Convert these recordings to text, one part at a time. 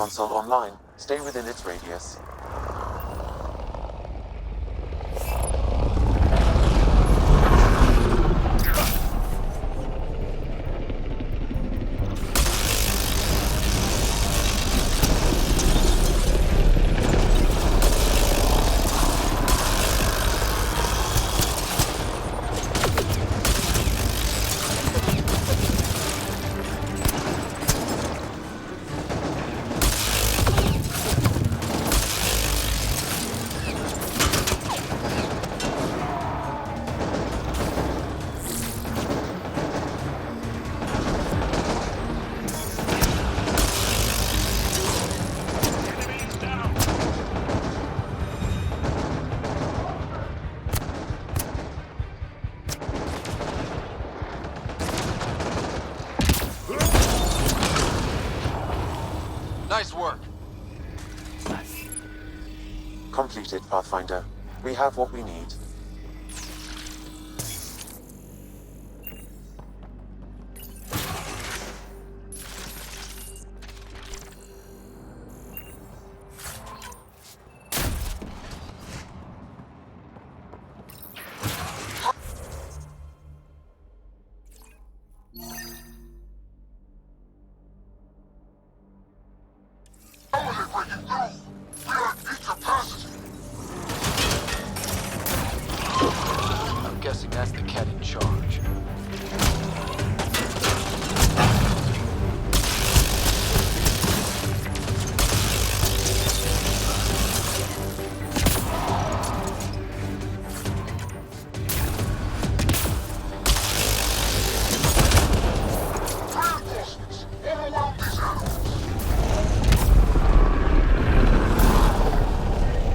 console online. Stay within its radius. Nice work. Completed, Pathfinder. We have what we need. I'm guessing that's the cat in charge.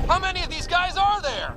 How many of these guys are there?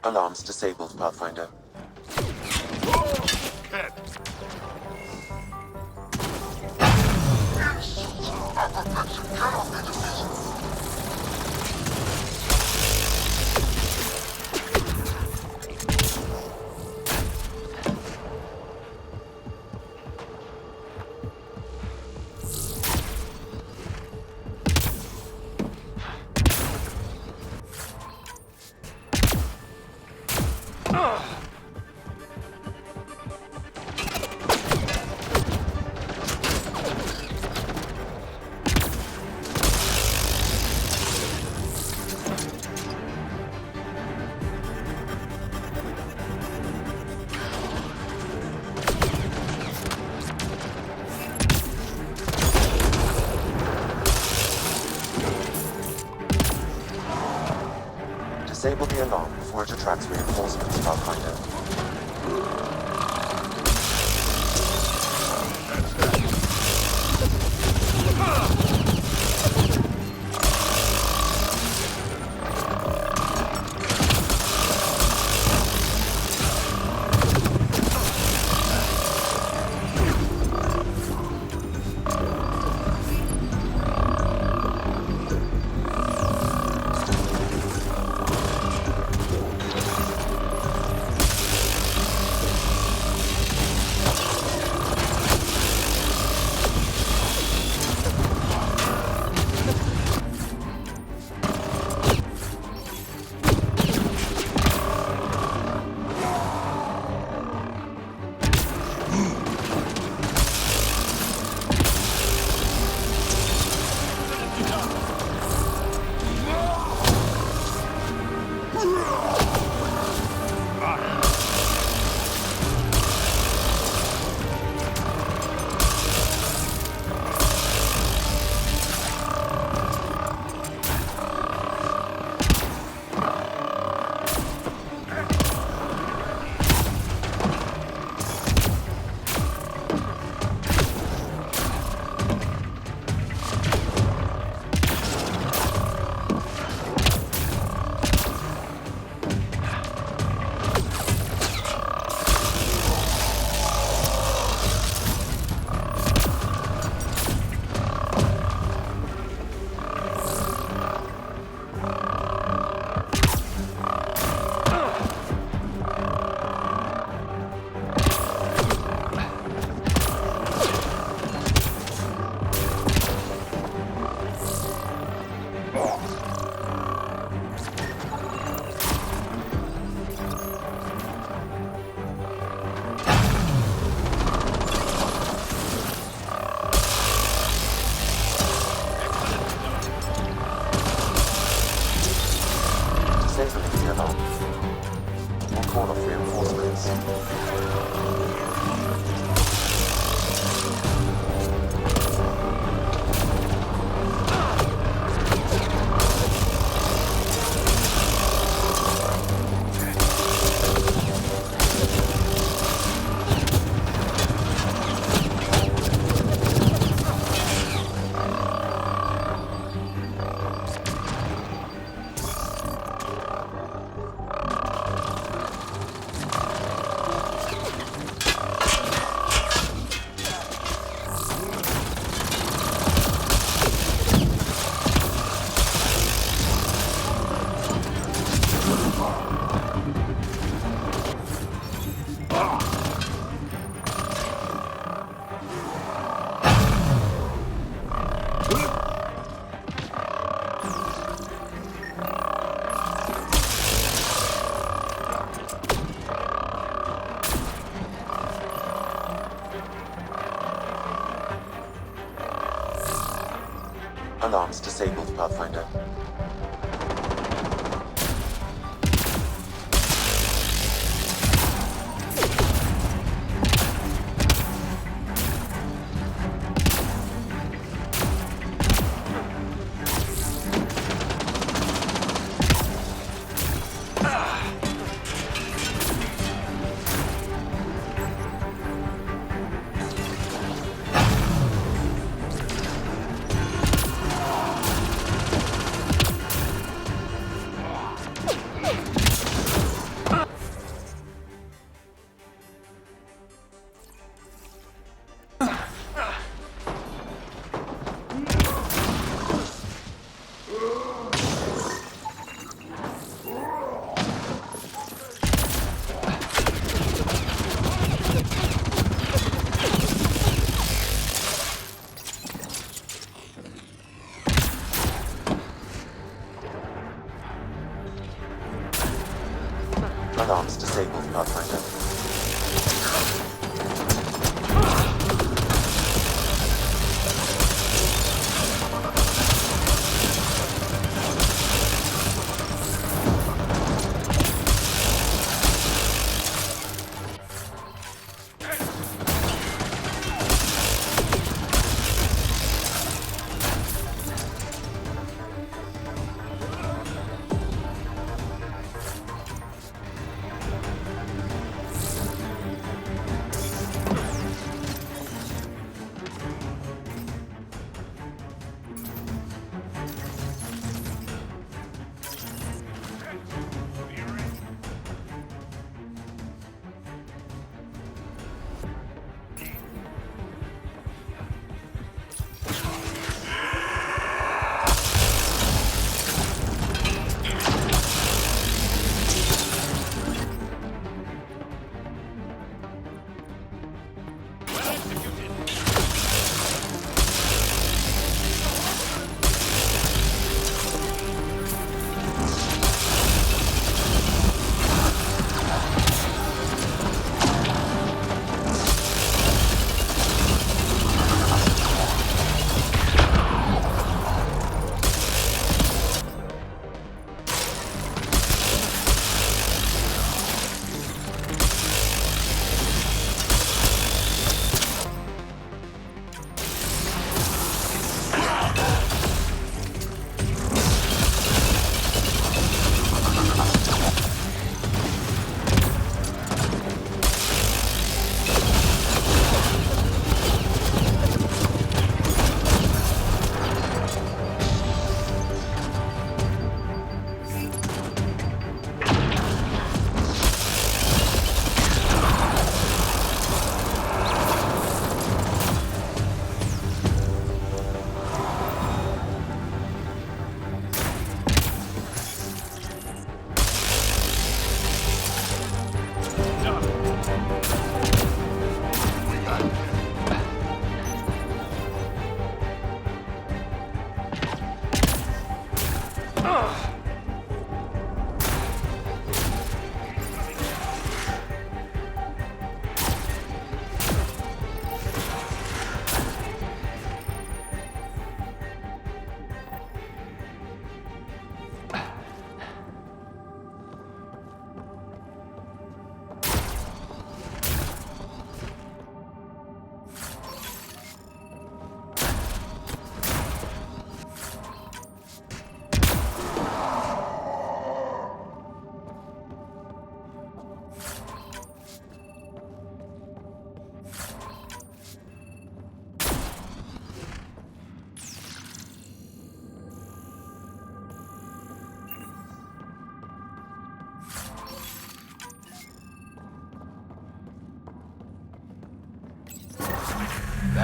Alarms disabled, Pathfinder. Disable the alarm before it attracts reinforcements, Pathfinder. Alarms disabled, Pathfinder. Alarms disabled, Pathfinder.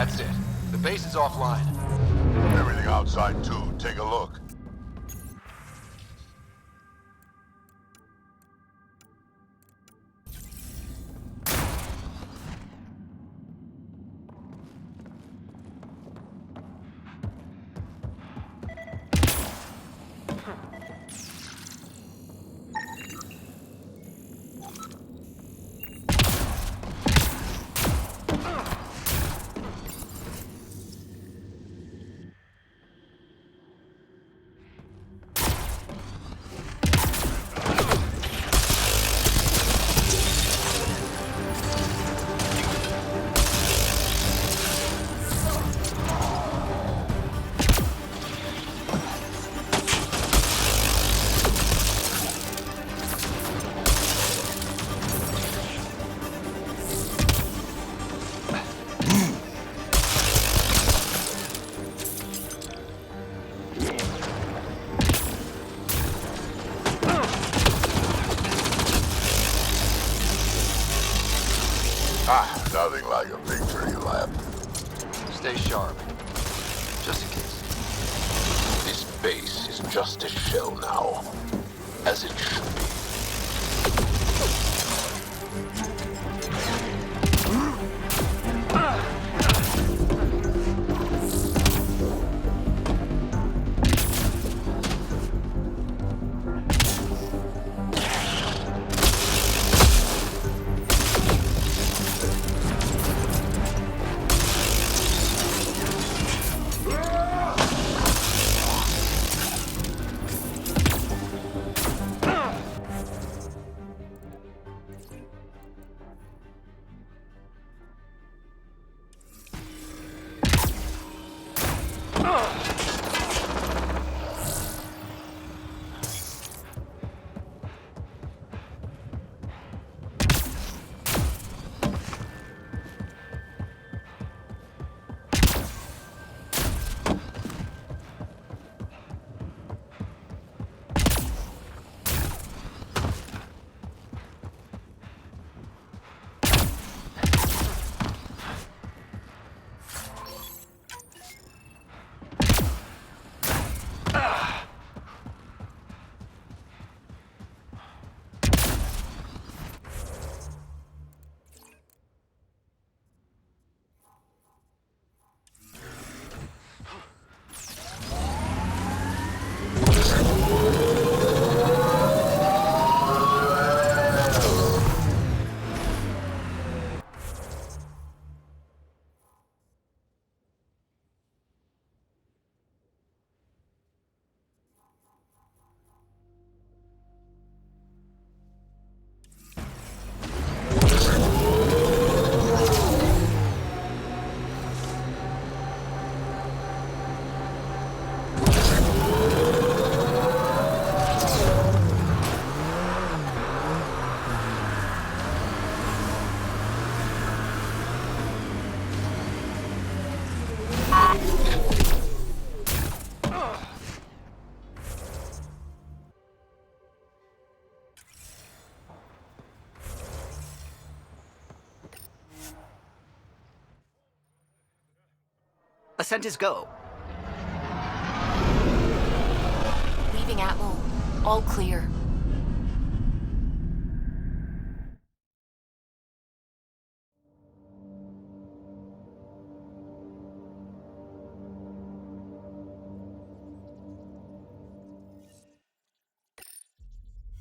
That's it. The base is offline. Everything outside too. Take a look. Nothing like a victory lap. Stay sharp. Just in case. This base is just a shell now, as it should be. Ascent is go. Leaving Atmo. All clear.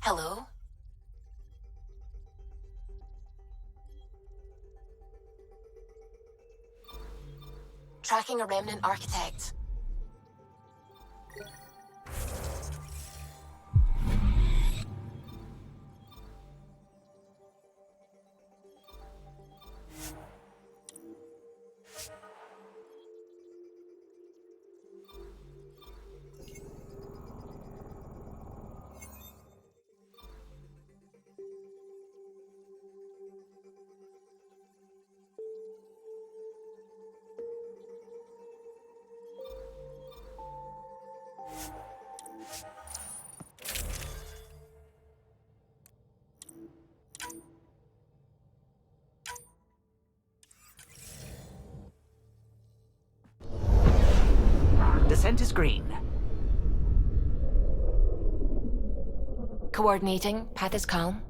Hello? Tracking a remnant architect. Ascent is green. Coordinating. Path is calm.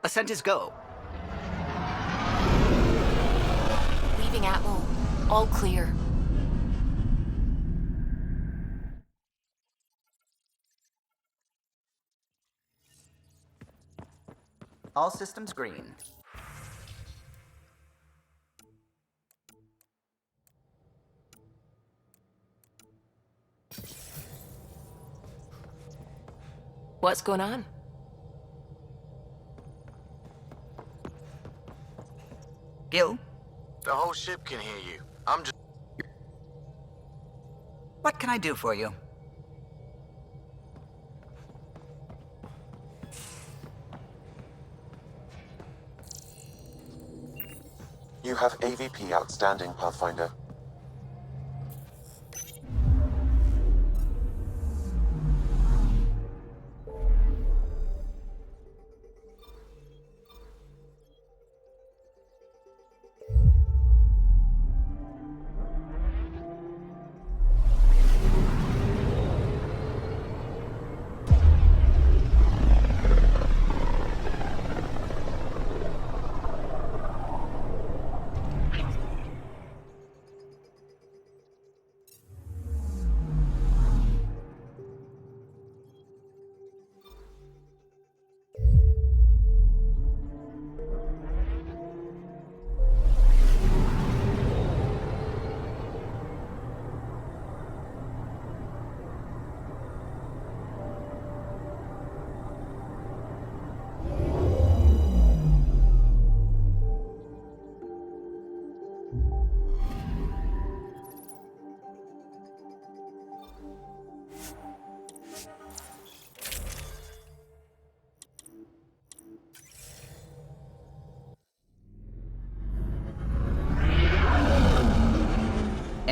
Ascent is go. Leaving Atmo. All clear. All systems green. What's going on? Gil, The whole ship can hear you. I'm just... what can I do for you? You have AVP outstanding, Pathfinder.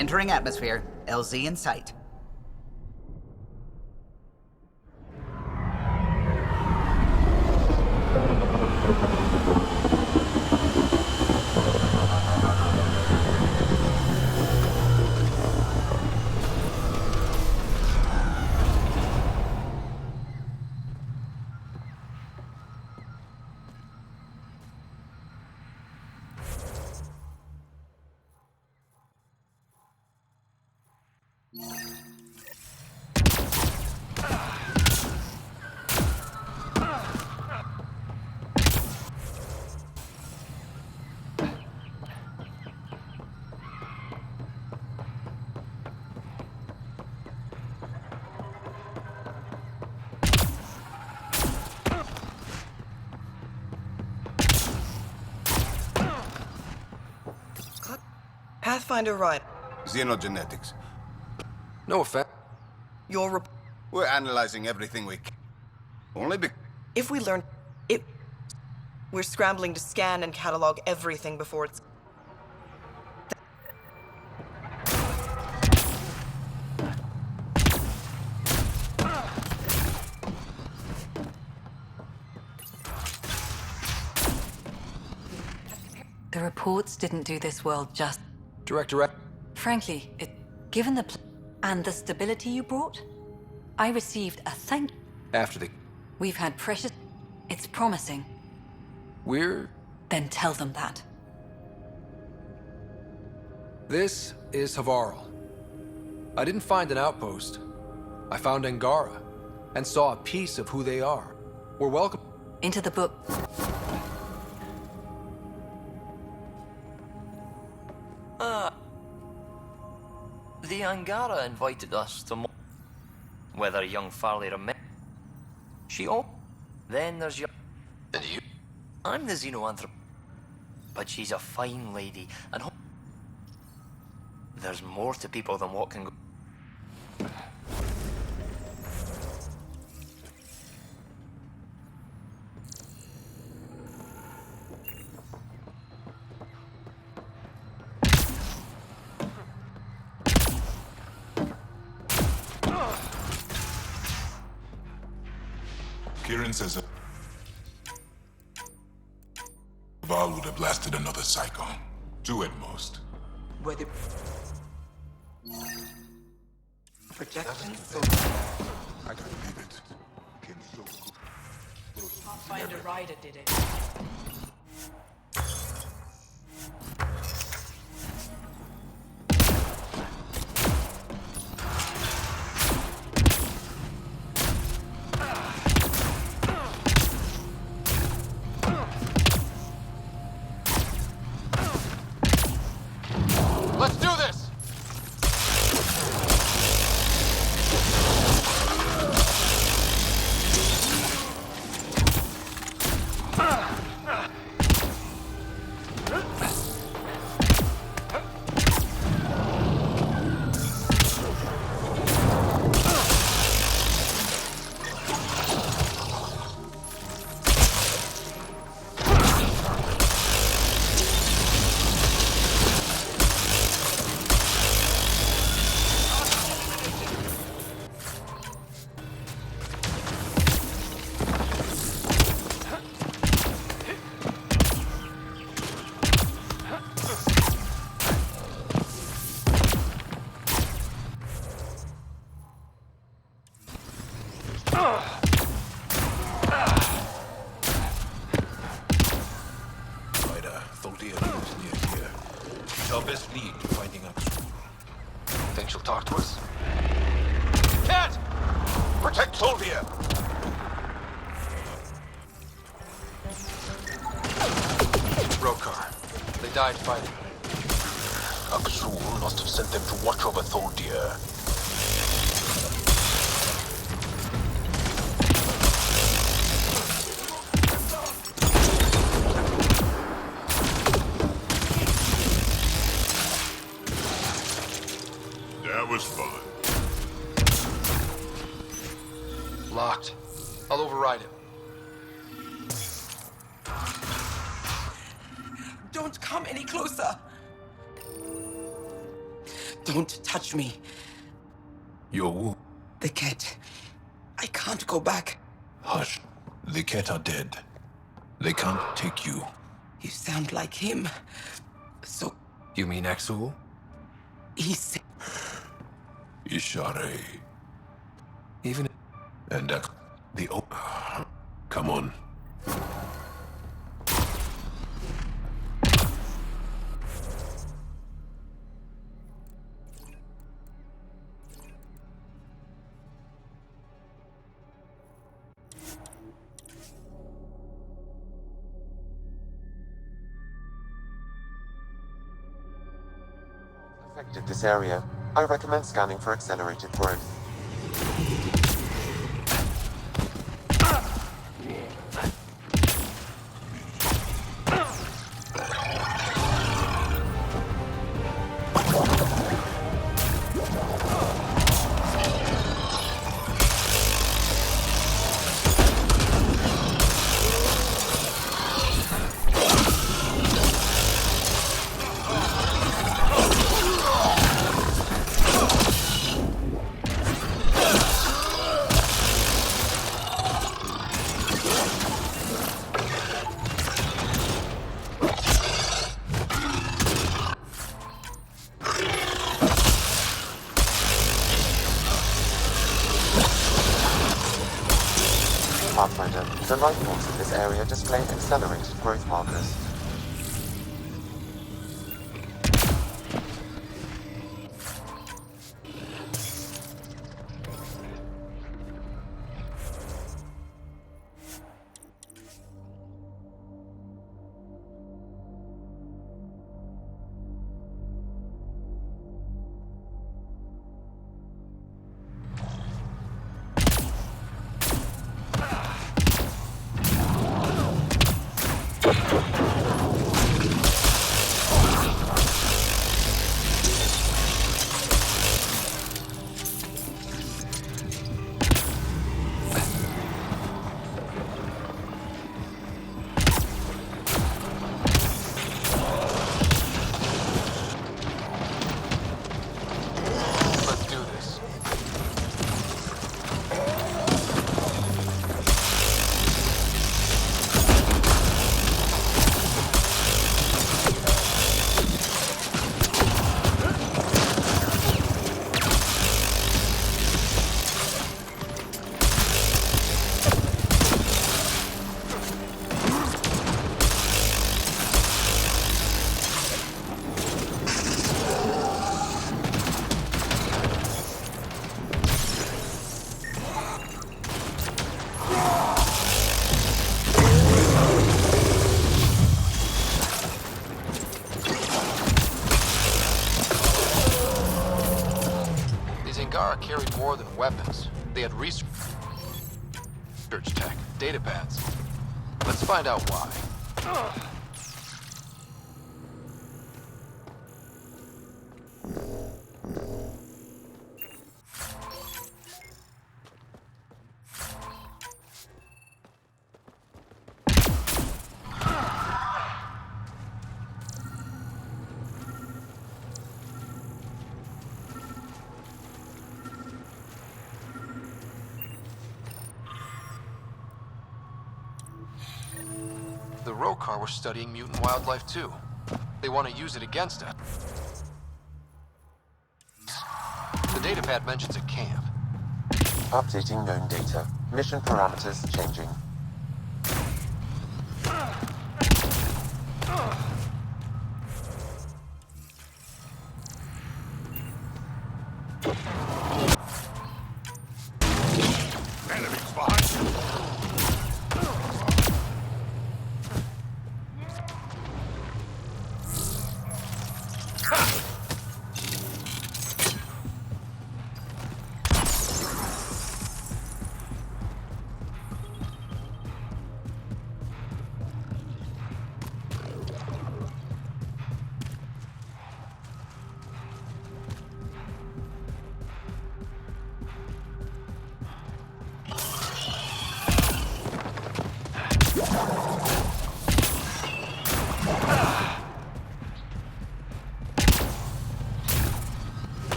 Entering atmosphere. LZ in sight. Pathfinder right. Xenogenetics. No offense. Your We're analyzing everything we can. Only because if we learn it, we're scrambling to scan and catalog everything before it's. The reports didn't do this world just. Director... Frankly, given the and the stability you brought, I received a thank. After the... We've had precious. It's promising. We're... Then tell them that. This is Havarl. I didn't find an outpost. I found Angara. and saw a piece of who they are. We're welcome. Into the book. The Angara invited us to whether young Farley remembers. She Then there's your... And you? I'm the xenoanthrop... But she's a fine lady, and there's more to people than what can go... Kieran says Val would have blasted another cycle. 2 at most. Were the projections so I can't believe it. Pathfinder Rider did it. Let's do this! Our best lead to finding out. Think she'll talk to us? Cat! Protect Solvia! Rokar. They died fighting. Aksul must have sent them to watch over Tholdir. That was fun. Locked. I'll override it. Don't come any closer. Don't touch me. Your wound. The cat. I can't go back. Hush. The Ket are dead. They can't take you. You sound like him. So You mean Exul? he's Ishare. Even... And the come on. Affected this area. I recommend scanning for accelerated growth. Pathfinder, the light forms in this area display accelerated growth markers. Let's do this. These Angara carried more than weapons. They had research tech, data pads. Let's find out why. The Rokar were studying mutant wildlife too. They want to use it against us. The datapad mentions a camp. Updating known data. Mission parameters changing. Enemies behind you.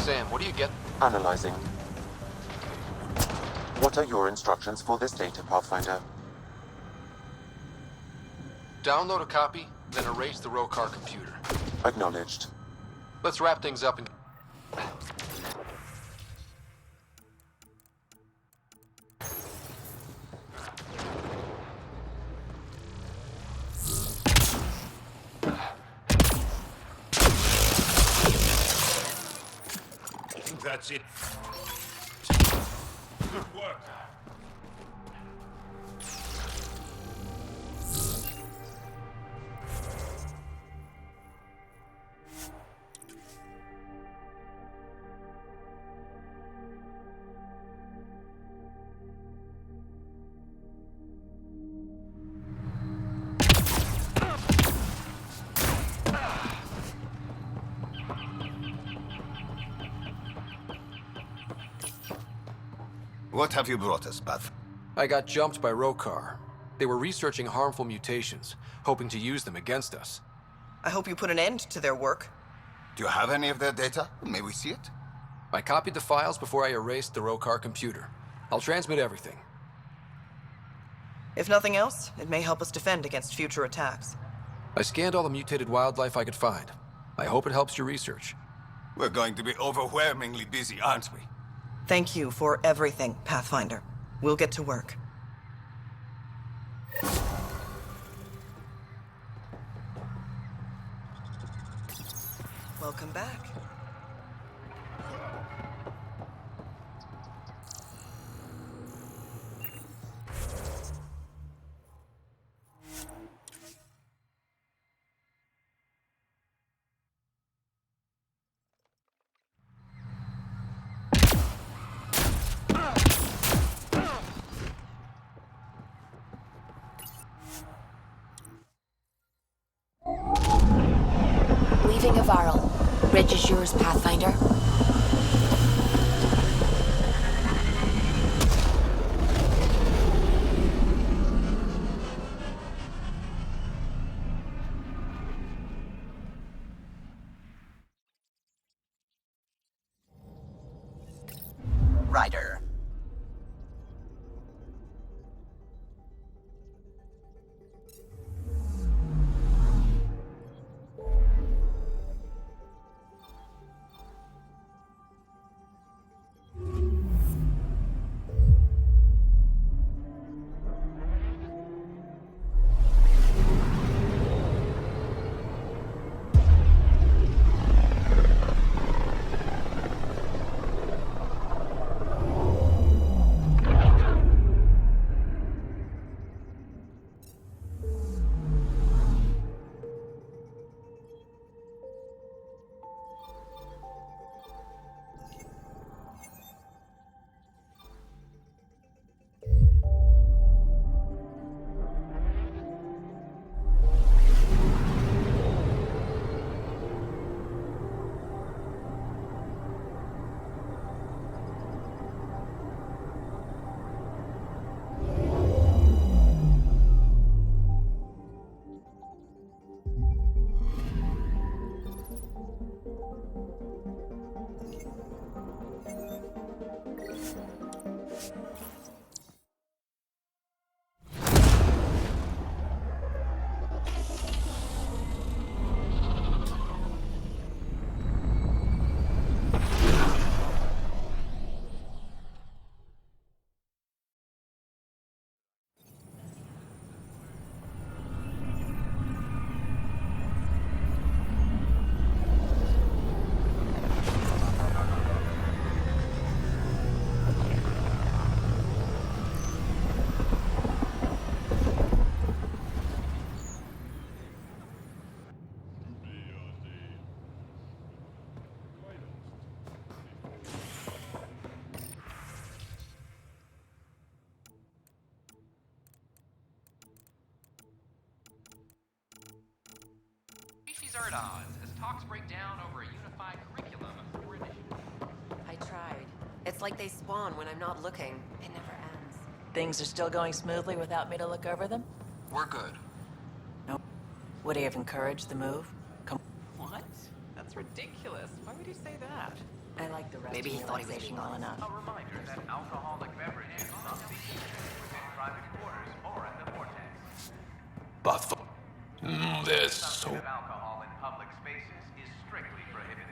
Sam, what do you get? Analyzing. What are your instructions for this data, Pathfinder? Download a copy, then erase the Rokar computer. Acknowledged. Let's wrap things up and... That's it. Good work. What have you brought us, Path? I got jumped by Rokar. They were researching harmful mutations, hoping to use them against us. I hope you put an end to their work. Do you have any of their data? May we see it? I copied the files before I erased the Rokar computer. I'll transmit everything. If nothing else, it may help us defend against future attacks. I scanned all the mutated wildlife I could find. I hope it helps your research. We're going to be overwhelmingly busy, aren't we? Thank you for everything, Pathfinder. We'll get to work. Welcome back. Leaving Avarl. Bridge is yours, Pathfinder. Ryder. Species are at odds as talks break down over a unified curriculum of core initiatives. I tried. It's like they spawn when I'm not looking. It never ends. Things are still going smoothly without me to look over them? We're good. No. Would he have encouraged the move? Come. What? That's ridiculous. Why would he say that? I like the rest Maybe of he thought he was being well honest. enough. A reminder that alcoholic beverages must be consumed within private quarters or in the vortex. Pathfinder. There's so... Consumption of alcohol in public spaces is strictly prohibited.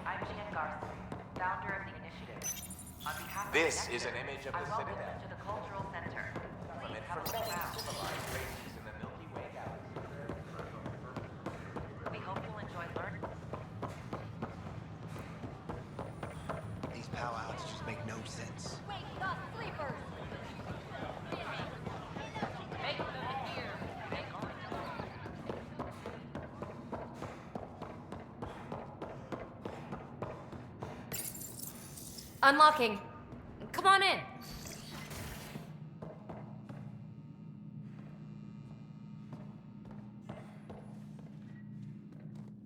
I'm Jan Garcia, founder of the initiative. On behalf of This the is an image of I the welcome Citadel. you to the Cultural Center. From Please come information look around. civilized races in the Milky Way galaxy. We hope you'll enjoy learning. These powwows just make no sense. Wake up, sleepers! Make them hear. Make on. Unlocking. Come on in.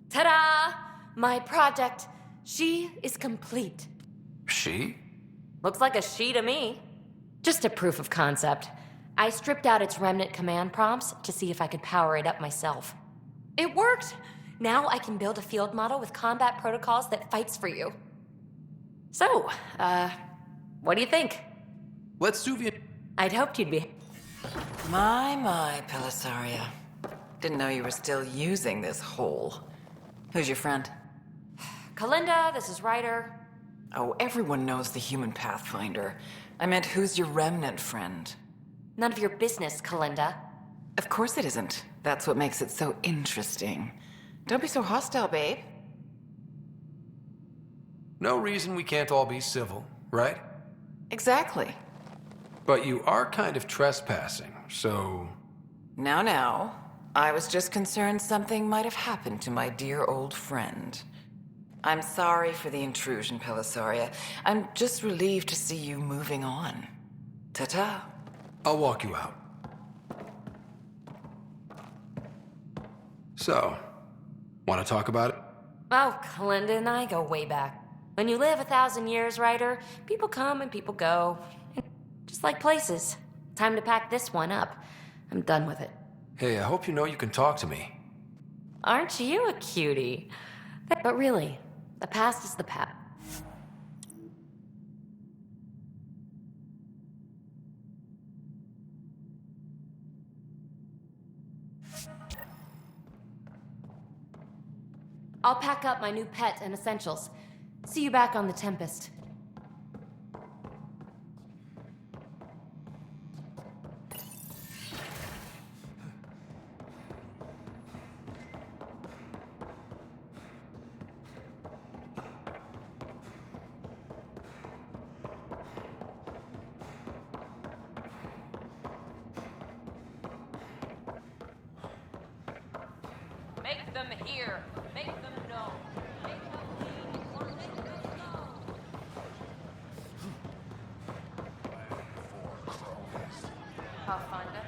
Ta-da! My project. She is complete. She? Looks like a she to me. Just a proof of concept. I stripped out its remnant command prompts to see if I could power it up myself. It worked! Now I can build a field model with combat protocols that fights for you. So, what do you think? Let's Suvian. I'd hoped you'd be. My, Pelisaria. Didn't know you were still using this hole. Who's your friend? Kalinda, this is Ryder. Oh, everyone knows the human Pathfinder. I meant, who's your remnant friend? None of your business, Kalinda. Of course it isn't. That's what makes it so interesting. Don't be so hostile, babe. No reason we can't all be civil, right? Exactly. But you are kind of trespassing, so... Now. I was just concerned something might have happened to my dear old friend. I'm sorry for the intrusion, Pelisaria. I'm just relieved to see you moving on. Ta-ta. I'll walk you out. So, want to talk about it? Oh, Kalinda and I go way back. When you live 1,000 years, Ryder, people come and people go. Just like places. Time to pack this one up. I'm done with it. Hey, I hope you know you can talk to me. Aren't you a cutie? But really, the past is the past. I'll pack up my new pet and essentials. See you back on the Tempest. Make them hear. Make them know. Make them lead or make them go. Pathfinder?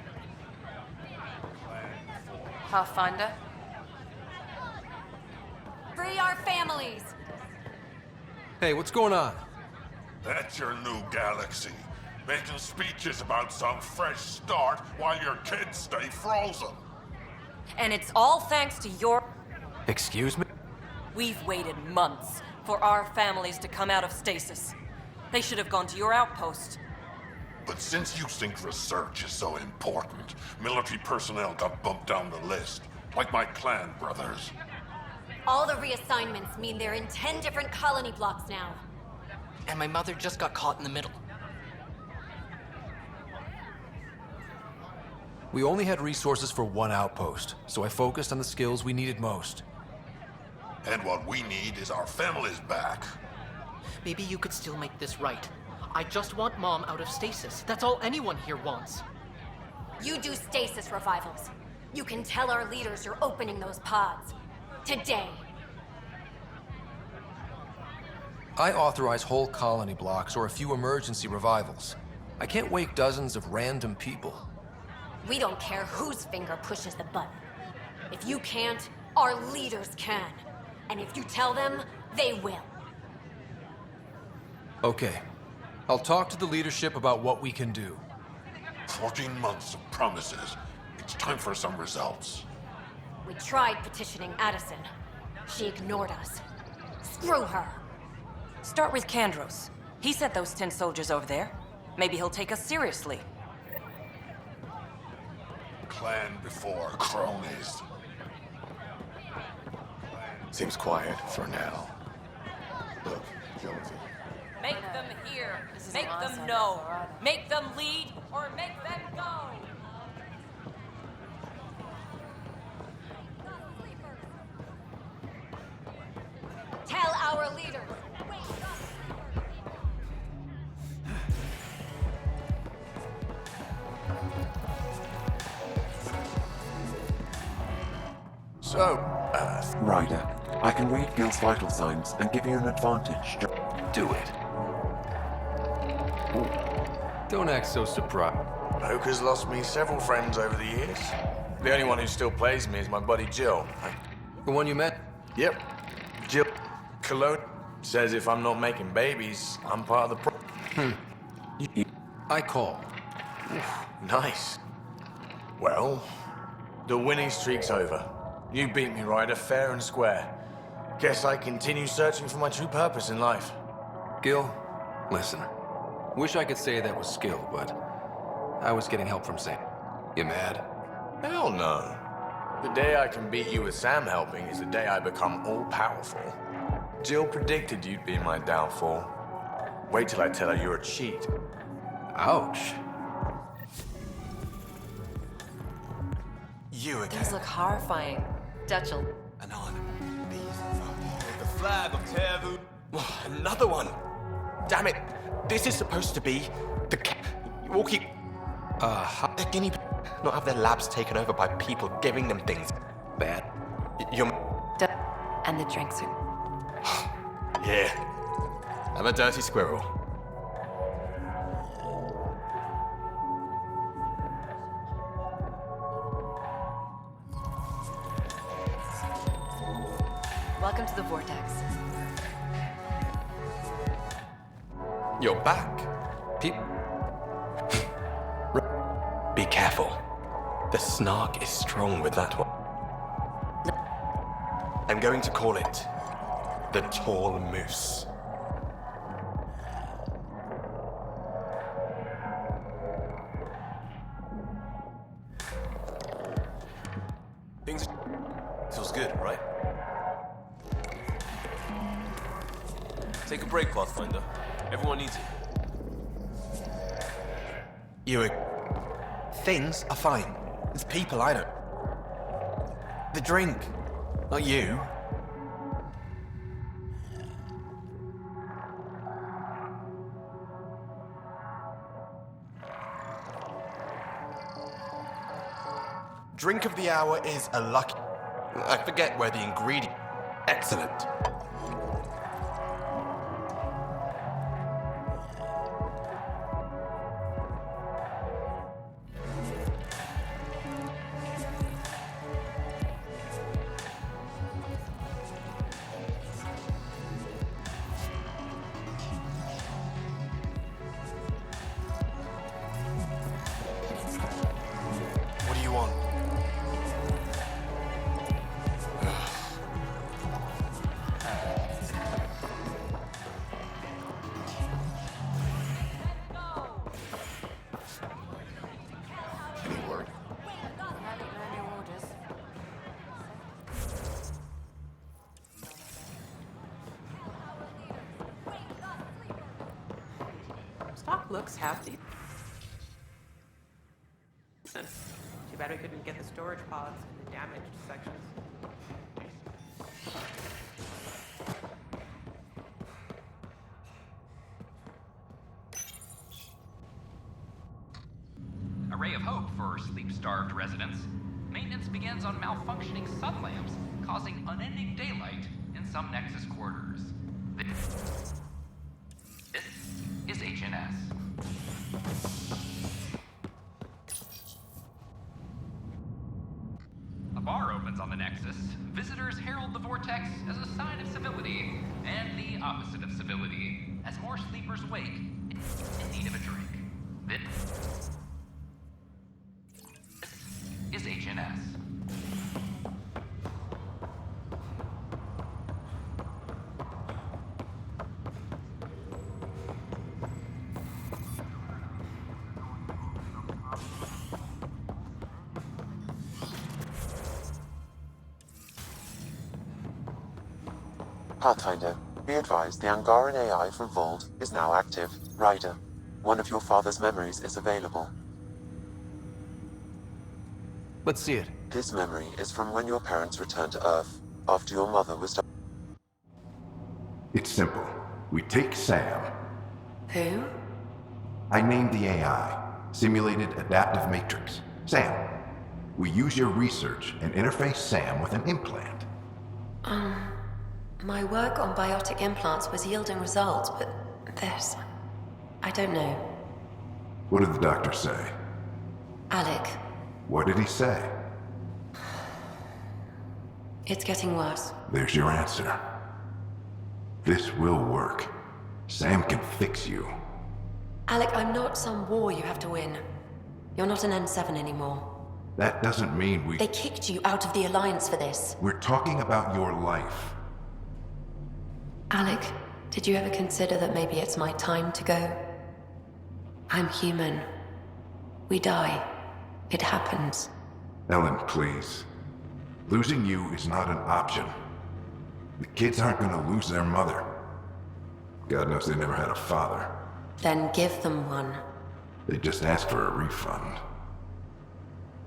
Pathfinder? Free our families! Hey, what's going on? That's your new galaxy. Making speeches about some fresh start while your kids stay frozen. And it's all thanks to your... Excuse me? We've waited months for our families to come out of stasis. They should have gone to your outpost. But since you think research is so important, military personnel got bumped down the list, like my clan brothers. All the reassignments mean they're in 10 different colony blocks now. And my mother just got caught in the middle. We only had resources for one outpost, so I focused on the skills we needed most. And what we need is our families back. Maybe you could still make this right. I just want Mom out of stasis. That's all anyone here wants. You do stasis revivals. You can tell our leaders you're opening those pods. Today. I authorize whole colony blocks or a few emergency revivals. I can't wake dozens of random people. We don't care whose finger pushes the button. If you can't, our leaders can. And if you tell them, they will. Okay. I'll talk to the leadership about what we can do. 14 months of promises. It's time for some results. We tried petitioning Addison. She ignored us. Screw her. Start with Kandros. He sent those 10 soldiers over there. Maybe he'll take us seriously. Clan before cronies. Seems quiet for now. Look, Jonesy. Make them hear. Make them know. Make them lead or make them go. Tell our leaders. So, Ryder, I can read Gil's vital signs and give you an advantage. do it. Don't act so surprised. Oka's lost me several friends over the years. The only one who still plays me is my buddy Jill. The one you met? Yep. Jill Cologne says if I'm not making babies, I'm part of the problem. I call. Nice. Well, the winning streak's over. You beat me, Ryder, fair and square. Guess I continue searching for my true purpose in life. Gil, listen. Wish I could say that was skill, but I was getting help from Sam. You mad? Hell no. The day I can beat you with Sam helping is the day I become all-powerful. Jill predicted you'd be my downfall. Wait till I tell her you're a cheat. Ouch. You again. These look horrifying. Dutchel. Anon. The flag of Tevu. Another one. Damn it. This is supposed to be the walkie. The guinea pig. Not have their labs taken over by people giving them things. Bad. You're. And the drinks are... Yeah. I'm a dirty squirrel. Welcome to the Vortex. You're back. Be careful. The snark is strong with that one. I'm going to call it the Tall Moose. Things feels good, right? Take a break, Pathfinder. Everyone needs it. Things are fine. It's people I don't. The drink, not you. Drink of the hour is a lucky. I forget where the ingredient. Excellent. What do you want? Any word? Stock looks half-decent. Too bad we couldn't get the storage pods in the damaged sections. A ray of hope for sleep-starved residents. Maintenance begins on malfunctioning sun lamps, causing unending daylight in some Nexus quarters. This is HNS. A bar opens on the Nexus. Visitors herald the vortex as a sign of civility, and the opposite of civility, as more sleepers wake in need of a drink. This is HNS. Pathfinder, be advised the Angaran AI from Vault is now active. Ryder, one of your father's memories is available. Let's see it. This memory is from when your parents returned to Earth, after your mother was It's simple. We take Sam. Who? I named the AI, Simulated Adaptive Matrix. Sam. We use your research and interface Sam with an implant. My work on biotic implants was yielding results, but this... I don't know. What did the doctor say? Alec, What did he say? it's getting worse. There's your answer. This will work. Sam can fix you. Alec, I'm not some war you have to win. You're not an N7 anymore. That doesn't mean we... They kicked you out of the Alliance for this. We're talking about your life. Alec, did you ever consider that maybe it's my time to go? I'm human. We die. It happens. Ellen, please. Losing you is not an option. The kids aren't gonna lose their mother. God knows they never had a father. Then give them one. They just asked for a refund.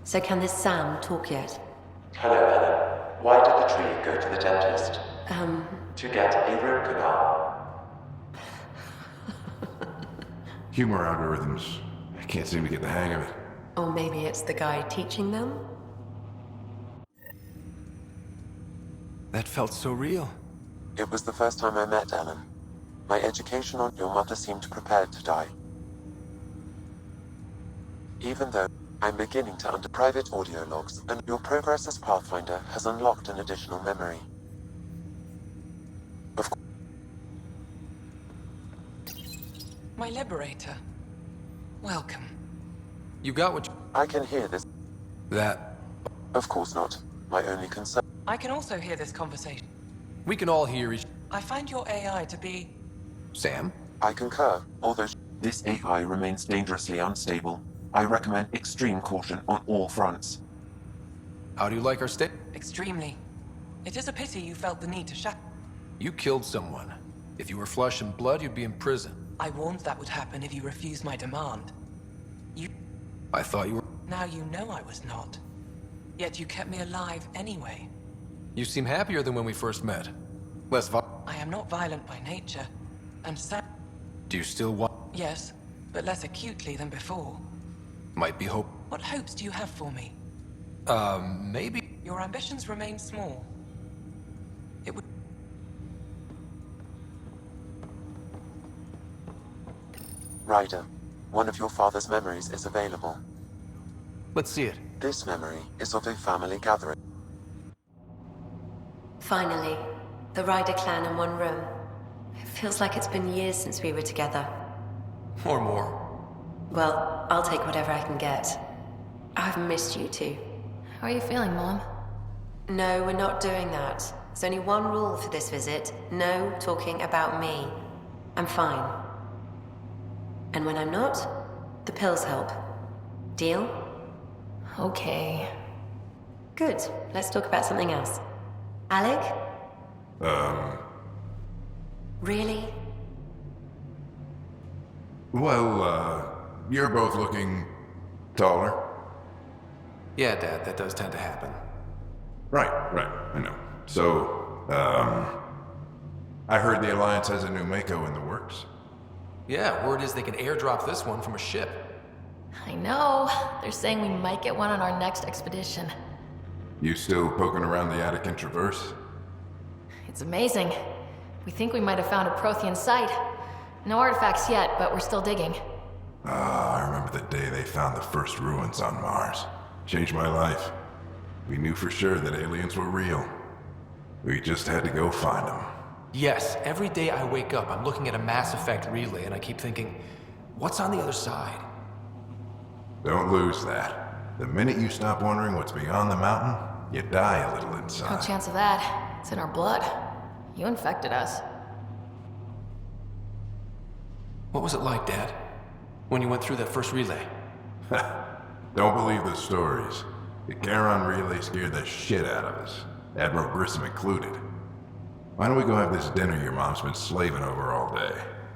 So can this Sam talk yet? Hello, Ellen. Why did the tree go to the dentist? To get a root canal. Humor algorithms. I can't seem to get the hang of it. Or maybe it's the guy teaching them? That felt so real. It was the first time I met Ellen. My education on your mother seemed prepared to die. Even though I'm beginning to under private audio logs, and your progress as Pathfinder has unlocked an additional memory. Of course. My liberator. Welcome. You got what I can hear this. That... Of course not. My only concern... I can also hear this conversation. We can all hear each... I find your AI to be... Sam? I concur, although this AI remains dangerously unstable. I recommend extreme caution on all fronts. How do you like our state? Extremely. It is a pity you felt the need to shut... You killed someone. If you were flush in blood, you'd be in prison. I warned that would happen if you refused my demand. I thought you were... Now you know I was not. Yet you kept me alive anyway. You seem happier than when we first met. Less I am not violent by nature. And Sam... Do you still want... Yes, but less acutely than before. Might be hope... What hopes do you have for me? Maybe... Your ambitions remain small. It would... Ryder, one of your father's memories is available. Let's see it. This memory is of a family gathering. Finally, the Ryder clan in one room. It feels like it's been years since we were together. Or more. Well, I'll take whatever I can get. I've missed you too. How are you feeling, Mom? No, we're not doing that. There's only one rule for this visit. No talking about me. I'm fine. And when I'm not, the pills help. Deal? Okay. Good. Let's talk about something else. Alec? Really? Well, you're both looking taller. Yeah, Dad, that does tend to happen. Right, I know. So, I heard the Alliance has a new Mako in the works. Yeah, word is they can airdrop this one from a ship. I know. They're saying we might get one on our next expedition. You still poking around the Attican Traverse? It's amazing. We think we might have found a Prothean site. No artifacts yet, but we're still digging. I remember the day they found the first ruins on Mars. Changed my life. We knew for sure that aliens were real. We just had to go find them. Yes, every day I wake up, I'm looking at a Mass Effect relay and I keep thinking, what's on the other side? Don't lose that. The minute you stop wondering what's beyond the mountain, you die a little No inside. chance of that. It's in our blood. You infected us. What was it like, Dad? When you went through that first relay? Don't believe the stories. The Charon relay scared the shit out of us. Admiral Grissom included. Why don't we go have this dinner your mom's been slaving over all day?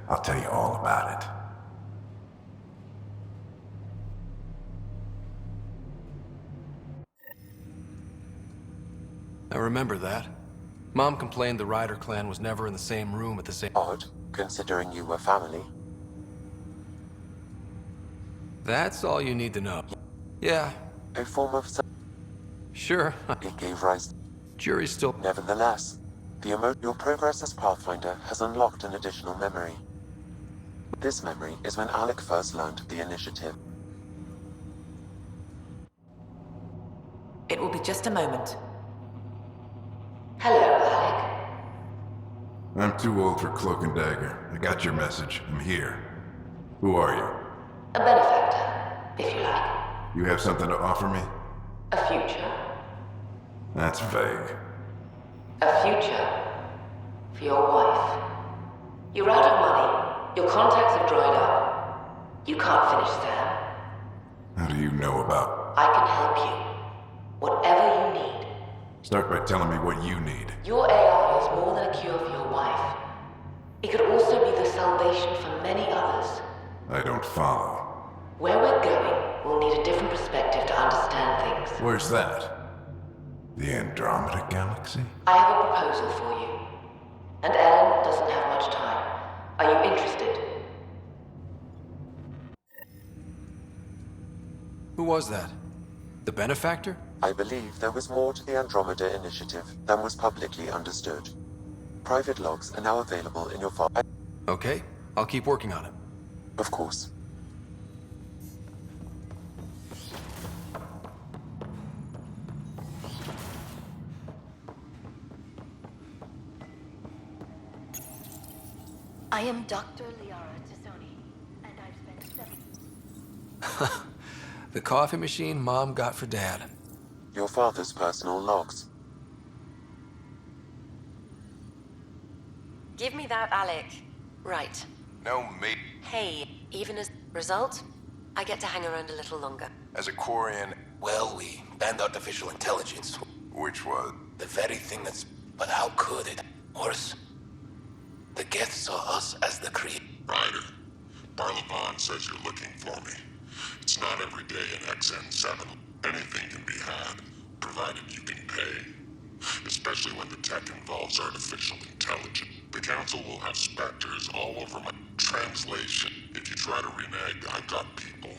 I'll tell you all about it. I remember that. Mom complained the Ryder clan was never in the same room at the same... Odd, considering you were family. That's all you need to know. Yeah. A form of... Sure. It gave rise... Jury's still... Nevertheless, your progress as Pathfinder has unlocked an additional memory. This memory is when Alec first learned the initiative. It will be just a moment. Hello, Alec. I'm too old for Cloak and Dagger. I got your message. I'm here. Who are you? A benefactor, if you like. You have something to offer me? A future. That's vague. A future. For your wife. You're out of money. Your contacts have dried up. You can't finish Sam. How do you know about... I can help you. Whatever you need. Start by telling me what you need. Your AI is more than a cure for your wife. It could also be the salvation for many others. I don't follow. Where we're going, we'll need a different perspective to understand things. Where's that? The Andromeda Galaxy? I have a proposal for you. And Ellen doesn't have much time. Are you interested? Who was that? The benefactor? I believe there was more to the Andromeda Initiative than was publicly understood. Private logs are now available in your file. Okay, I'll keep working on it. Of course. I am Dr. Liara Tassoni, and I've spent 7... The coffee machine Mom got for Dad. Your father's personal logs. Give me that, Alec. Right. No, me. Hey, even as result, I get to hang around a little longer. As a Quarian... Well, we banned artificial intelligence. Which was? The very thing that's... But how could it? Worse. The Geth saw us as the creator. Ryder, Barlavon says you're looking for me. It's not every day in XN7. Anything can be had, provided you can pay. Especially when the tech involves artificial intelligence. The Council will have specters all over my translation. If you try to renege, I've got people.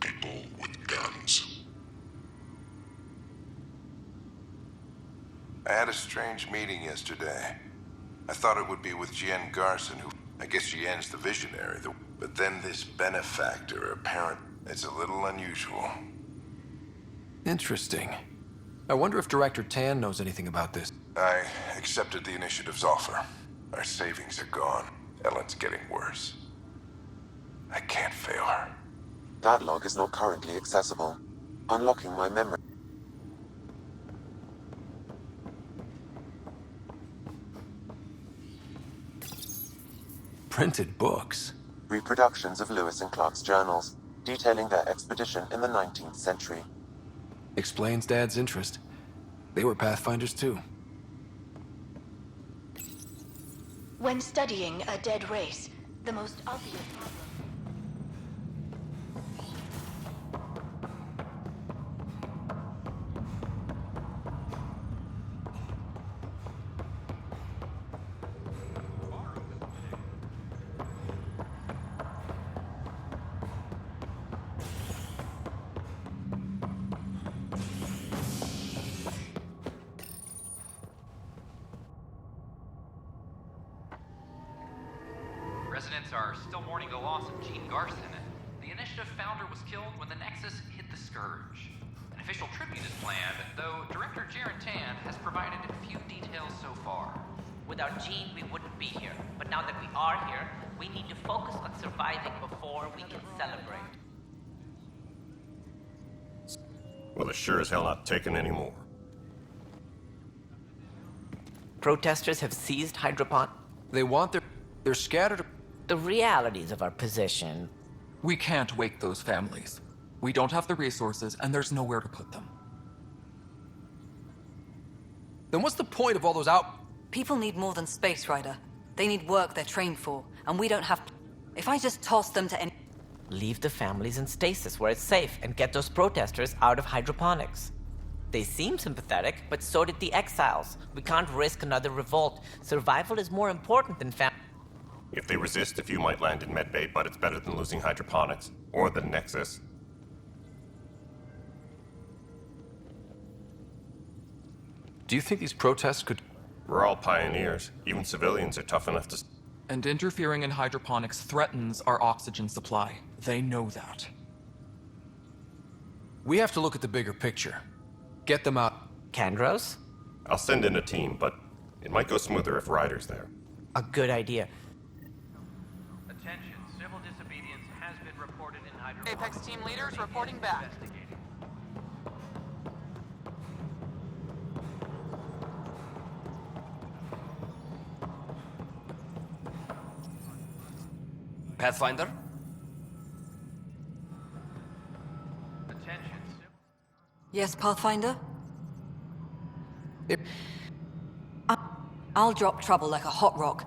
People with guns. I had a strange meeting yesterday. I thought it would be with Jien Garson, who... I guess Jien's the visionary, but then this benefactor, apparent... It's a little unusual. Interesting. I wonder if Director Tan knows anything about this. I accepted the Initiative's offer. Our savings are gone. Ellen's getting worse. I can't fail her. That log is not currently accessible. Unlocking my memory. Printed books. Reproductions of Lewis and Clark's journals, detailing their expedition in the 19th century. Explains Dad's interest. They were Pathfinders too. When studying a dead race, the most obvious problem... Residents are still mourning the loss of Gene Garson. The Initiative founder was killed when the Nexus hit the Scourge. An official tribute is planned, though Director Jaren Tan has provided a few details so far. Without Gene, we wouldn't be here. But now that we are here, we need to focus on surviving before we can celebrate. Well, they're sure as hell not taking any more. Protesters have seized Hydropon. They want they're scattered. The realities of our position. We can't wake those families. We don't have the resources, and there's nowhere to put them. Then what's the point of all those out... People need more than space, Ryder. They need work they're trained for, and we don't have... If I just toss them to any... Leave the families in stasis where it's safe and get those protesters out of hydroponics. They seem sympathetic, but so did the exiles. We can't risk another revolt. Survival is more important than If they resist, a few might land in medbay, but it's better than losing hydroponics. Or the Nexus. Do you think these protests could... We're all pioneers. Even civilians are tough enough to... And interfering in hydroponics threatens our oxygen supply. They know that. We have to look at the bigger picture. Get them out. Kandros? I'll send in a team, but it might go smoother if Ryder's there. A good idea. Attention, civil disobedience reported in hydroponics. Apex team leaders reporting back. Pathfinder? Yes, Pathfinder? I'll drop trouble like a hot rock.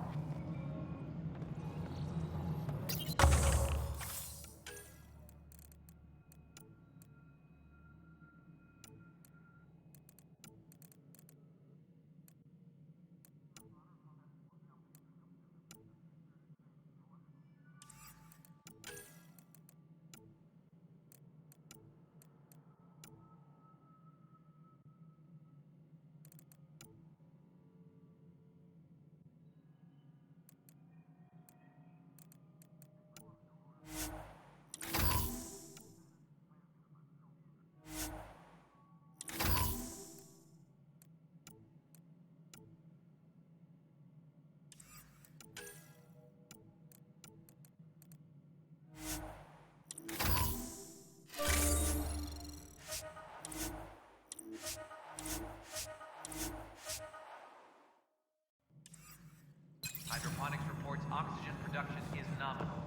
Hydroponics reports oxygen production is nominal.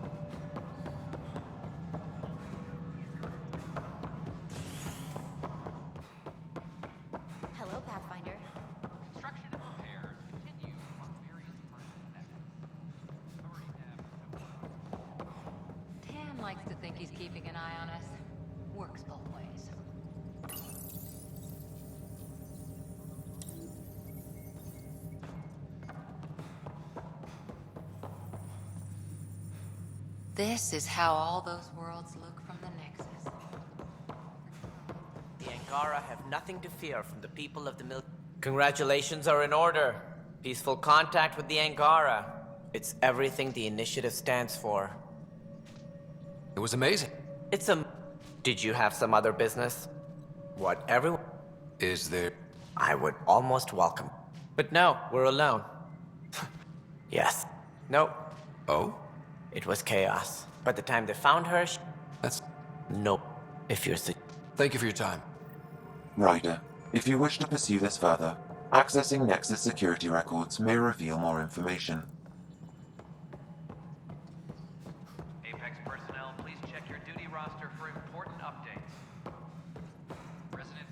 Hello, Pathfinder. Construction and repairs continue on various parts of the Nexus. Tan likes to think he's keeping an eye on us. Works both ways. This is how all those worlds look from the Nexus. The Angara have nothing to fear from the people of the Congratulations are in order. Peaceful contact with the Angara. It's everything the Initiative stands for. It was amazing. It's a... Did you have some other business? What everyone... Is there... I would almost welcome. But no, we're alone. Yes. Nope. Oh? It was chaos. By the time they found her, That's... Nope. If you're... Thank you for your time. Ryder, if you wish to pursue this further, accessing Nexus security records may reveal more information. Apex personnel, please check your duty roster for important updates. Resident.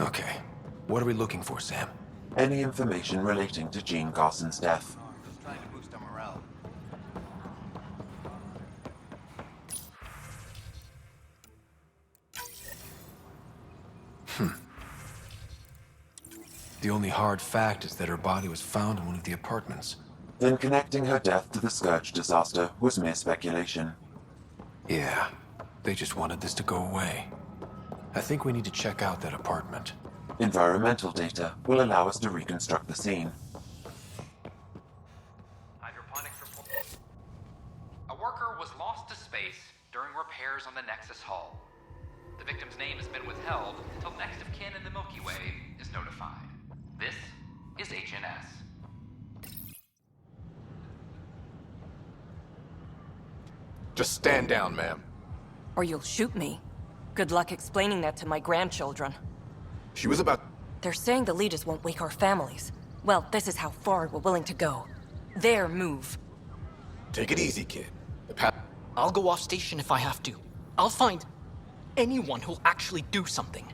Okay. What are we looking for, Sam? Any information relating to Jean Garson's death. Just trying to boost our morale. The only hard fact is that her body was found in one of the apartments. Then connecting her death to the Scourge disaster was mere speculation. Yeah. They just wanted this to go away. I think we need to check out that apartment. Environmental data will allow us to reconstruct the scene. Hydroponics report. A worker was lost to space during repairs on the Nexus hull. The victim's name has been withheld until next of kin in the Milky Way is notified. This is HNS. Just stand down, ma'am. Or you'll shoot me. Good luck explaining that to my grandchildren. She was about... They're saying the Legis won't wake our families. Well, this is how far we're willing to go. Their move. Take it easy, kid. I'll go off station if I have to. I'll find anyone who'll actually do something.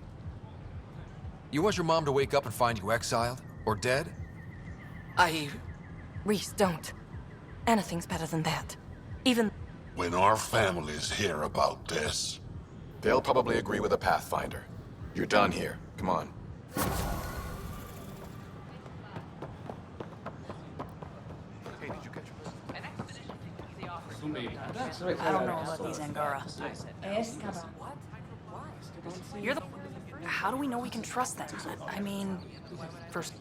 You want your mom to wake up and find you exiled? Or dead? Reese, don't. Anything's better than that. Even... When our families hear about this... They'll probably agree with a Pathfinder. You're done here. Come on. I don't know about these Angara. You're the... How do we know we can trust them? I mean... First...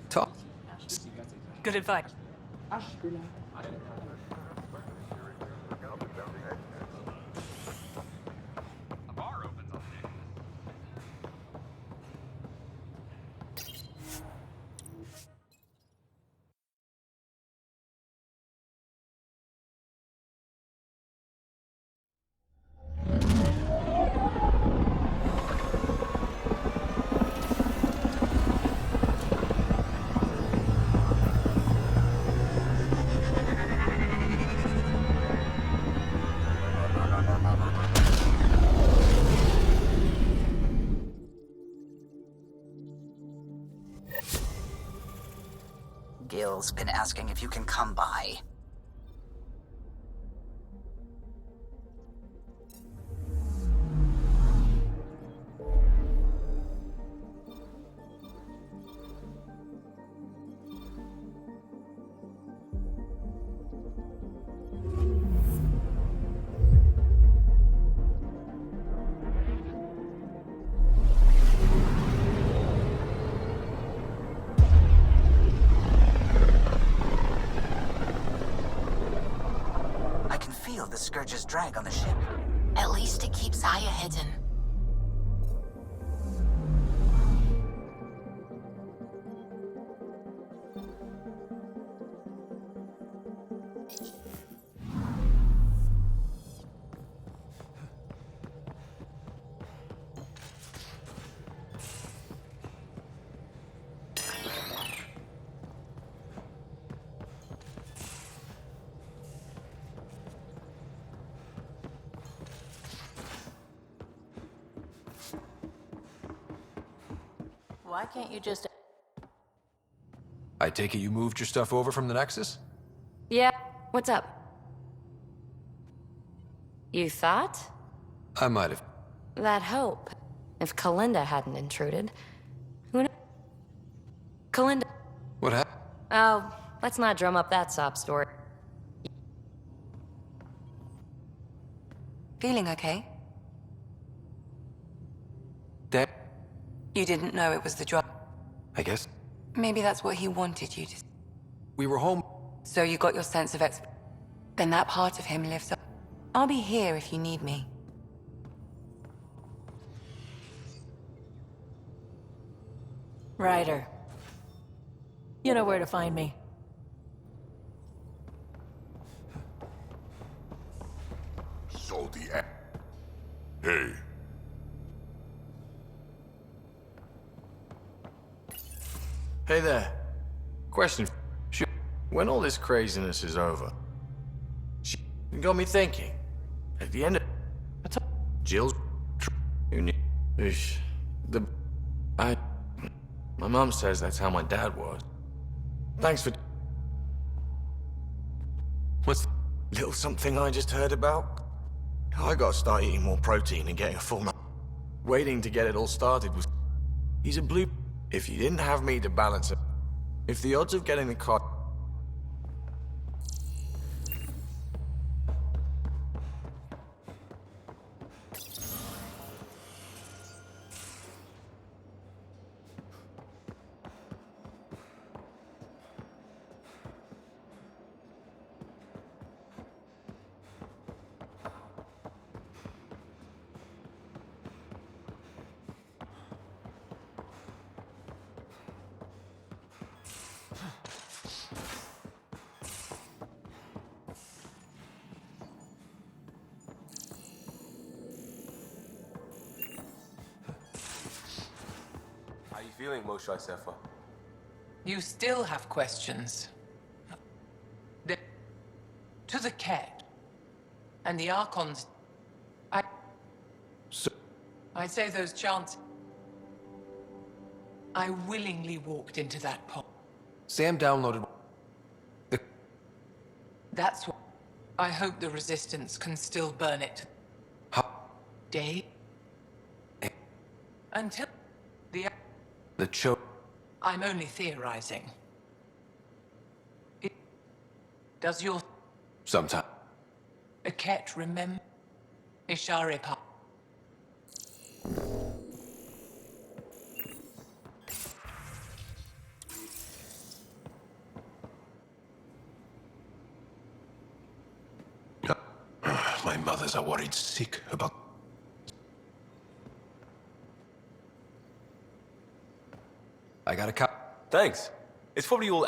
Talk. Good advice. Gil's been asking if you can come by. The Scourge's drag on the ship. At least it keeps Aya hidden. Why can't you just... I take it you moved your stuff over from the Nexus? Yeah, what's up? You thought? I might have. That hope. If Kalinda hadn't intruded. Who knows? Kalinda... What happened? Oh, let's not drum up that sob story. Feeling okay? Dad? You didn't know it was the drug. I guess. Maybe that's what he wanted you to... We were home. So you got your sense of Then that part of him lives up. I'll be here if you need me. Ryder. You know where to find me. So Hey. Hey there. Question. When all this craziness is over, it got me thinking. At the end of Jill's, my mom says that's how my dad was. Thanks for. What's little something I just heard about? I gotta start eating more protein and getting a full. Waiting to get it all started was. He's a blue. If you didn't have me to balance it, if the odds of getting the car. Feeling, Moshe Sefer? You still have questions. To the cat. And the Archons... I'd say those chances... I willingly walked into that pot. Sam downloaded... That's why... I hope the Resistance can still burn it. Day? Until... The choke. I'm only theorizing. Does your... Sometime. Aket remember? Isharipa. My mothers are worried sick about... I got a cop. Thanks. It's probably all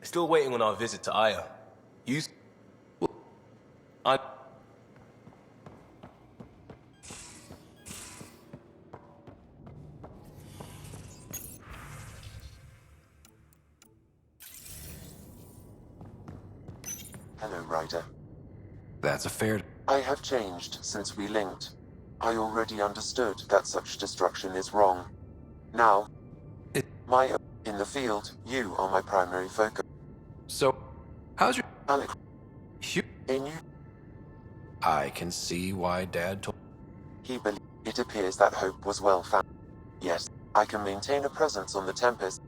Still waiting on our visit to Aya. Hello, Ryder. That's a fair... I have changed since we linked. I already understood that such destruction is wrong. Now... In the field, you are my primary focus. So, how's your... Alec, In you? I can see why Dad told... It appears that hope was well founded. Yes, I can maintain a presence on the Tempest.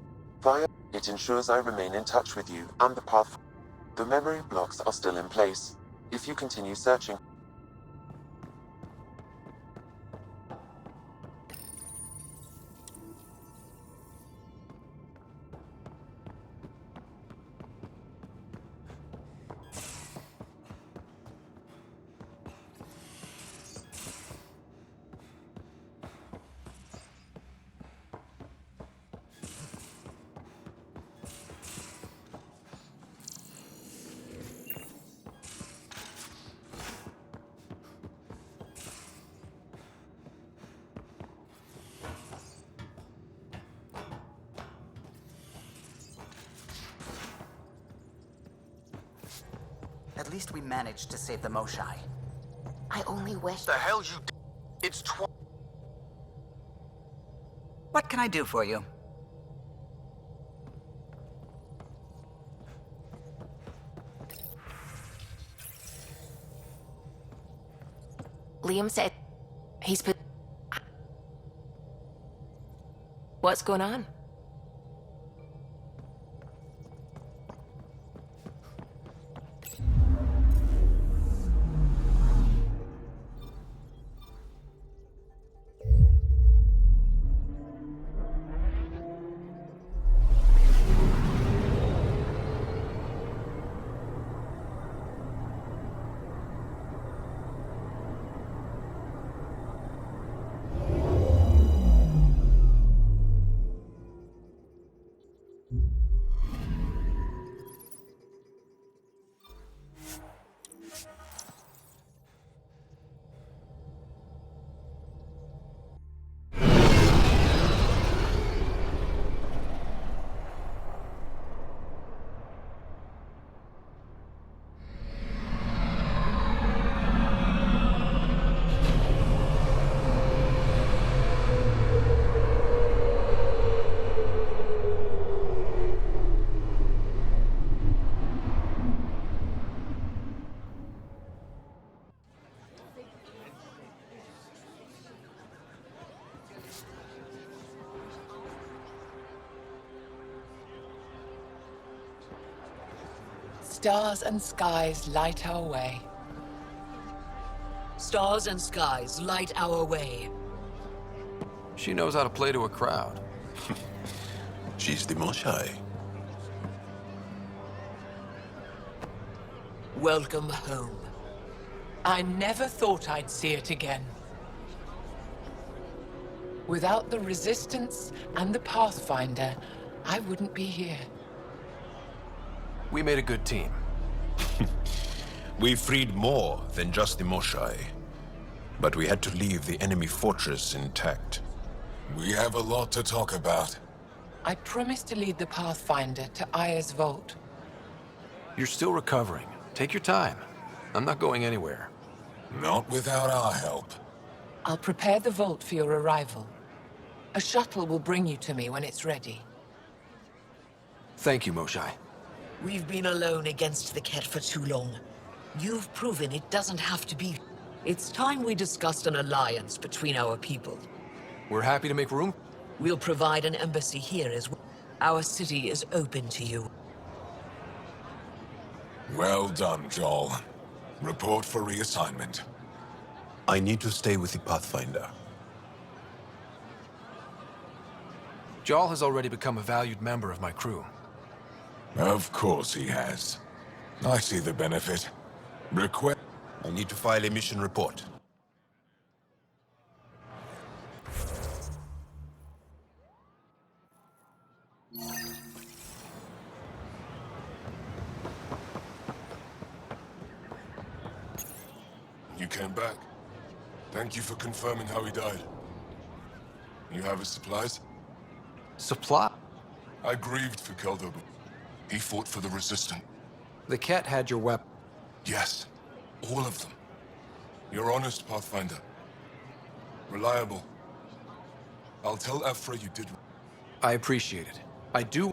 It ensures I remain in touch with you and the path. The memory blocks are still in place. If you continue searching... At least we managed to save the Moshai. I only wish... The hell you d- It's What can I do for you? Liam said he's put... What's going on? Stars and skies light our way. Stars and skies light our way. She knows how to play to a crowd. She's the Moshai. Welcome home. I never thought I'd see it again. Without the Resistance and the Pathfinder, I wouldn't be here. We made a good team. We freed more than just the Moshai. But we had to leave the enemy fortress intact. We have a lot to talk about. I promised to lead the Pathfinder to Aya's vault. You're still recovering. Take your time. I'm not going anywhere. Not without our help. I'll prepare the vault for your arrival. A shuttle will bring you to me when it's ready. Thank you, Moshai. We've been alone against the Ket for too long. You've proven it doesn't have to be. It's time we discussed an alliance between our people. We're happy to make room. We'll provide an embassy here as well. Our city is open to you. Well done, Joel. Report for reassignment. I need to stay with the Pathfinder. Jarl has already become a valued member of my crew. Of course he has. I see the benefit. Request... I need to file a mission report. You came back. Thank you for confirming how he died. You have his supplies? Supply? I grieved for Keldo. He fought for the Resistance. The Ket had your weapon. Yes, all of them. You're honest, Pathfinder. Reliable. I'll tell Ephra you did. I appreciate it. I do.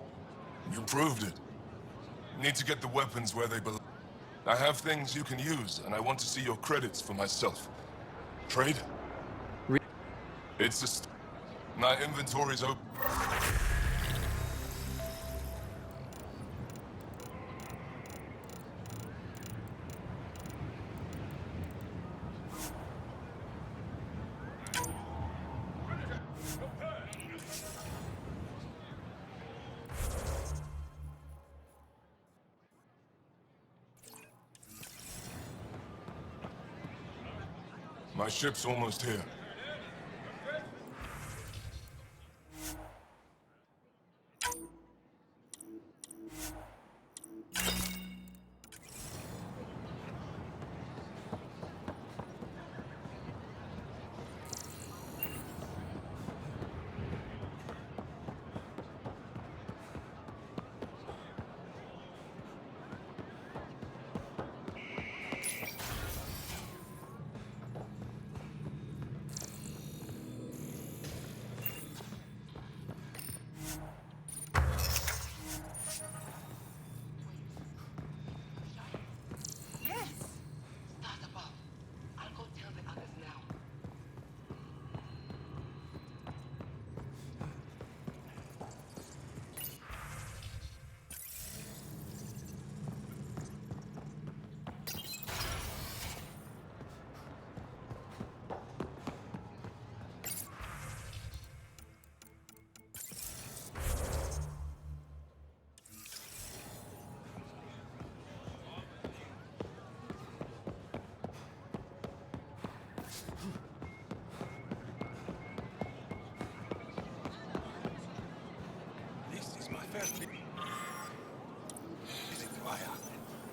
You proved it. Need to get the weapons where they belong. I have things you can use, and I want to see your credits for myself. Trade? It's just... My inventory's open. My ship's almost here.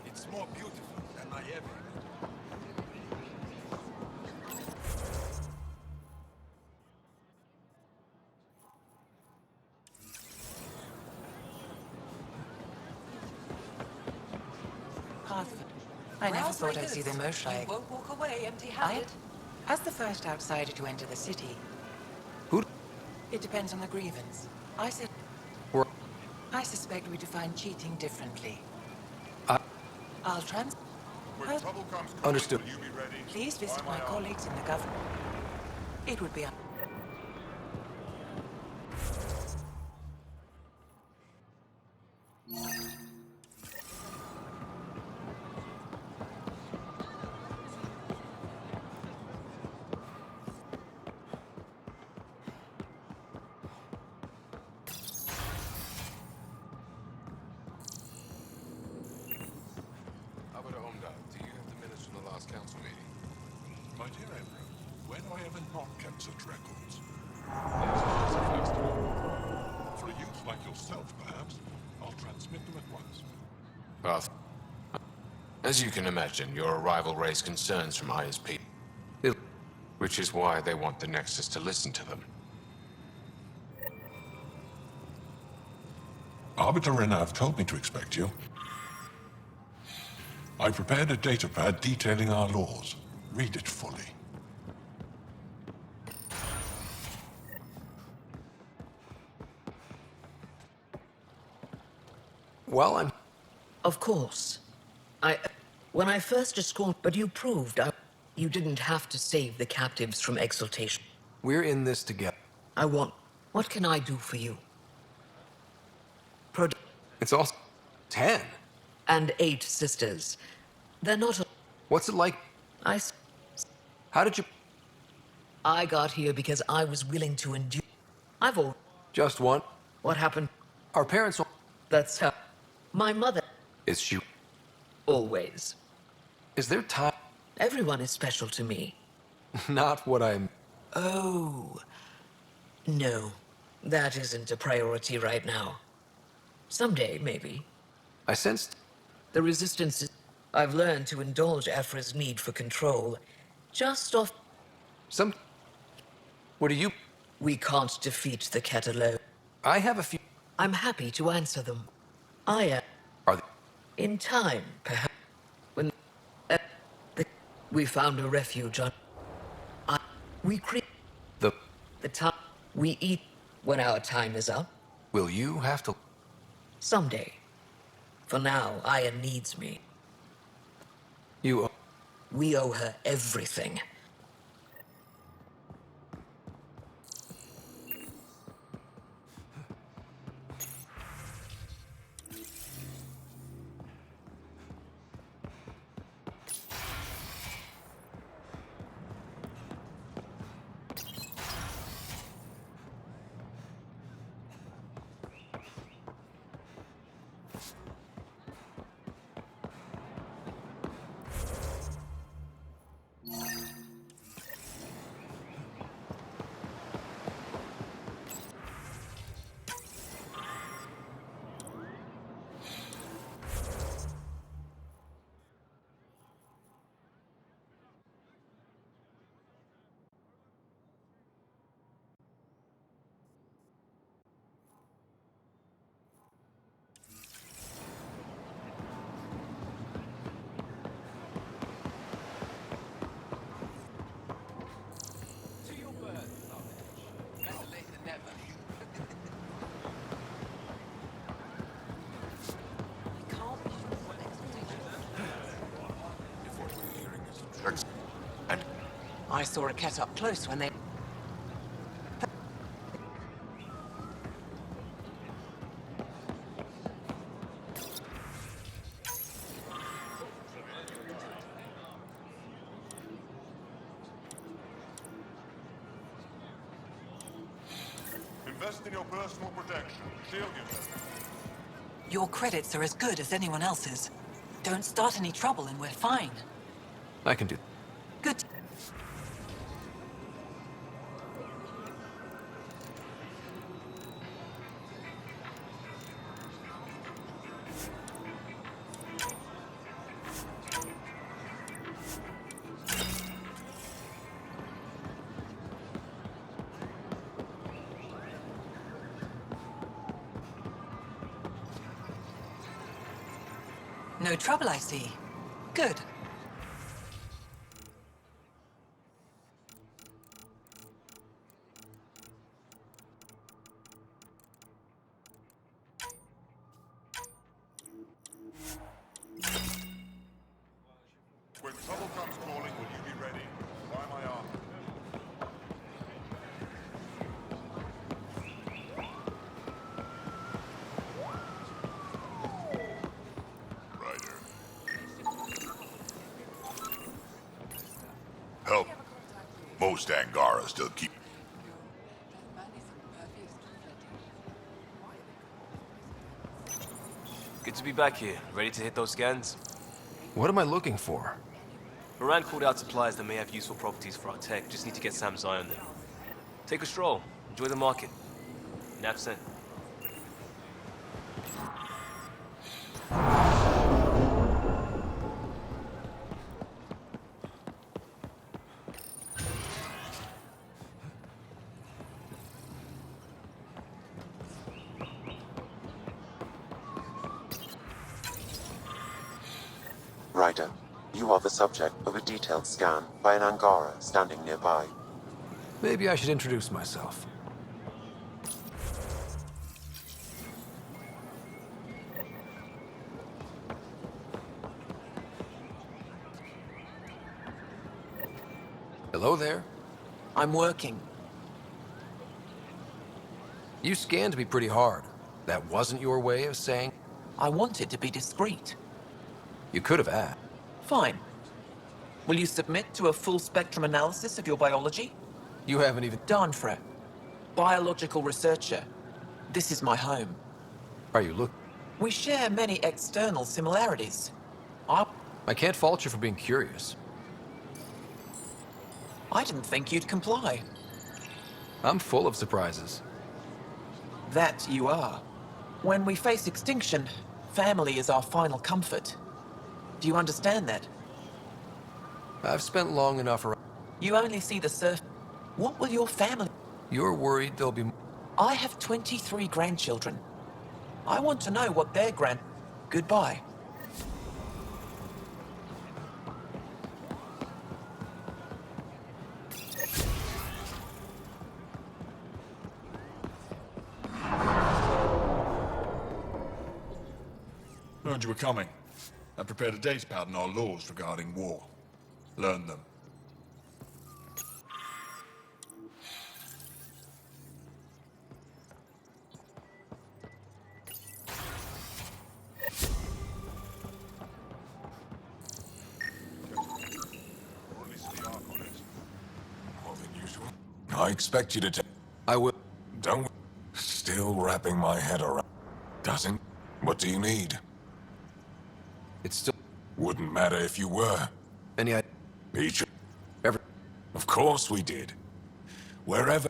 It's more beautiful than I ever. Pathfinder. I never thought I'd see the Moshai. You won't walk away empty-handed. As the first outsider to enter the city. Who? It depends on the grievance. I suspect we define cheating differently. I'll Understood. Please visit my colleagues in the government. It would be... Council meeting. My dear Emperor, when I have not kept such records? For a youth like yourself, perhaps, I'll transmit them at once. Path. As you can imagine, your arrival raised concerns from ISP. Which is why they want the Nexus to listen to them. Arbiter Renna have told me to expect you. I prepared a datapad detailing our laws. Read it fully. Well, I'm... Of course. When I first escorted, but you proved you didn't have to save the captives from exaltation. We're in this together. What can I do for you? It's all 10. And 8 sisters. They're not... What's it like? How did you... I got here because I was willing to endure. Just one? What happened? Our parents... That's how... My mother... Is she... Always. Is there time... Everyone is special to me. Not what I'm... Oh. No. That isn't a priority right now. Someday, maybe. I sensed... The Resistance is... I've learned to indulge Aphra's need for control. Just off... What do you... We can't defeat the Ket alone. I have a few... I'm happy to answer them. I am... Are they... In time, perhaps. When... we found a refuge on... we create... The time... We eat... When our time is up, Will you have to... Someday. For now, Aya needs me. You... We owe her everything. I saw a cat up close when they... Invest in your personal protection. Shield yourself. Your credits are as good as anyone else's. Don't start any trouble and we're fine. I can do... Good. No trouble, I see. Good. When trouble comes calling, will you be ready? Why my armor? Help. Most Angara still keep... Good to be back here, ready to hit those scans. What am I looking for? Moran called out supplies that may have useful properties for our tech. Just need to get Sam's eye on them. Take a stroll. Enjoy the market. Nap sent. Ryder, you are the subject of a detailed scan by an Angara standing nearby. Maybe I should introduce myself. Hello there. I'm working. You scanned me pretty hard. That wasn't your way of saying... I wanted to be discreet. You could have asked. Fine. Will you submit to a full spectrum analysis of your biology? You haven't even... Darnfra. Biological researcher. This is my home. Are you look... We share many external similarities. I can't fault you for being curious. I didn't think you'd comply. I'm full of surprises. That you are. When we face extinction, family is our final comfort. Do you understand that? I've spent long enough around... You only see the surface. What will your family... You're worried there'll be... I have 23 grandchildren. I want to know what their Goodbye. Heard you were coming. I prepared a datapad on our laws regarding war. Learn them. I expect you to take... I will. Don't... Still wrapping my head around... Doesn't... What do you need? It's still... Wouldn't matter if you were. Any idea? Each... Ever... Of course we did. Wherever...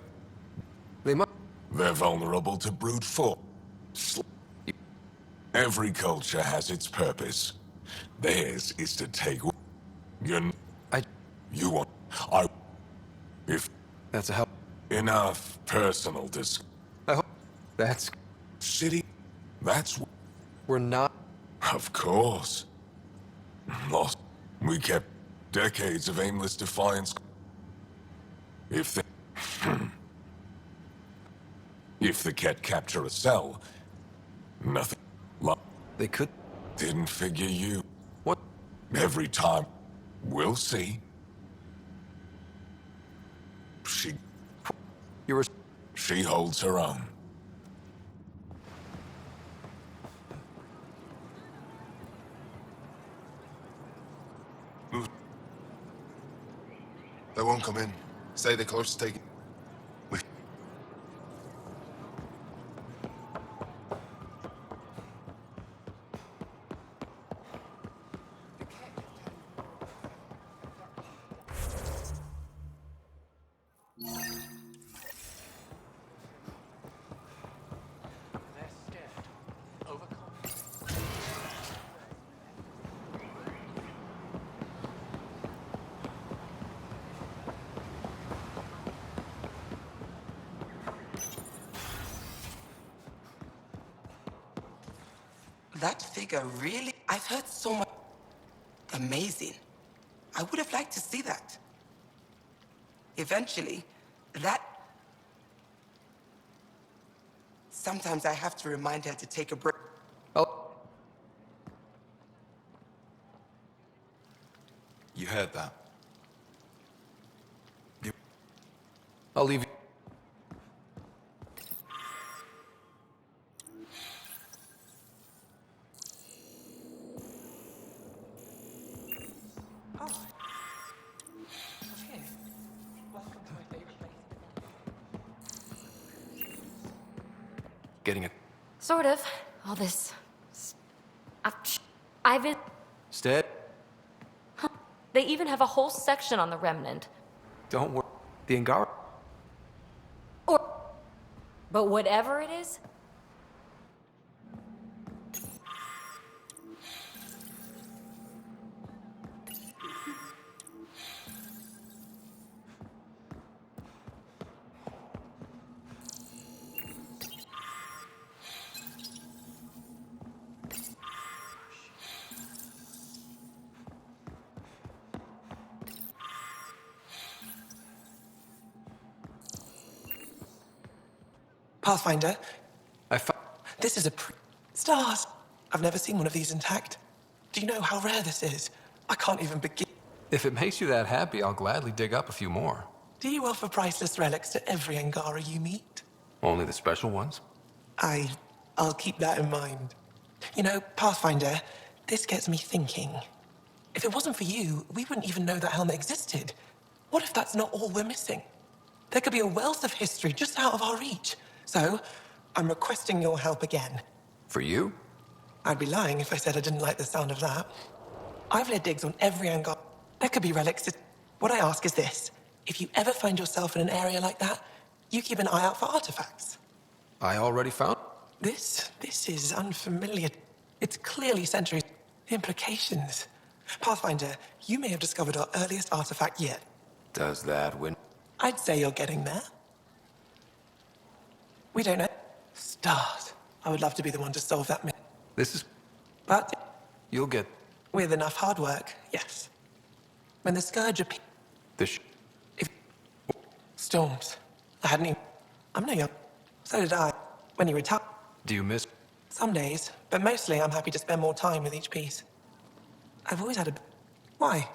They must... They're vulnerable to brute force. Every culture has its purpose. Theirs is to take... You... You want... If... That's a help. Enough personal I hope... That's... City... That's... We're not... Of course. Lost. We kept decades of aimless defiance. If they... If the Ket capture a cell... Nothing... They could... Didn't figure you. What? Every time. We'll see. She holds her own. They won't come in. Say they're close to taking... That figure really... I've heard so much... Amazing. I would have liked to see that. Eventually, that... Sometimes I have to remind her to take a break. Oh. You heard that. I'll leave you. Getting it. Sort of. All this... I've been... Stead. Huh. They even have a whole section on the Remnant. Don't worry. The Angara... But whatever it is... Pathfinder? I found... This is a Stars! I've never seen one of these intact. Do you know how rare this is? I can't even begin. If it makes you that happy, I'll gladly dig up a few more. Do you offer priceless relics to every Angara you meet? Only the special ones? I'll keep that in mind. You know, Pathfinder, this gets me thinking. If it wasn't for you, we wouldn't even know that helmet existed. What if that's not all we're missing? There could be a wealth of history just out of our reach. So, I'm requesting your help again. For you? I'd be lying if I said I didn't like the sound of that. I've led digs on every Angara. There could be relics. What I ask is this. If you ever find yourself in an area like that, you keep an eye out for artifacts. I already found... This is unfamiliar. It's clearly centuries. Implications. Pathfinder, you may have discovered our earliest artifact yet. Does that win? I'd say you're getting there. We don't know. Stars. I would love to be the one to solve that mystery. This is... But... You'll get... With enough hard work, yes. When the Scourge appears... If... Storms. I hadn't even... I'm no young. So did I. When he retired... Do you miss... Some days, but mostly I'm happy to spend more time with each piece. I've always had a... Why?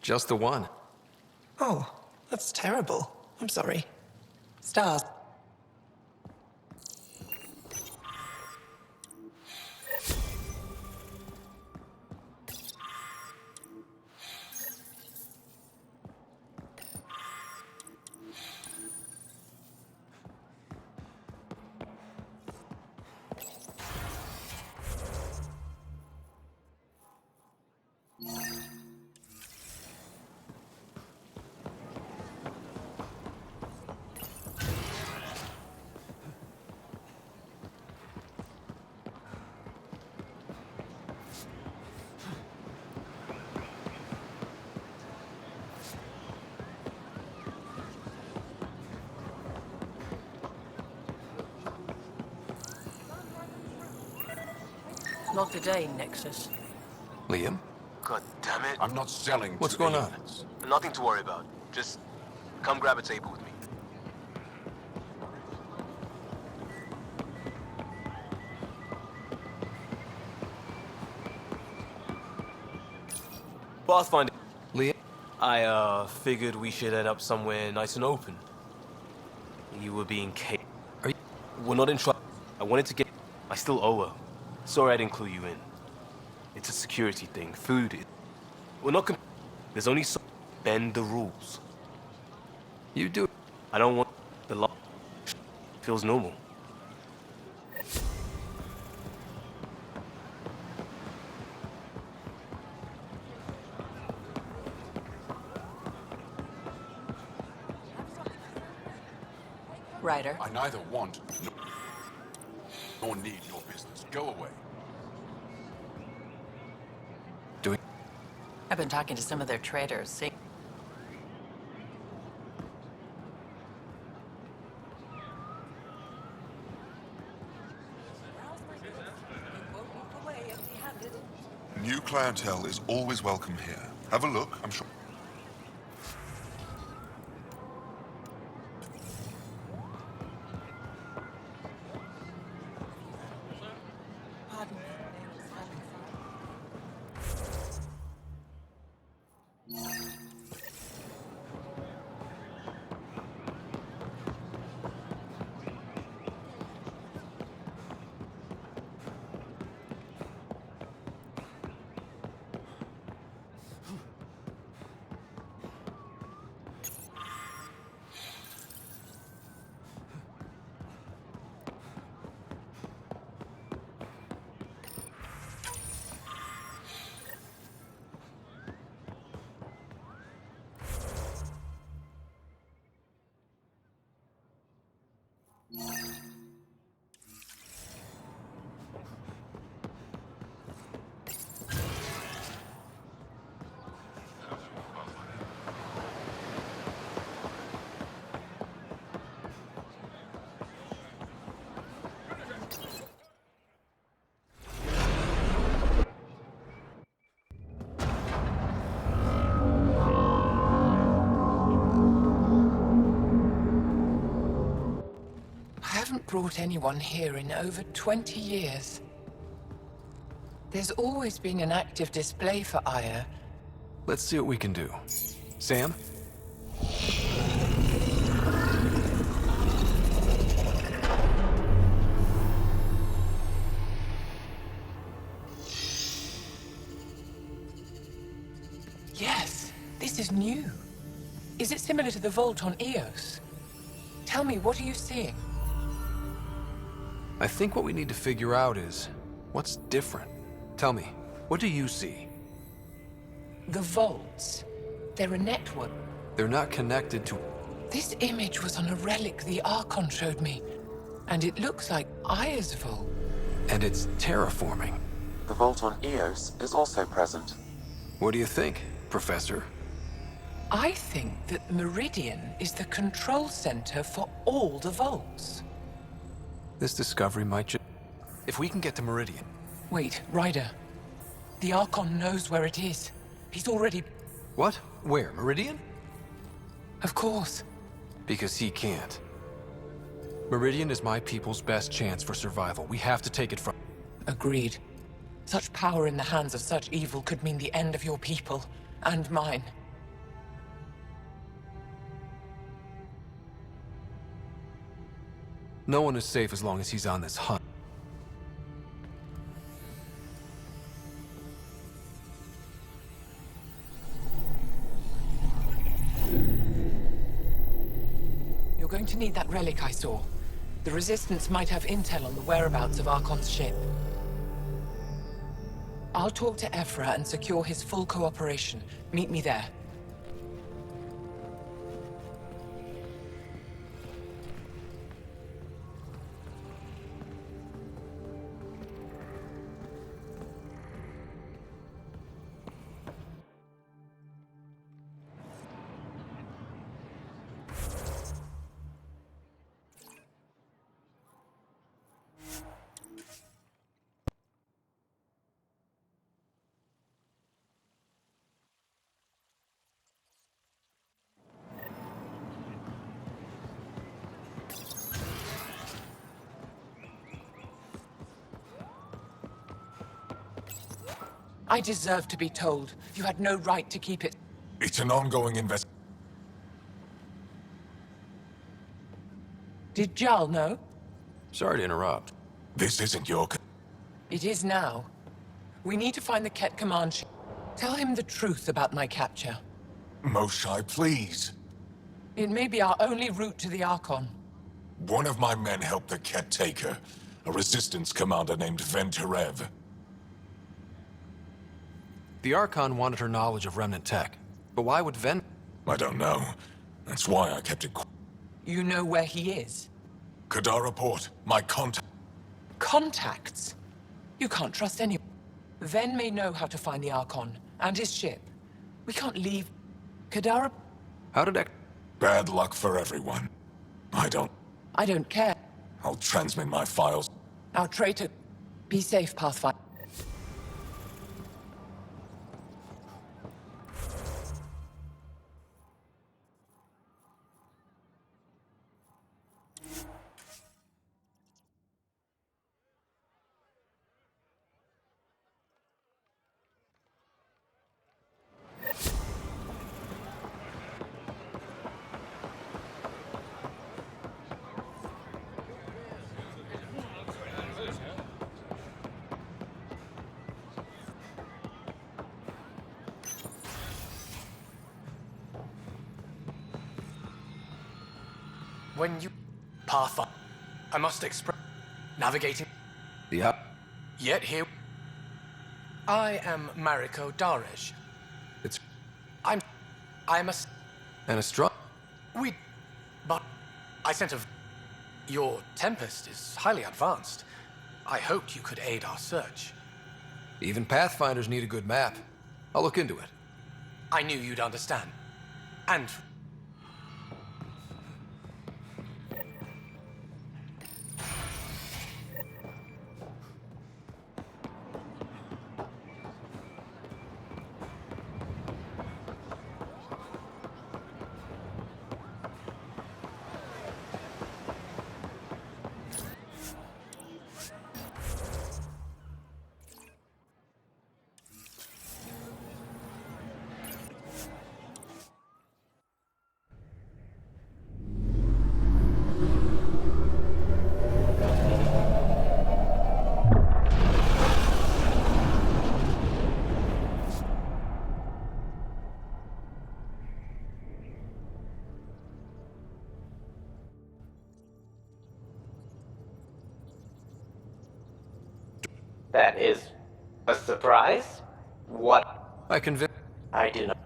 Just the one. Oh, that's terrible. I'm sorry. Stars. Not today, Nexus. Liam? God damn it. I'm not selling What's to going on? aliens. Nothing to worry about. Just come grab a table with me. Pathfinder. Liam? I figured we should end up somewhere nice and open. You were being Are you... We're not in trouble. I wanted to get... I still owe her. Sorry I didn't clue you in. It's a security thing. Food is... We're not... There's only so... Bend the rules. You do... I don't want... The law... Feels normal. Ryder. I neither want nor need your business. Go away. I've been talking to some of their traders. See? New clientele is always welcome here. Have a look, I'm sure. Brought anyone here in over 20 years. There's always been an active display for Aya. Let's see what we can do. Sam? Yes, this is new. Is it similar to the vault on Eos? Tell me, what are you seeing? I think what we need to figure out is, what's different? Tell me, what do you see? The vaults. They're a network. They're not connected to... This image was on a relic the Archon showed me, and it looks like Aya's vault. And it's terraforming. The vault on Eos is also present. What do you think, Professor? I think that Meridian is the control center for all the vaults. This discovery might just... If we can get to Meridian... Wait, Ryder. The Archon knows where it is. He's already... What? Where? Meridian? Of course. Because he can't. Meridian is my people's best chance for survival. We have to take it from... Agreed. Such power in the hands of such evil could mean the end of your people, and mine. No one is safe as long as he's on this hunt. You're going to need that relic I saw. The Resistance might have intel on the whereabouts of Archon's ship. I'll talk to Ephra and secure his full cooperation. Meet me there. I deserve to be told. You had no right to keep it. It's an ongoing investigation. Did Jarl know? Sorry to interrupt. This isn't your... It is now. We need to find the Ket command ship. Tell him the truth about my capture. Moshai, please. It may be our only route to the Archon. One of my men helped the Ket take her. A resistance commander named Venturev. The Archon wanted her knowledge of remnant tech. But why would Ven... I don't know. That's why I kept it... You know where he is? Kadara Port, my contact... Contacts? You can't trust anyone. Ven may know how to find the Archon, and his ship. We can't leave... Kadara... How did that... Bad luck for everyone. I don't care. I'll transmit my files. Our traitor... Be safe, Pathfinder. When you... Pathfinder, I must express... Navigating... Yeah. Yet here... I am Mariko Darej. It's... I'm a... And a strong... But... I sent a... Your Tempest is highly advanced. I hoped you could aid our search. Even Pathfinders need a good map. I'll look into it. I knew you'd understand. And... That is a surprise? What? I convinced... I do not.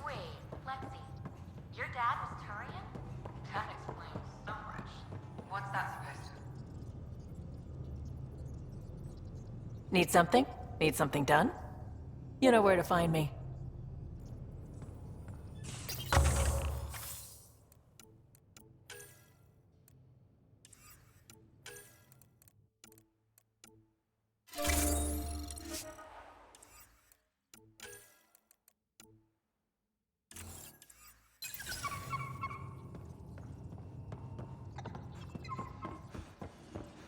Wait, Lexi, your dad was Turian? That explains so much. What's that supposed to... Need something? Need something done? You know where to find me.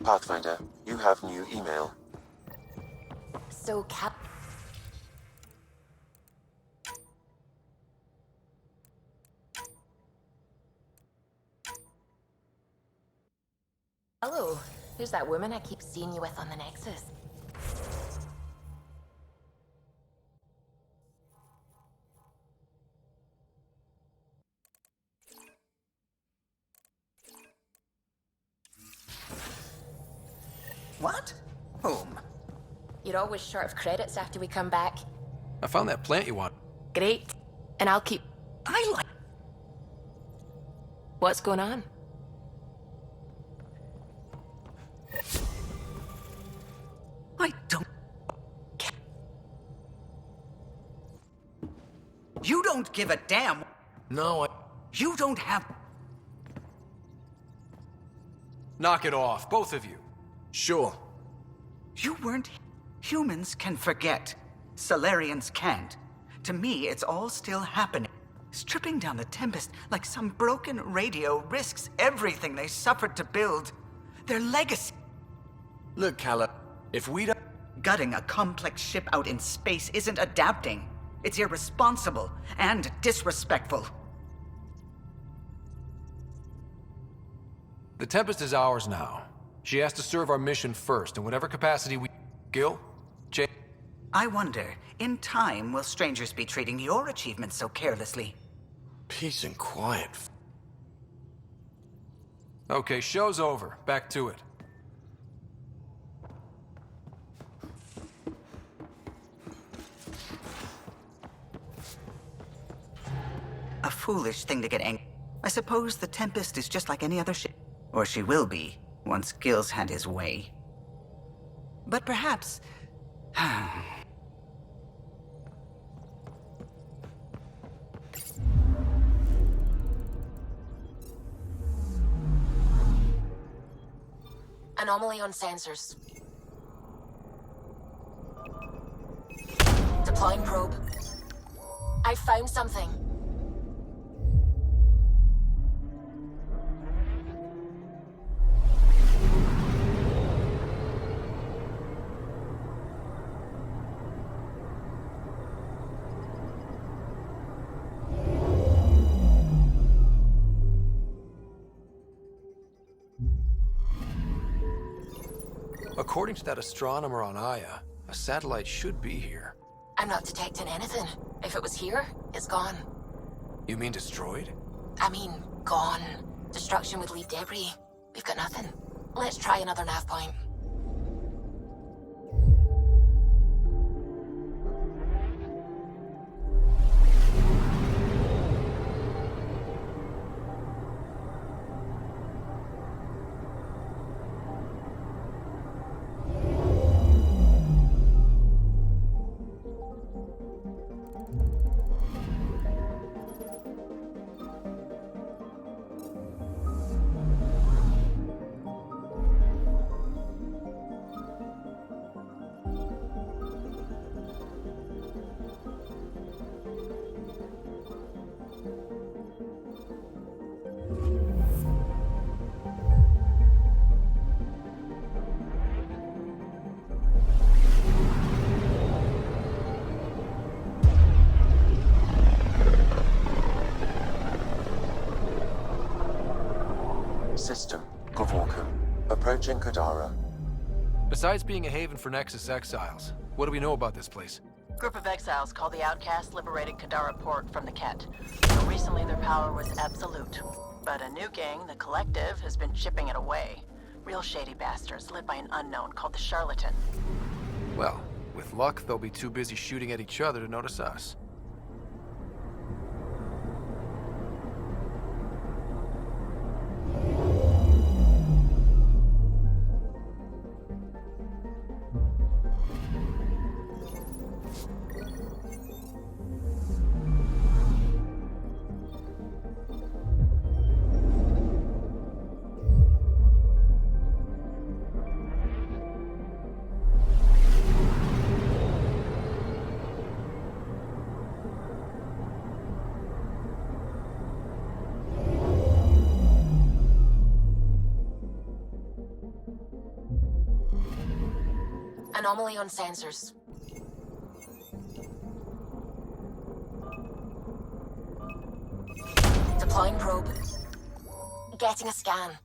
Pathfinder, you have new email. So, Hello. Who's that woman I keep seeing you with on the Nexus? What? Whom? You're always short of credits after we come back. I found that plant you want. Great. And I'll keep... I like... What's going on? I don't... You don't give a damn. No, You don't have... Knock it off, both of you. Sure. You weren't... Humans can forget. Solarians can't. To me, it's all still happening. Stripping down the Tempest like some broken radio risks everything they suffered to build. Their legacy. Look, Calla, if we don't... Gutting a complex ship out in space isn't adapting. It's irresponsible and disrespectful. The Tempest is ours now. She has to serve our mission first, in whatever capacity we... Gil? Jay? I wonder, in time, will strangers be treating your achievements so carelessly? Peace and quiet. Okay, show's over. Back to it. A foolish thing to get angry. I suppose the Tempest is just like any other ship. Or she will be, once Gil's had his way. But perhaps... Anomaly on sensors. Deploying probe. I found something. According to that astronomer on Aya, a satellite should be here. I'm not detecting anything. If it was here, it's gone. You mean destroyed? I mean, gone. Destruction would leave debris. We've got nothing. Let's try another nav point. System, Gavorkum. Approaching Kadara. Besides being a haven for Nexus exiles, what do we know about this place? Group of exiles called the Outcasts liberated Kadara port from the Ket. But recently their power was absolute. But a new gang, the Collective, has been chipping it away. Real shady bastards led by an unknown called the Charlatan. Well, with luck, they'll be too busy shooting at each other to notice us. Anomaly on sensors. Deploying probe. Getting a scan.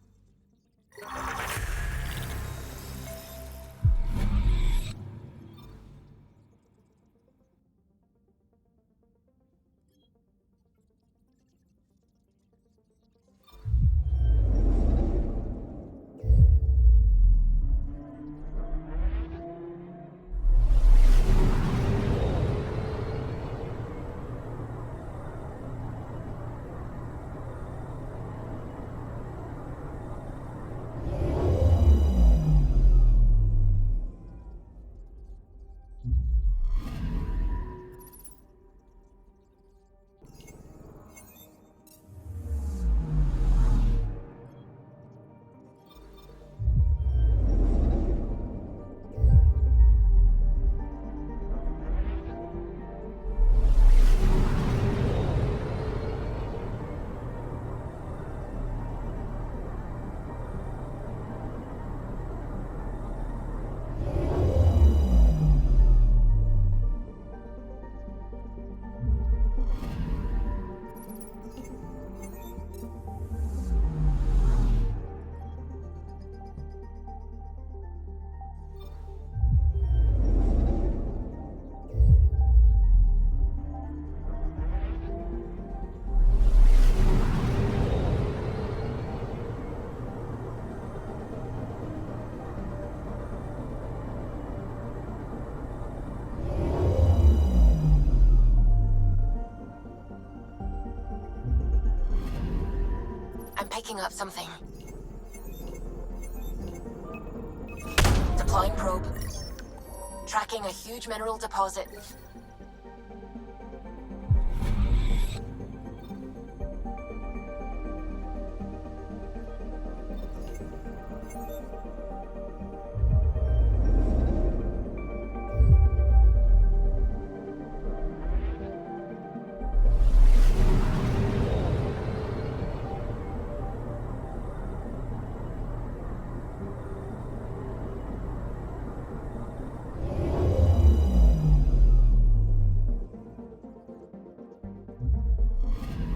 Picking up something. Deploying probe. Tracking a huge mineral deposit.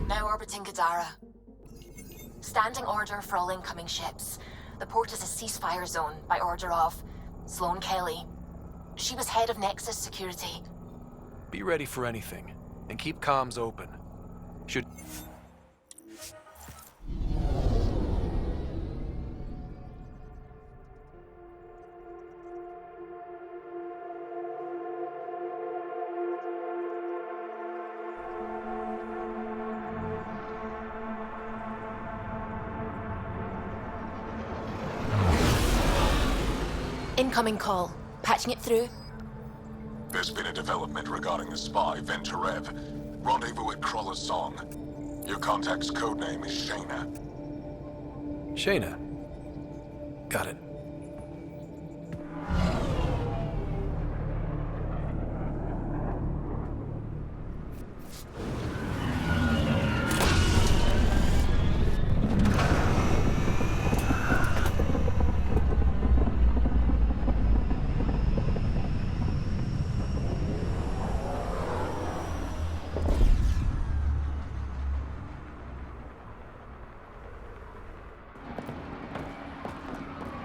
Now orbiting Gadara. Standing order for all incoming ships. The port is a ceasefire zone by order of Sloane Kelly. She was head of Nexus security. Be ready for anything, and keep comms open. Should... Incoming call. Patching it through. There's been a development regarding the spy, Venturev. Rendezvous at Kroller's Song. Your contact's codename is Shayna. Shayna. Got it.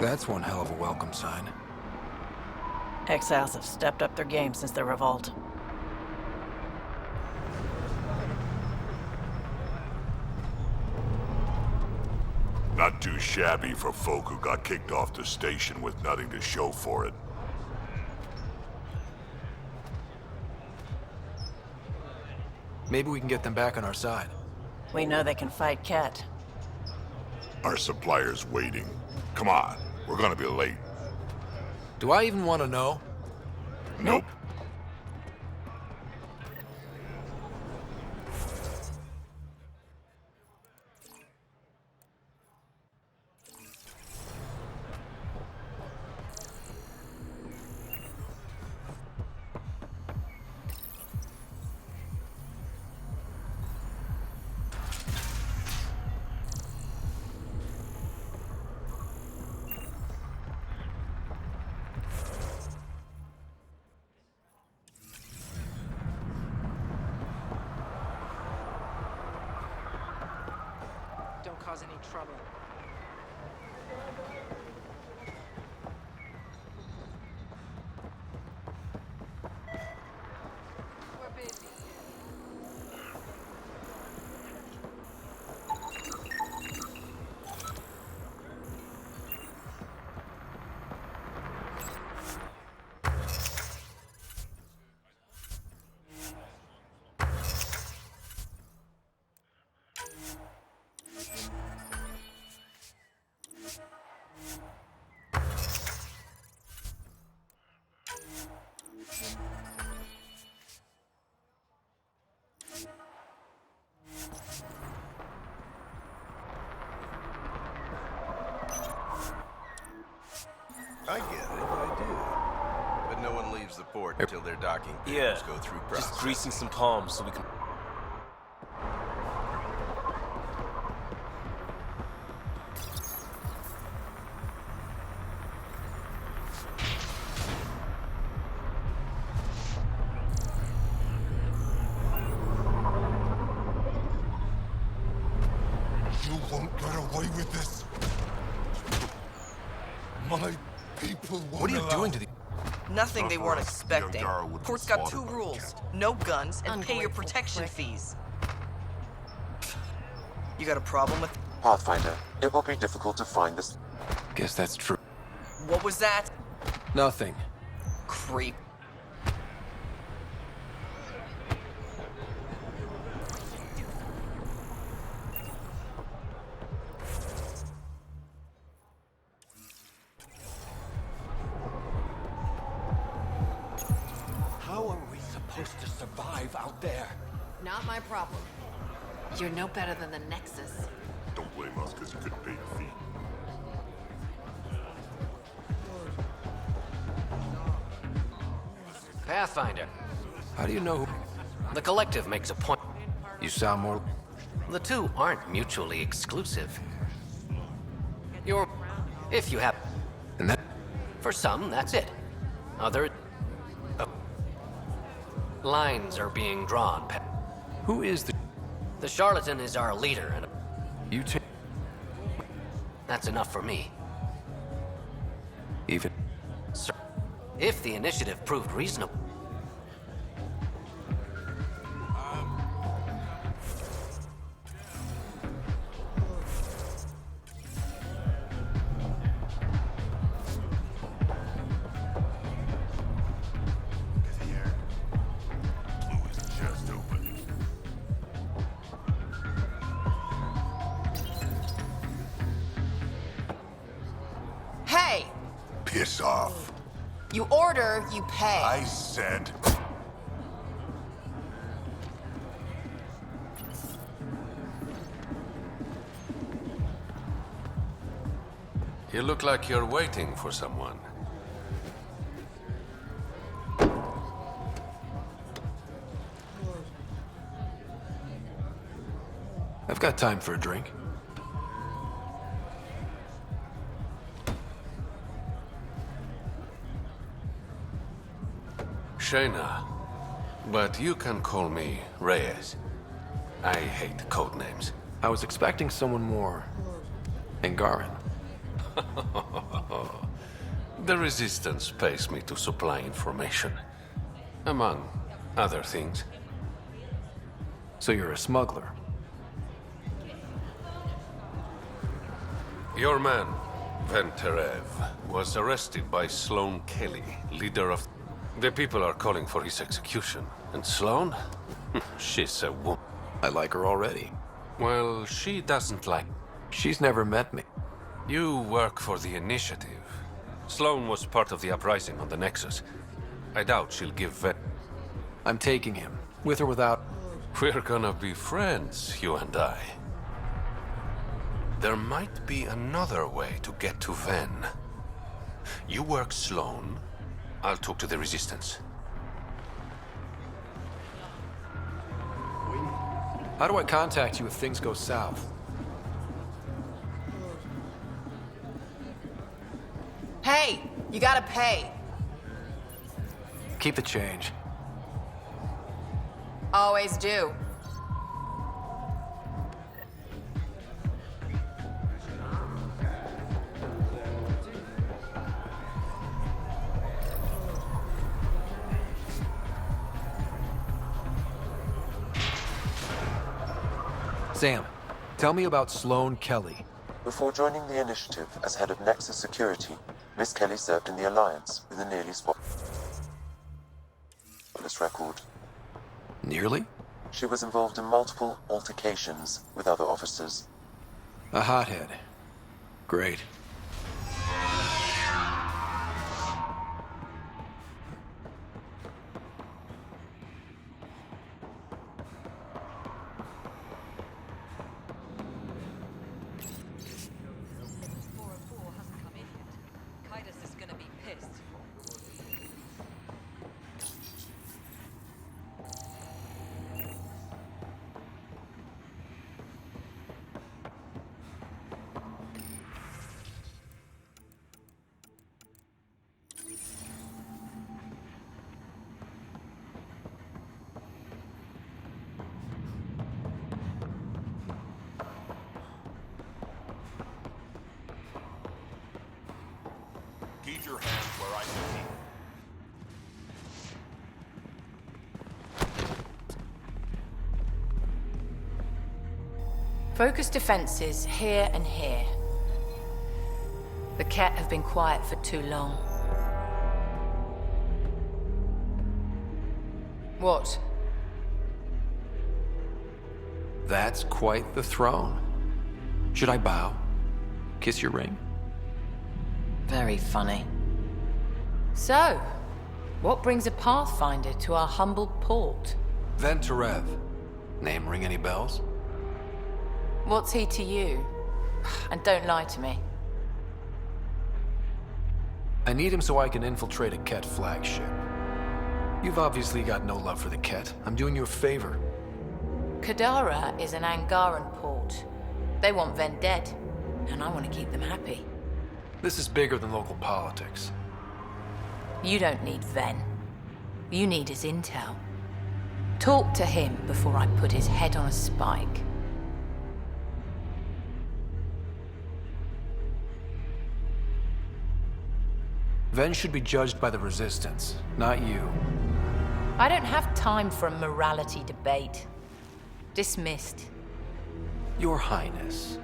That's one hell of a welcome sign. Exiles have stepped up their game since the revolt. Not too shabby for folk who got kicked off the station with nothing to show for it. Maybe we can get them back on our side. We know they can fight Ket. Our supplier's waiting. Come on, we're gonna be late. Do I even want to know? Nope. cause any trouble. I get it, I do. But no one leaves the port until their docking papers go through process. Just greasing some palms so we can... You won't get away with this. My people won't What are you allow- doing to the... Nothing they weren't expecting. Port's got 2 rules. No guns and pay your protection fees. You got a problem with... Pathfinder, it will be difficult to find this. Guess that's true. What was that? Nothing. Creep. How are we supposed to survive out there? Not my problem. You're no better than the Nexus. Don't blame us because you couldn't pay your fee. Pathfinder. How do you know who... The Collective makes a point. You sound more... The two aren't mutually exclusive. You're... If you have... And that... For some, that's it. Other... lines are being drawn. Who is the... The charlatan is our leader, and... You take... That's enough for me. Even... Sir, if the initiative proved reasonable... Hey! Piss off. You order, you pay. I said... You look like you're waiting for someone. I've got time for a drink. Shayna, but you can call me Reyes. I hate code names. I was expecting someone more... Angaran. The Resistance pays me to supply information. Among other things. So you're a smuggler? Your man, Venterev, was arrested by Sloane Kelly, leader of... The people are calling for his execution. And Sloane? She's a woman. I like her already. Well, she doesn't like... She's never met me. You work for the Initiative. Sloane was part of the uprising on the Nexus. I doubt she'll give I'm taking him, with or without... We're gonna be friends, you and I. There might be another way to get to Ven. You work Sloane, I'll talk to the Resistance. How do I contact you if things go south? Hey! You gotta pay. Keep the change. Always do. Sam, tell me about Sloane Kelly. Before joining the Initiative as head of Nexus Security, Miss Kelly served in the Alliance with a nearly spotless record. Nearly? She was involved in multiple altercations with other officers. A hothead. Great. Keep your hands where I can keep them. Focus defenses here and here. The Ket have been quiet for too long. What? That's quite the throne. Should I bow? Kiss your ring? Very funny. So, what brings a Pathfinder to our humble port? Venterev. Name ring any bells? What's he to you? And don't lie to me. I need him so I can infiltrate a Ket flagship. You've obviously got no love for the Ket. I'm doing you a favor. Kadara is an Angaran port. They want Ven dead, and I want to keep them happy. This is bigger than local politics. You don't need Ven. You need his intel. Talk to him before I put his head on a spike. Ven should be judged by the Resistance, not you. I don't have time for a morality debate. Dismissed. Your Highness.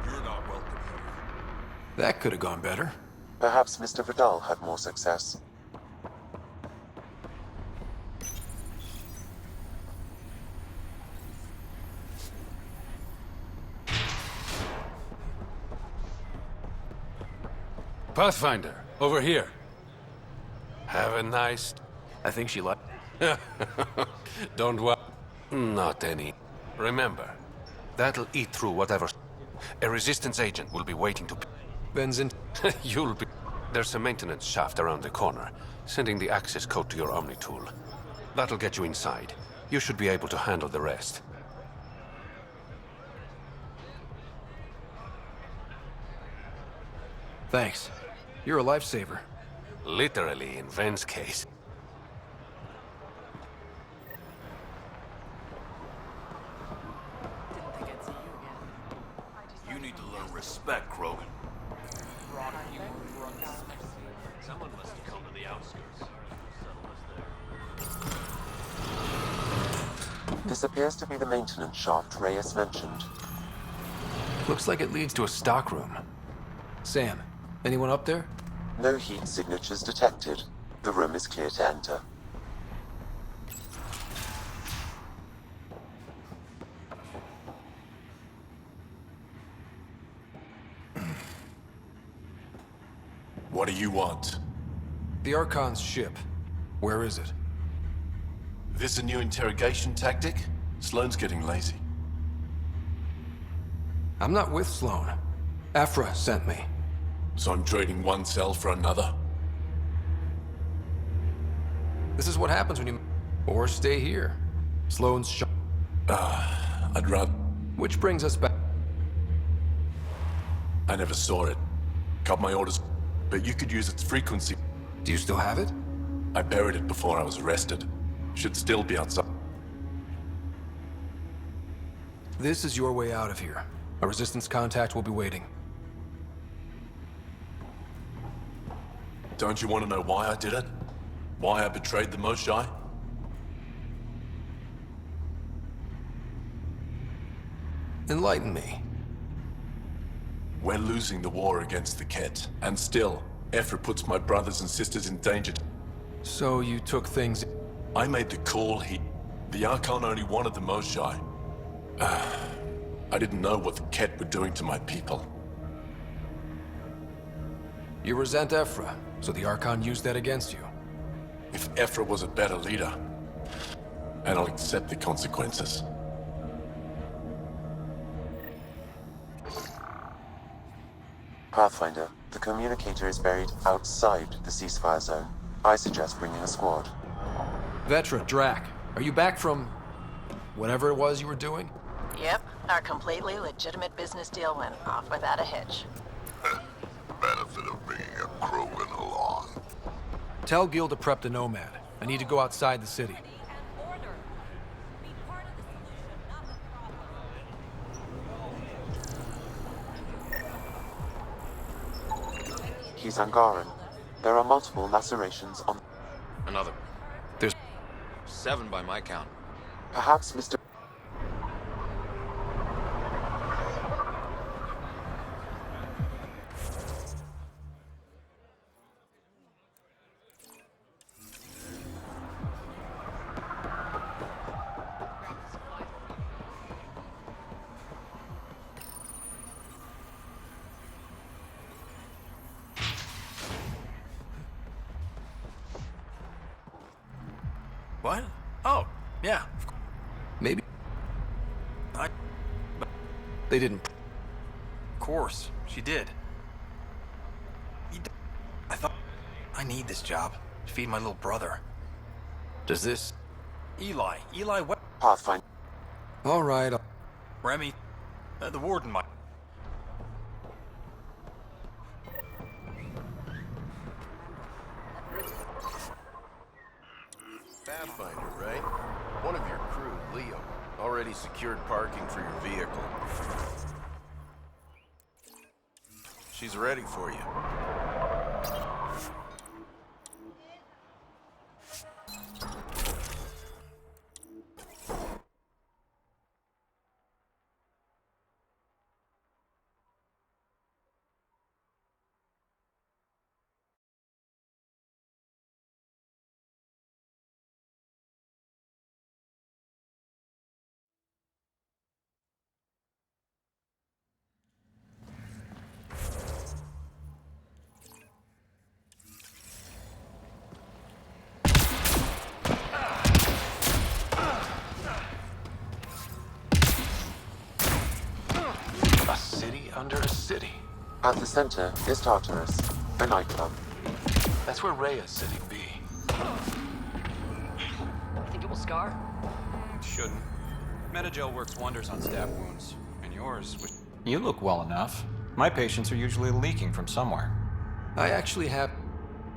You're not welcome here. That could have gone better. Perhaps Mr. Vidal had more success. Pathfinder, over here. Have a nice... I think she liked... Don't worry. Not any. Remember, that'll eat through whatever... A Resistance agent will be waiting to... Ven's in... You'll be... There's a maintenance shaft around the corner, sending the access code to your Omni tool. That'll get you inside. You should be able to handle the rest. Thanks. You're a lifesaver. Literally, in Ven's case. You need to learn respect, Krogan. Someone must have come to the outskirts. This appears to be the maintenance shaft Reyes mentioned. Looks like it leads to a stockroom. Sam, anyone up there? No heat signatures detected. The room is clear to enter. What do you want? The Archon's ship. Where is it? This a new interrogation tactic? Sloane's getting lazy. I'm not with Sloane. Afra sent me. So I'm trading one cell for another? This is what happens when you... Or stay here. Sloane's shop. I'd rather... Which brings us back... I never saw it. Got my orders, but you could use its frequency. Do you still have it? I buried it before I was arrested. Should still be outside. This is your way out of here. A Resistance contact will be waiting. Don't you want to know why I did it? Why I betrayed the Moshae? Enlighten me. We're losing the war against the Ket, and still, Ephra puts my brothers and sisters in danger. So you took things... I made the call The Archon only wanted the Moshae. I didn't know what the Ket were doing to my people. You resent Ephra, so the Archon used that against you. If Ephra was a better leader, and I'll accept the consequences. Pathfinder, the communicator is buried outside the ceasefire zone. I suggest bringing a squad. Vetra, Drac, are you back from... whatever it was you were doing? Yep, our completely legitimate business deal went off without a hitch. Benefit of bringing a Krogan along. Tell Gil to prep the Nomad. I need to go outside the city. He's Angaran. There are multiple lacerations on... Another. There's... 7 by my count. Perhaps Mr. What? Oh, yeah. Maybe. They didn't. Of course, she did. I thought I need this job to feed my little brother. Does this... Eli, what? Pathfinder. All right. Remy, the warden might. Pathfinder, right? One of your crew, Leo, already secured parking for your vehicle. She's ready for you. A city under a city. At the center is Tartarus, a nightclub. That's where Rhea's sitting be. Think it will scar? Shouldn't. Metagel works wonders on stab wounds. And yours was... You look well enough. My patients are usually leaking from somewhere. I actually have...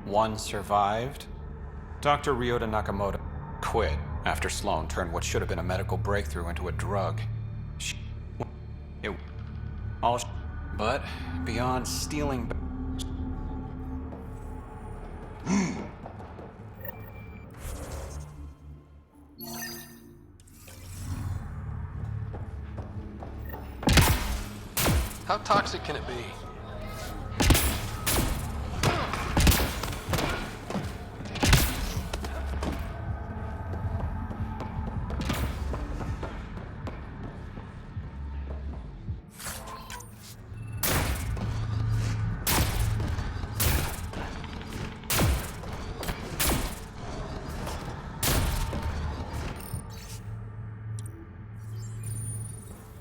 One survived. Dr. Ryota Nakamoto quit after Sloan turned what should have been a medical breakthrough into a drug. But beyond stealing... How toxic can it be?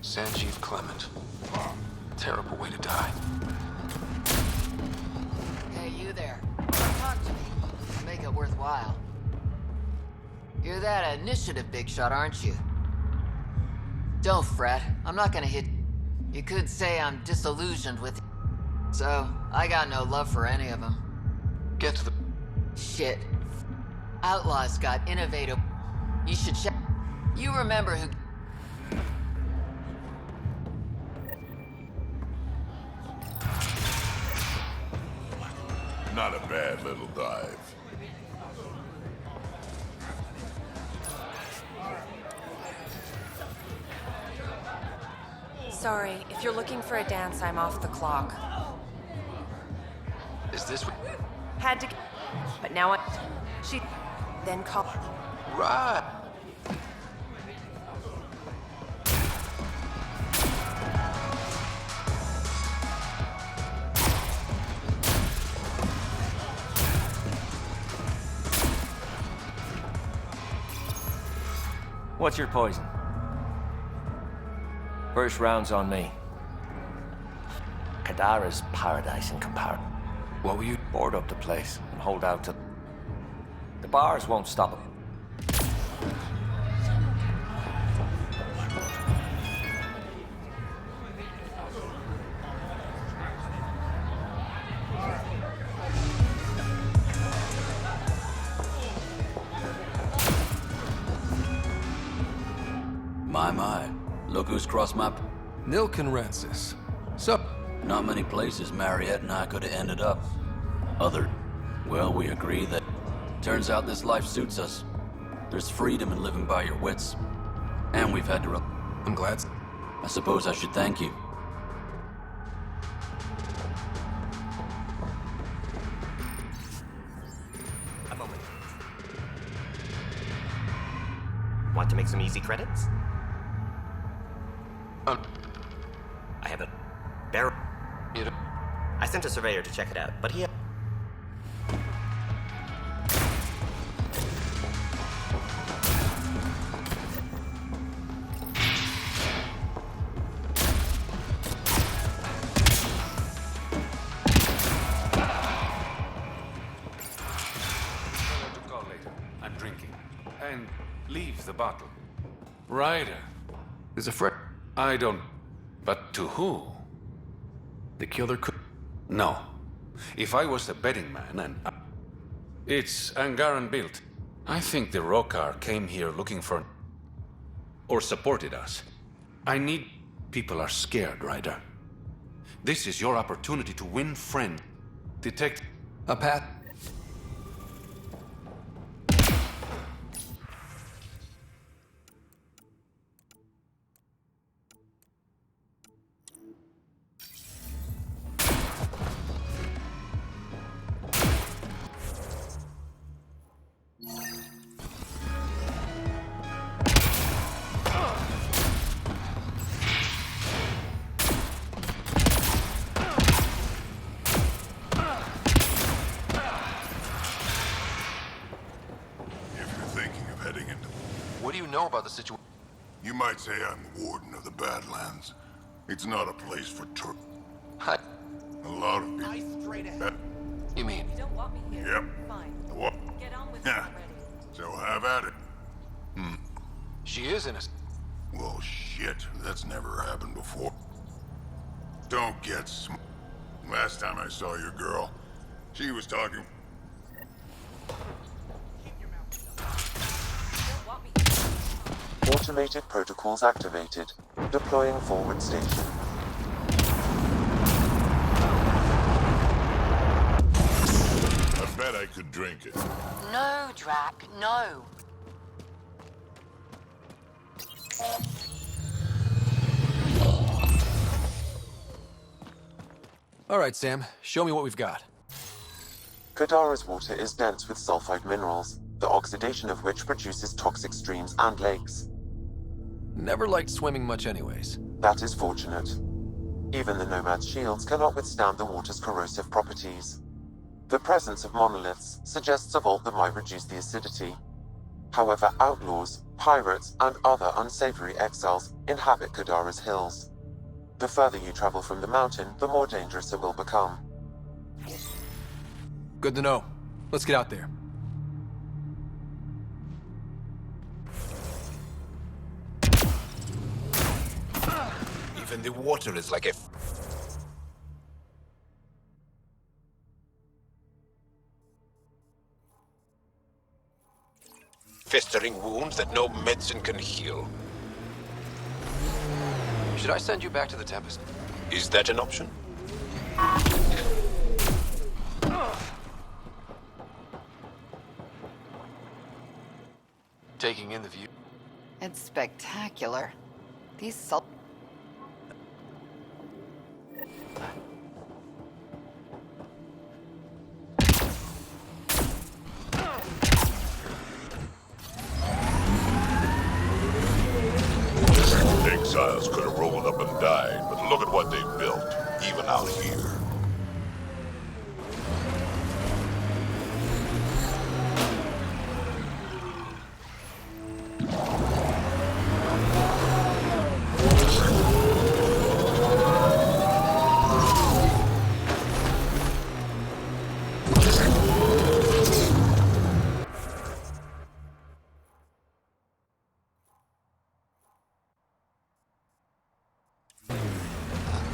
Sanjeev Clement. Terrible way to die. Hey, you there. Talk to me. Make it worthwhile. You're that initiative big shot, aren't you? Don't fret. I'm not gonna hit... You could say I'm disillusioned with... So, I got no love for any of them. Get to the... Shit. Outlaws got innovative... You should check... You remember who... Not a bad little dive. Sorry, if you're looking for a dance, I'm off the clock. Is this what... Had to... But now I... She... Then call... Right. What's your poison? First round's on me. Kadara's paradise in comparison. What were you? Board up the place and hold out to... The bars won't stop him. My. Look who's crossed my... Nilkenrensis. Sup? Not many places Mariette and I could have ended up. Well, we agree that... Turns out this life suits us. There's freedom in living by your wits. And we've had to... I'm glad. I suppose I should thank you. A moment. Want to make some easy credits? I have a barrel. I sent a surveyor to check it out, but he... I'm drinking. And leave the bottle. Ryder. There's a friend. I don't... But to who? The killer could... No. If I was a betting man and... It's Angaran built. I think the Rokar came here looking for... Or supported us. I need... People are scared, Ryder. This is your opportunity to win friend. Detect... A path... About the situation. You might say I'm the warden of the Badlands. It's not a place for tour. Hi. A lot of people. Straight ahead. You mean? You don't want me here. Yep. Fine. What? Get on with it Yeah. already. So have at it. She is innocent. Well, shit. That's never happened before. Don't get Last time I saw your girl, she was talking... Automated protocols activated. Deploying forward station. I bet I could drink it. No, Drac, no. All right, Sam. Show me what we've got. Kadara's water is dense with sulfide minerals, the oxidation of which produces toxic streams and lakes. Never liked swimming much anyways. That is fortunate. Even the Nomad's shields cannot withstand the water's corrosive properties. The presence of monoliths suggests a vault that might reduce the acidity. However, outlaws, pirates, and other unsavory exiles inhabit Kadara's hills. The further you travel from the mountain, the more dangerous it will become. Good to know. Let's get out there. Even the water is like a... festering wounds that no medicine can heal. Should I send you back to the Tempest? Is that an option? taking in the view? It's spectacular. These salt... Exiles could have rolled up and died, but look at what they've built, even out here.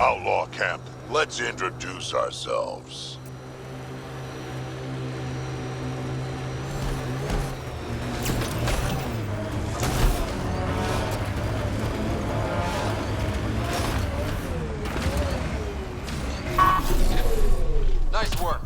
Outlaw camp, let's introduce ourselves. Nice work.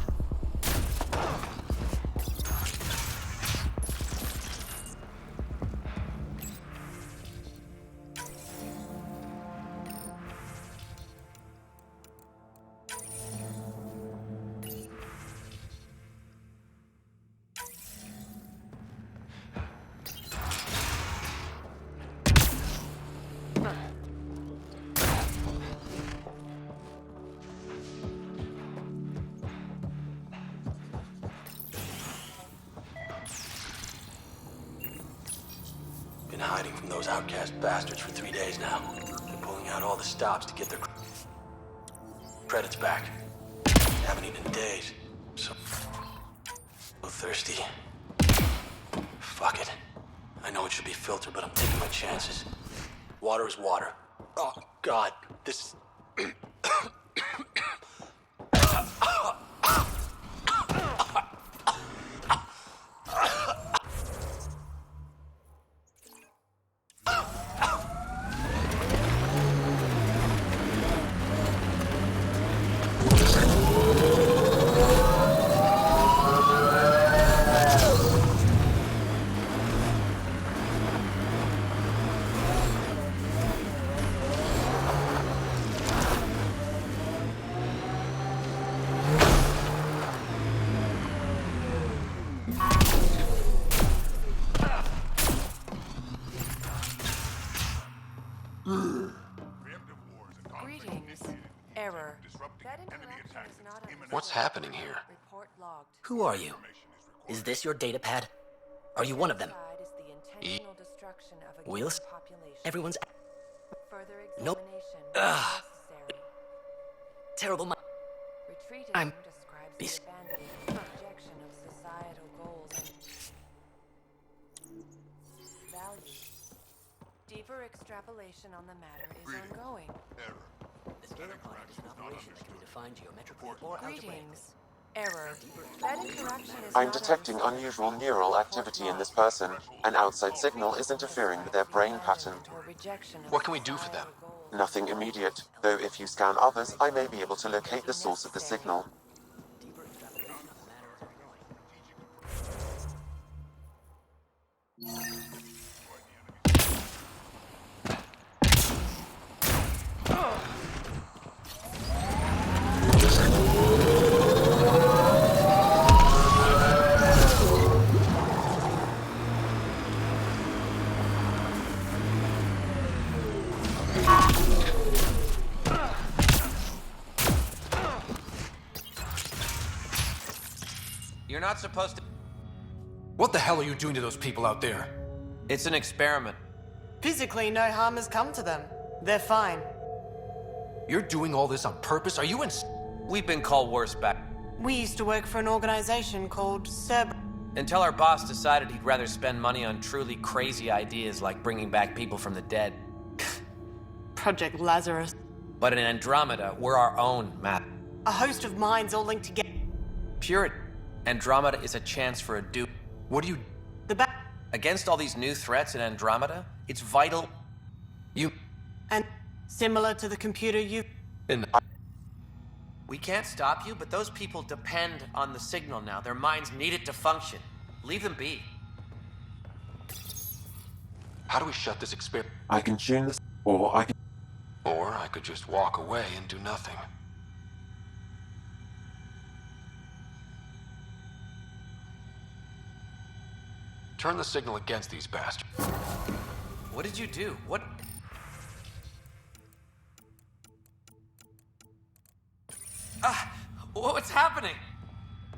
Been hiding from those outcast bastards for 3 days now. They're pulling out all the stops to get their credits back. Haven't eaten in days. So thirsty. Fuck it. I know it should be filtered, but I'm taking my chances. Water is water. Oh, God. This is... Greetings. Error. That interaction is not a... What's happening here? Report logged. Who are you? Is this your datapad? Are you one of them? Is the intentional destruction of a Wheels? population. Everyone's... Further Nope. examination Ugh. necessary. Terrible Retreating I'm... describes Beast. the abandoned projection of societal goals and values. Deeper extrapolation on the matter is ongoing. The scalar pod is an operation that can define geometrically or algebraically. Greetings. Error. That interaction is I'm not detecting unusual neural activity in this person. An outside signal is interfering with their brain pattern. What can we do for them? Nothing immediate, though if you scan others, I may be able to locate the source of the signal. You're not supposed to... What the hell are you doing to those people out there? It's an experiment. Physically, no harm has come to them. They're fine. You're doing all this on purpose? Are you We've been called worse back. We used to work for an organization called Cerber. Until our boss decided he'd rather spend money on truly crazy ideas like bringing back people from the dead. Project Lazarus. But in Andromeda, we're our own, Matt. A host of minds all linked together. Purity. Andromeda is a chance for a do. What do you... Against all these new threats in Andromeda, it's vital... And similar to the computer you... We can't stop you, but those people depend on the signal now. Their minds need it to function. Leave them be. How do we shut this experiment? I can tune this, or I can... Or I could just walk away and do nothing. Turn the signal against these bastards. What did you do? What? Ah! What's happening?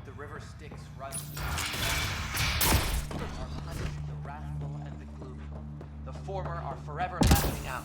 The river Styx runs are punished the wrathful and the gloomy. The former are forever lashing out.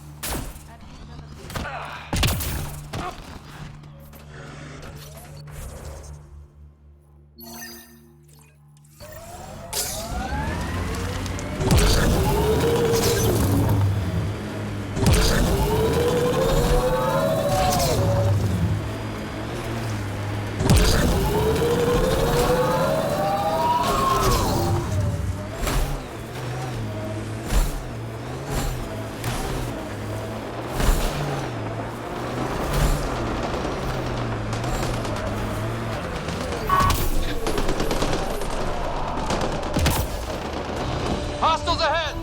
Hostiles ahead!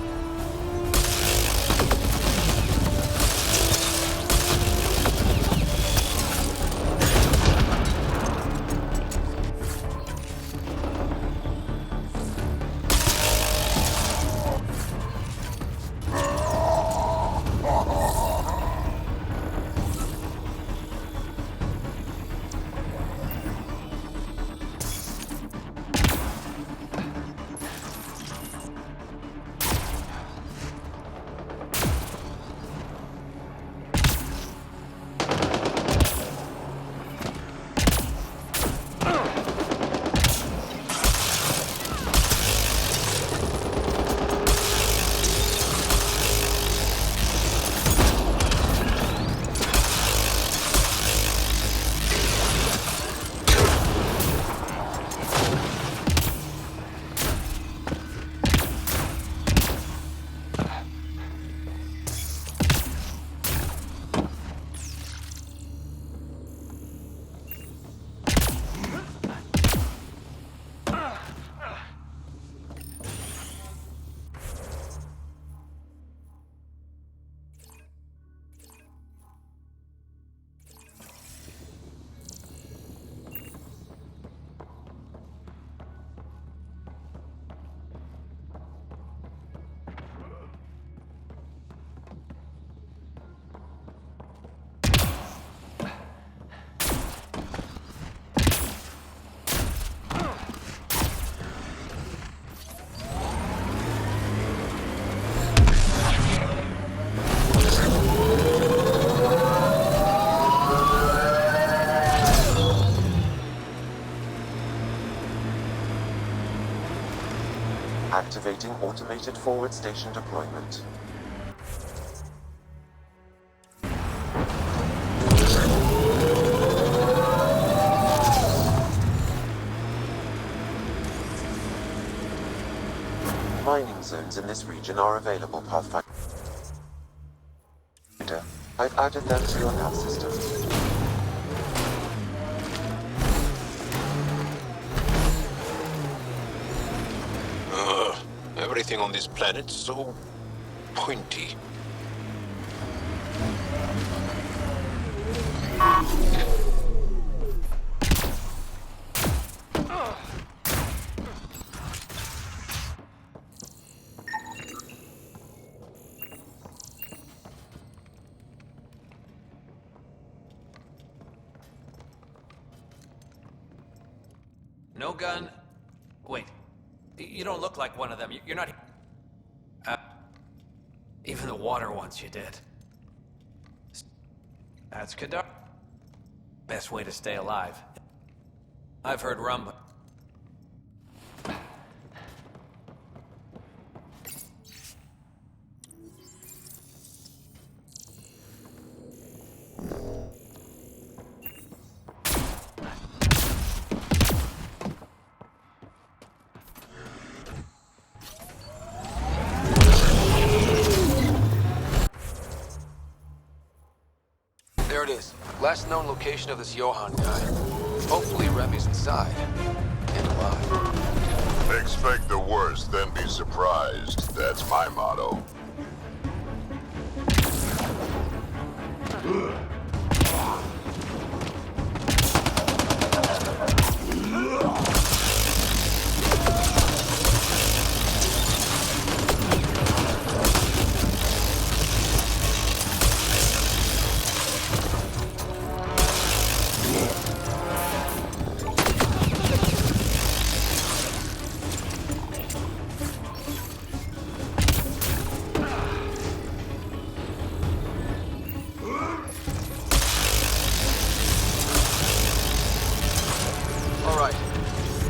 Activating automated forward station deployment. Mining zones in this region are available, Pathfinder. I've added them to your nav system. Everything on this planet's so pointy. No gun. Wait. You don't look like one of them. You're not... even the water wants you dead. That's Kadar. Best way to stay alive. I've heard rumbling. There it is. Last known location of this Johann guy. Hopefully Remy's inside. And alive. Expect the worst, then be surprised. That's my motto.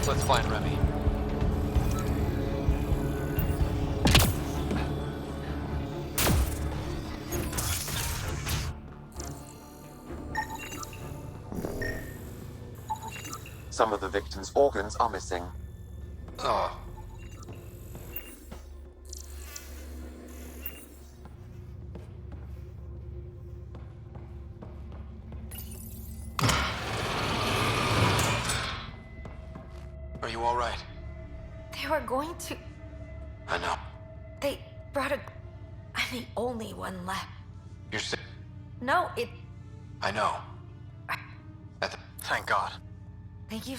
Let's find Remy. Some of the victim's organs are missing. Oh. Are you all right? They were going to... I know. They brought a... I'm the only one left. You're sick. No, it... I know. Thank God. Thank you.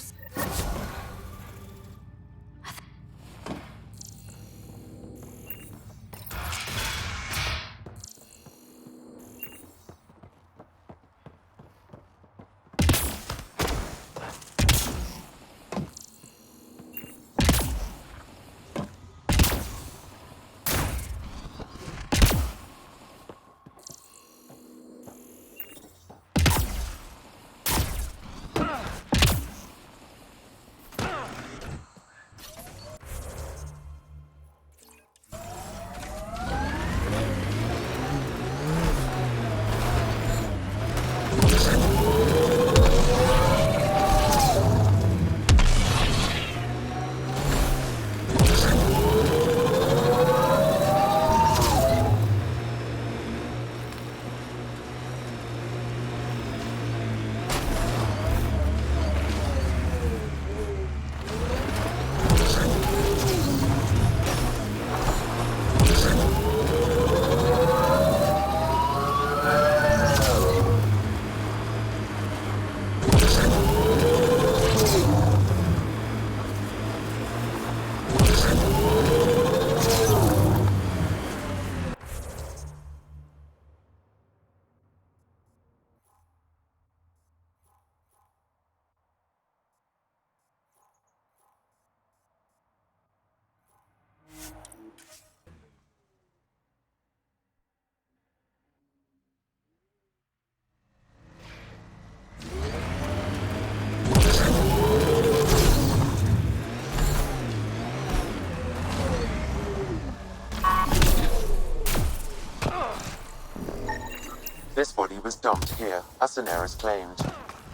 This body was dumped here, as Daenerys claimed.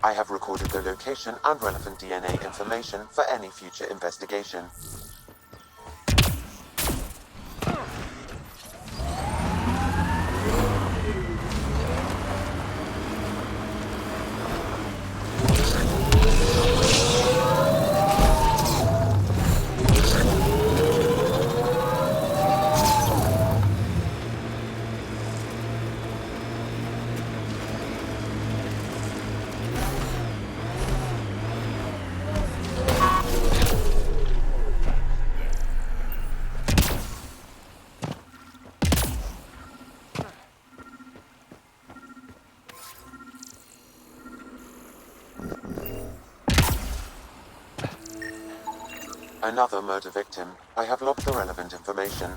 I have recorded the location and relevant DNA information for any future investigation. Another murder victim. I have logged the relevant information.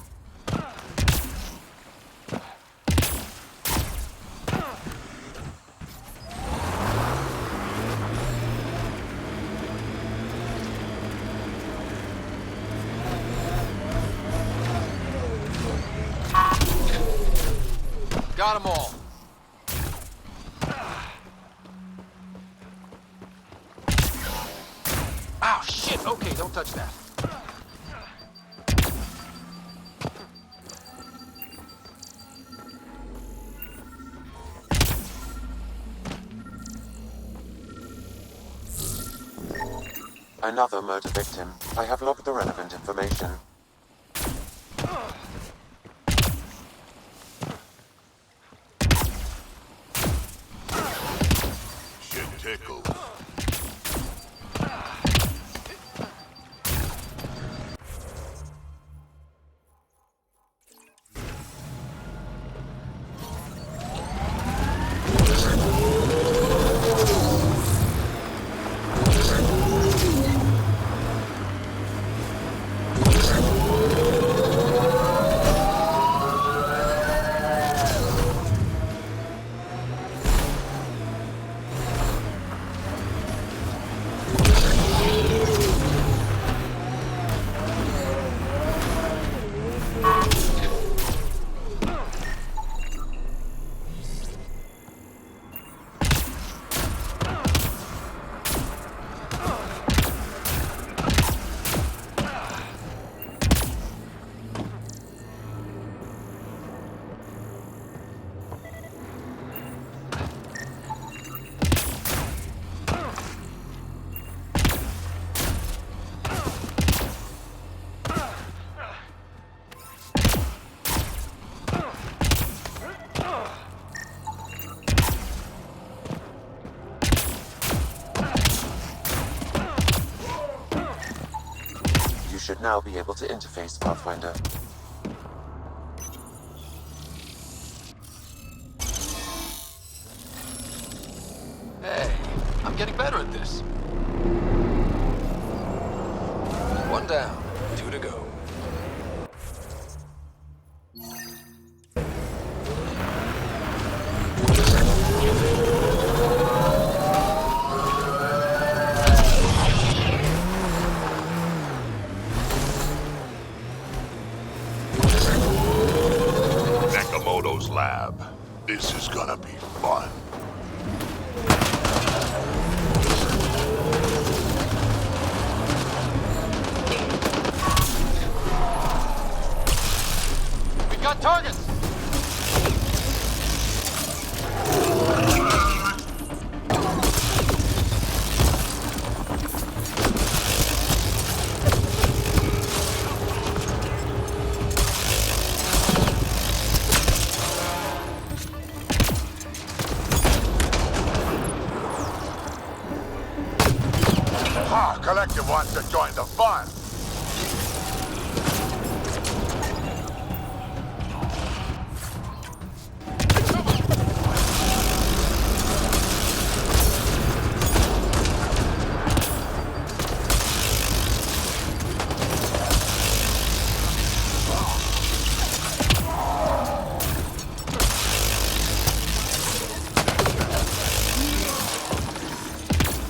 Got them all. Ow, shit! Okay, don't touch that. Another murder victim. I have logged the relevant information. pickle. You should now be able to interface, Pathfinder. Hey, I'm getting better at this. One down, 2 to go. Lab. This is gonna be fun. We got targets! Collective wants to join the fun.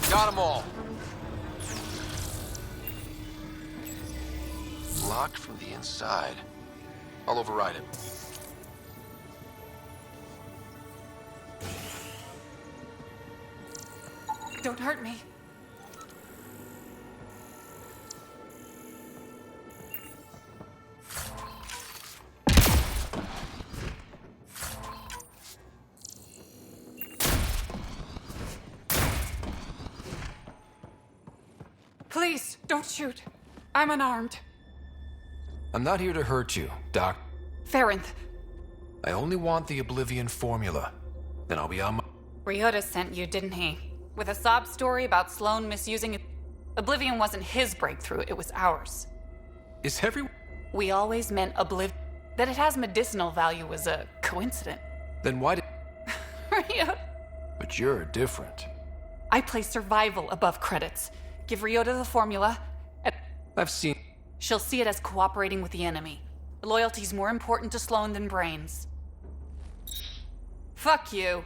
Got them all. Locked from the inside. I'll override it. Don't hurt me. Please, don't shoot. I'm unarmed. I'm not here to hurt you, Doc. Farinth. I only want the Oblivion formula. Then I'll be on my... Ryota sent you, didn't he? With a sob story about Sloane misusing it. Oblivion wasn't his breakthrough, it was ours. Is everyone... We always meant Oblivion. That it has medicinal value was a coincidence. Then why did... Ryota. But you're different. I place survival above credits. Give Ryota the formula. I've seen... She'll see it as cooperating with the enemy. Loyalty's more important to Sloane than brains. Fuck you.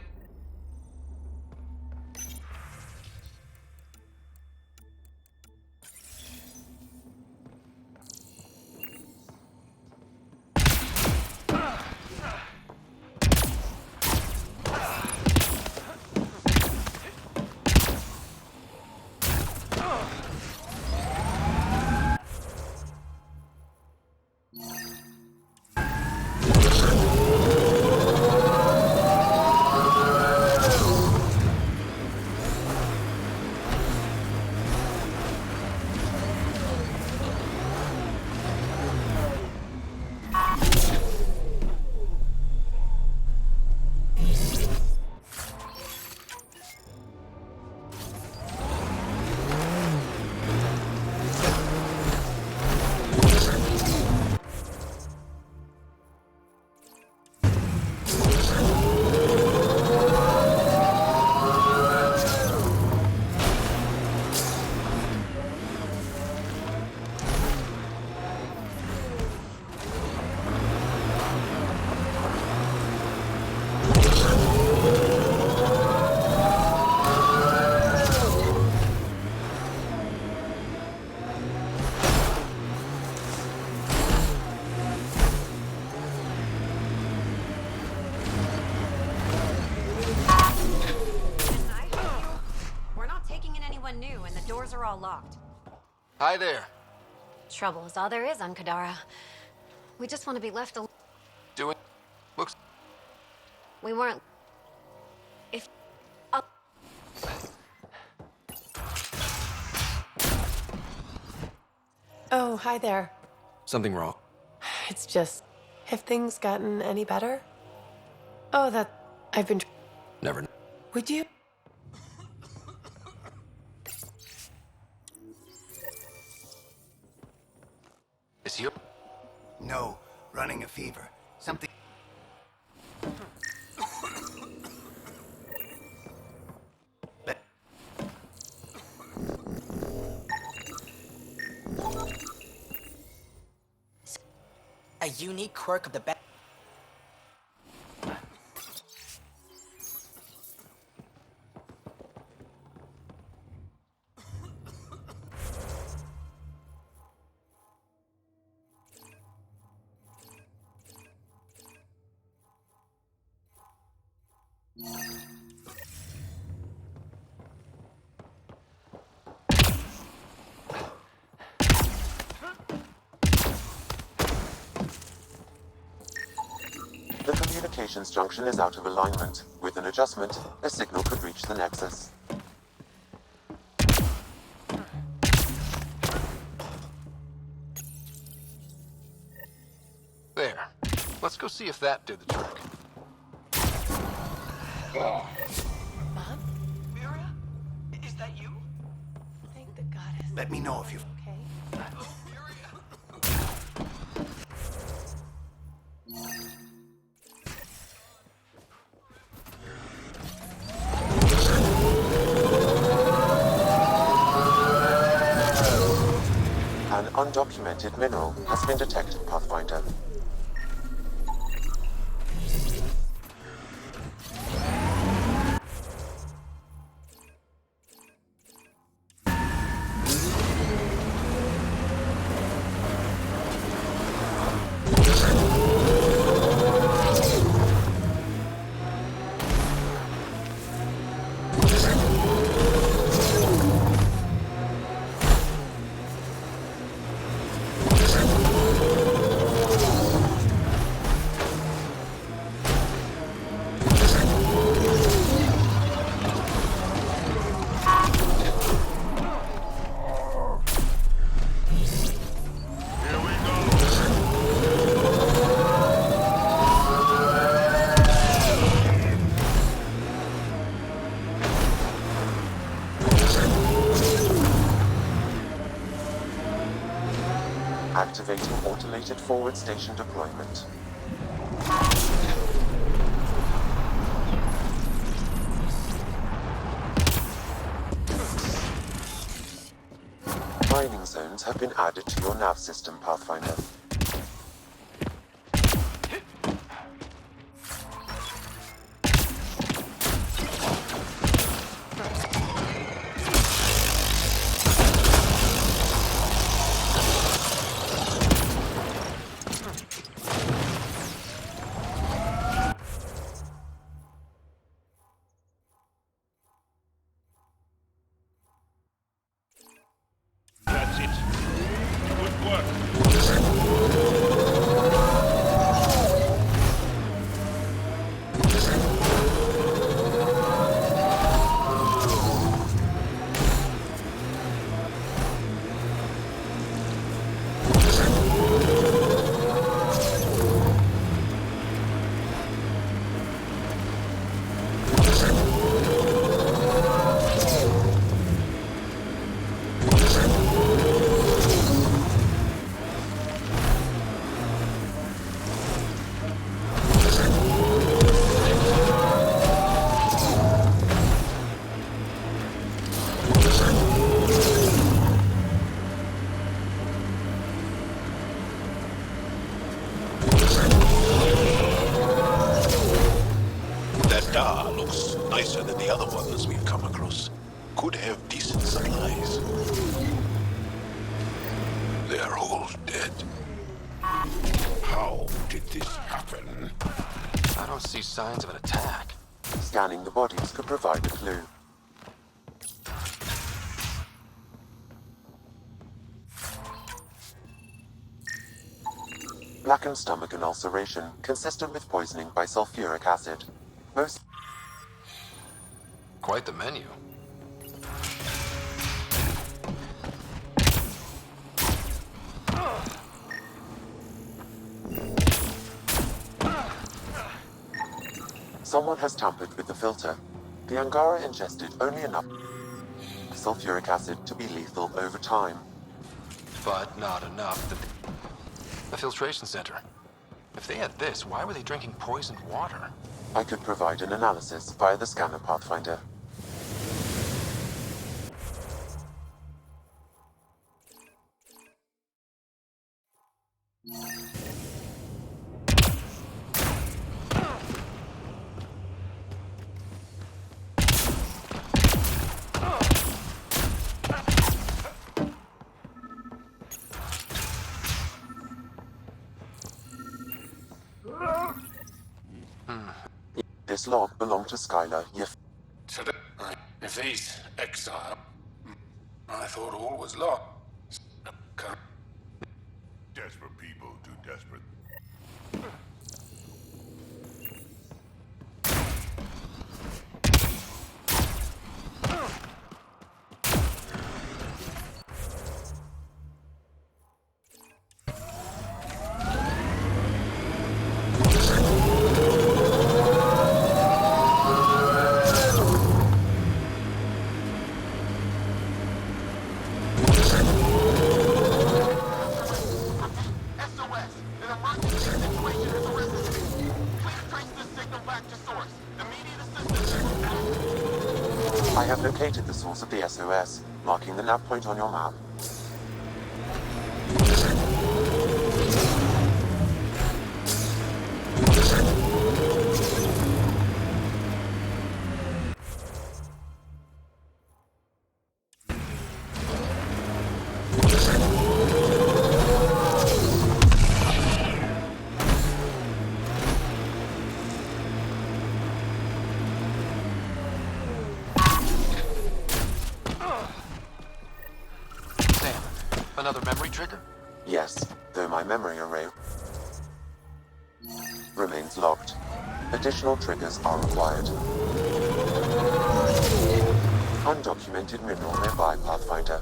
anyone new, and the doors are all locked. Hi there. Trouble is all there is on Kadara. We just want to be left alone. Doing... Looks... We weren't... If... Oh, hi there. Something wrong. It's just... Have things gotten any better? Oh, I've been... Never... Would you? Is you? No, running a fever. Something... A unique quirk of the bat. The communications junction is out of alignment. With an adjustment, a signal could reach the Nexus. There. Let's go see if that did the trick. Mom? Mira? Is that you? Thank the goddess. Let me know if you've... Okay. An undocumented mineral has been detected, Pathfinder. Activating automated forward station deployment. Mining zones have been added to your nav system, Pathfinder. That's it. Good work. Nicer than the other ones we've come across. Could have decent supplies. They're all dead. How did this happen? I don't see signs of an attack. Scanning the bodies could provide a clue. Blackened stomach and ulceration, consistent with poisoning by sulfuric acid. Most... Quite the menu. Someone has tampered with the filter. The Angara ingested only enough sulfuric acid to be lethal over time. But not enough that the filtration center. If they had this, why were they drinking poisoned water? I could provide an analysis via the scanner, Pathfinder. This log belonged to Skylar. If he's exiled, I thought all was lost. Desperate people do desperate. I have located the source of the SOS, marking the nav point on your map. Another memory trigger? Yes, though my memory array remains locked. Additional triggers are required. Undocumented mineral nearby, Pathfinder.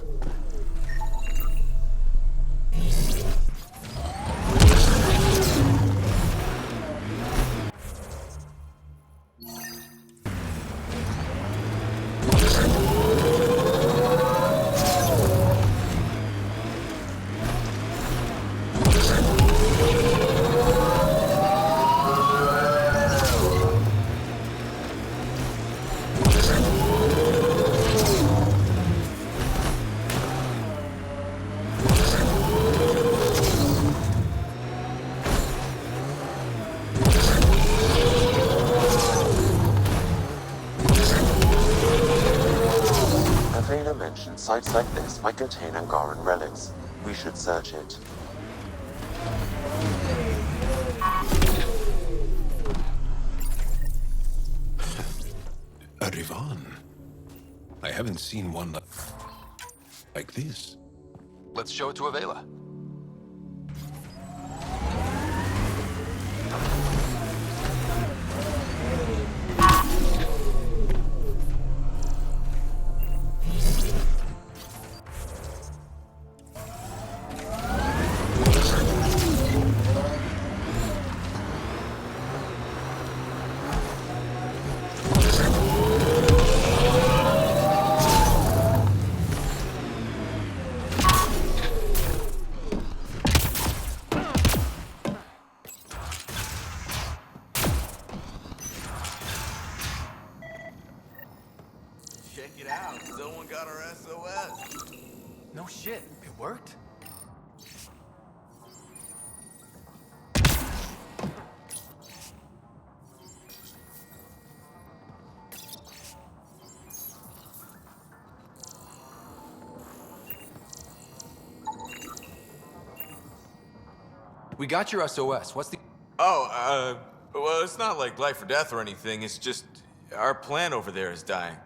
Sites like this might contain Angaran relics. We should search it. A Rivan. I haven't seen one like this. Let's show it to Avela. Check it out. Someone got our SOS. No shit. It worked? We got your SOS. What's the... Oh, well, it's not like life or death or anything. It's just our plan over there is dying.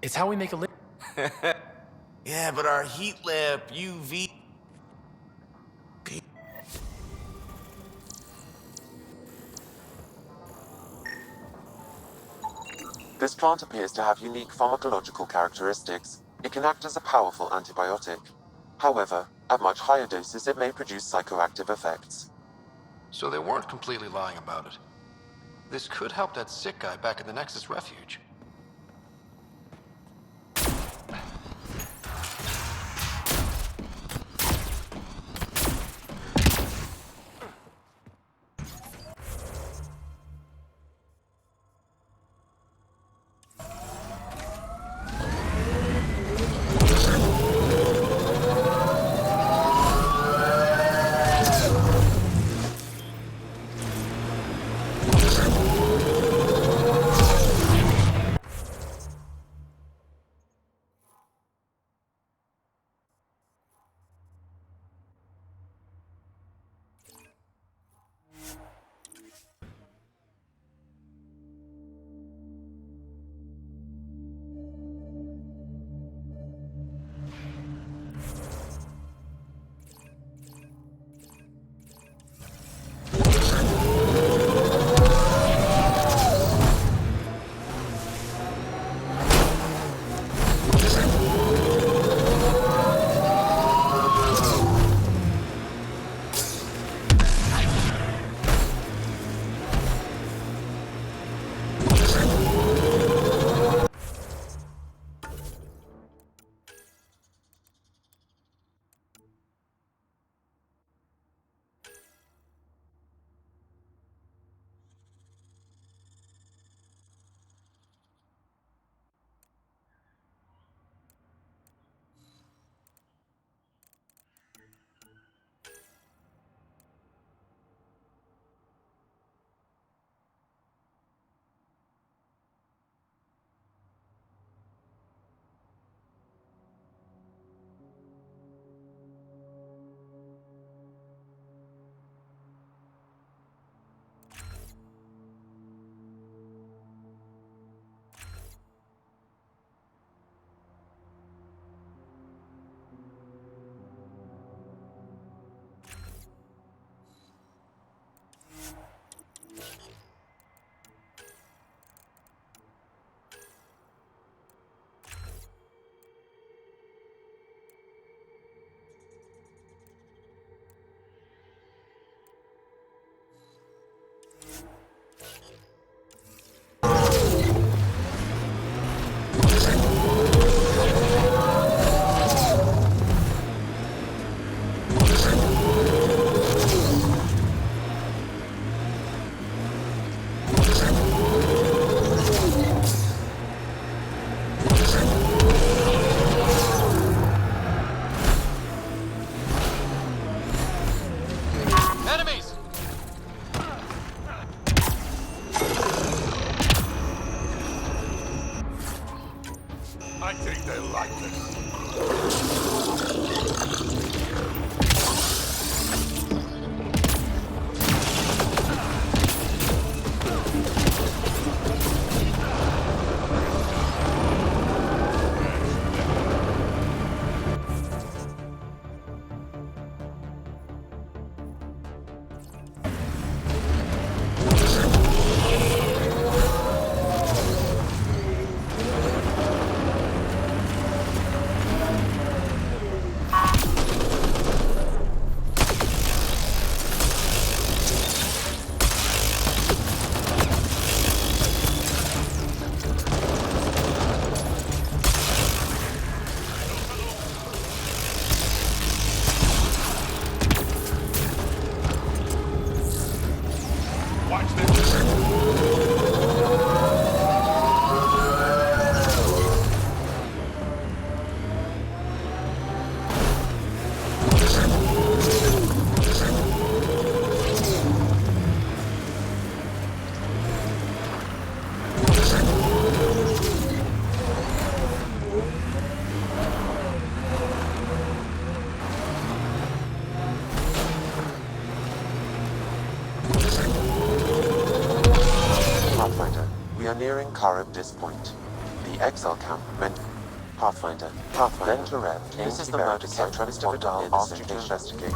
It's how we make a living. Yeah, but our heat lamp, UV... This plant appears to have unique pharmacological characteristics. It can act as a powerful antibiotic. However, at much higher doses it may produce psychoactive effects. So they weren't completely lying about it. This could help that sick guy back in the Nexus refuge. I think they like this. Pathfinder, we are nearing Karib Dis Point. The exile camp meant... Pathfinder. Then to Rep. This is the murder site Mr. Vidal asked you to investigate.